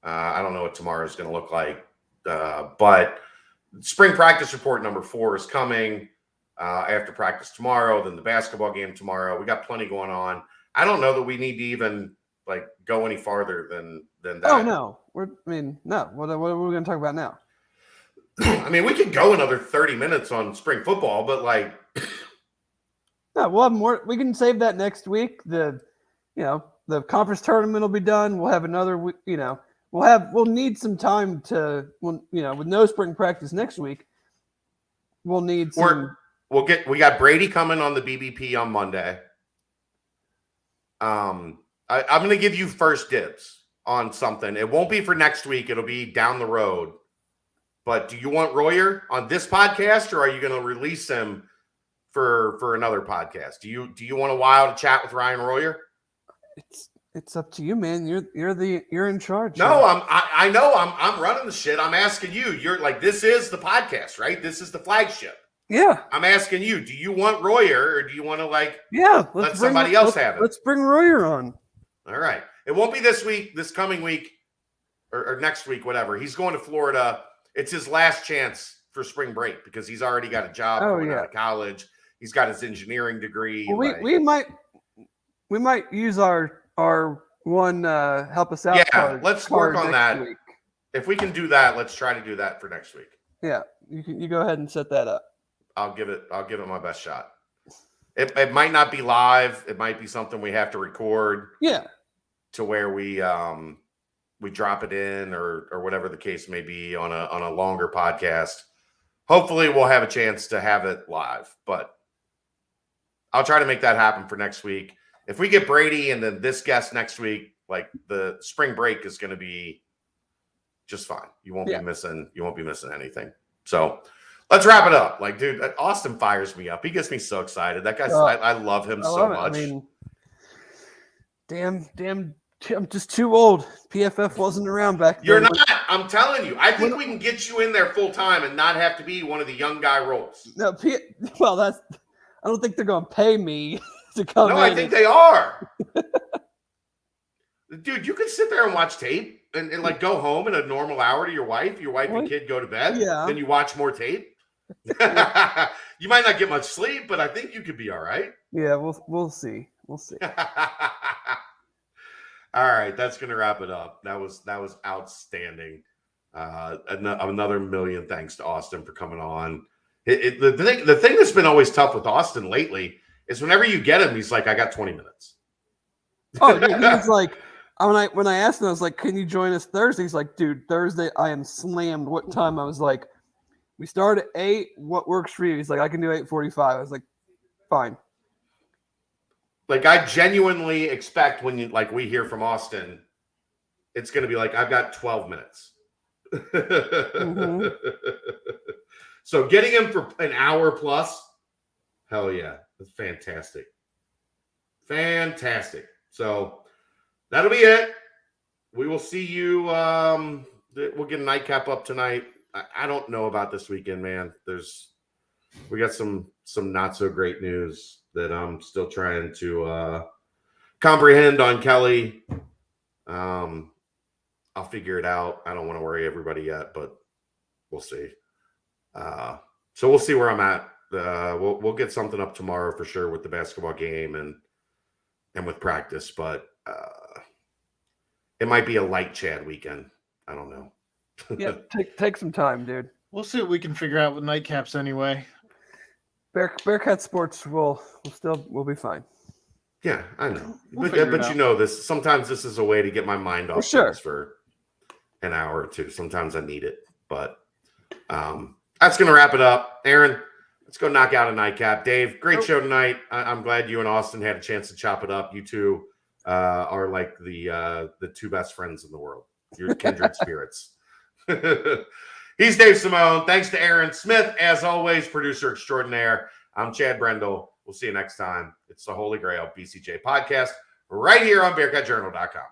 I don't know what tomorrow is going to look like, but spring practice report number 4 is coming after practice tomorrow, then the basketball game tomorrow. We got plenty going on. I don't know that we need to even, like, go any farther than that.
Oh, no. What are we going to talk about now?
I mean, we could go another 30 minutes on spring football, but, like,
no, we'll have more. We can save that next week. The conference tournament will be done. We'll have another week, you know, we'll need some time to, you know, with no spring practice next week, we'll need some.
We got Brady coming on the BBP on Monday. I'm going to give you first dibs on something. It won't be for next week. It'll be down the road. But do you want Royer on this podcast, or are you going to release him for another podcast? Do you want a while to chat with Ryan Royer?
It's up to you, man. You're in charge.
No, I know I'm running the shit. I'm asking you. You're like, this is the podcast, right? This is the flagship.
Yeah.
I'm asking you. Do you want Royer, or do you want to, like,
let
somebody else have it?
Let's bring Royer on.
All right. It won't be this week. This coming week, or next week, whatever. He's going to Florida. It's his last chance for spring break because he's already got a job coming out of college. He's got his engineering degree.
Well, we might use our one help us out.
Yeah, let's work on that.
Week.
If we can do that, let's try to do that for next week.
Yeah, you go ahead and set that up.
I'll give it my best shot. It might not be live. It might be something we have to record.
Yeah.
To where we drop it in or whatever the case may be on a longer podcast. Hopefully we'll have a chance to have it live, but I'll try to make that happen for next week. If we get Brady and then this guest next week, like the spring break is going to be just fine. You won't be missing anything. So let's wrap it up. Like, dude, Austin fires me up. He gets me so excited. That guy's I love him so much.
I mean, damn, I'm just too old. PFF wasn't around back then.
You're not. I'm telling you. I think we can get you in there full time and not have to be one of the young guy roles.
No, I don't think they're going to pay me to come in.
No, I think they are. Dude, you could sit there and watch tape and like go home in a normal hour to your wife. Your wife and kid go to bed.
Yeah.
Then you watch more tape. You might not get much sleep, but I think you could be all right.
Yeah, we'll see. We'll see.
All right, that's gonna wrap it up. That was outstanding. Another million thanks to Austin for coming on. The thing that's been always tough with Austin lately is whenever you get him, he's like, I got 20 minutes.
Oh, dude, he was like, when I asked him, I was like, can you join us Thursday? He's like, dude, Thursday I am slammed. What time? I was like, we start at 8. What works for you? He's like, I can do 8:45. I was like, fine.
Like, I genuinely expect when we hear from Austin, it's going to be like, I've got 12 minutes. Mm-hmm. So getting him for an hour plus, hell yeah. That's fantastic. Fantastic. So that'll be it. We will see you. We'll get a nightcap up tonight. I don't know about this weekend, man. We got some not so great news that I'm still trying to comprehend on Kelly. I'll figure it out. I don't want to worry everybody yet, but we'll see. So we'll see where I'm at. We'll get something up tomorrow for sure with the basketball game and with practice, but it might be a light Chad weekend. I don't know.
Yeah, take some time, dude.
We'll see what we can figure out with nightcaps anyway.
Bearcat sports will be fine.
Yeah, I know.
We'll
but you know this. Sometimes this is a way to get my mind off things for an hour or two. Sometimes I need it. But that's going to wrap it up. Aaron, let's go knock out a nightcap. Dave, great show tonight. I'm glad you and Austin had a chance to chop it up. You two are like the two best friends in the world. You're kindred spirits. He's Dave Simone. Thanks to Aaron Smith, as always, producer extraordinaire. I'm Chad Brendel. We'll see you next time. It's the Holy Grail BCJ Podcast right here on BearcatJournal.com.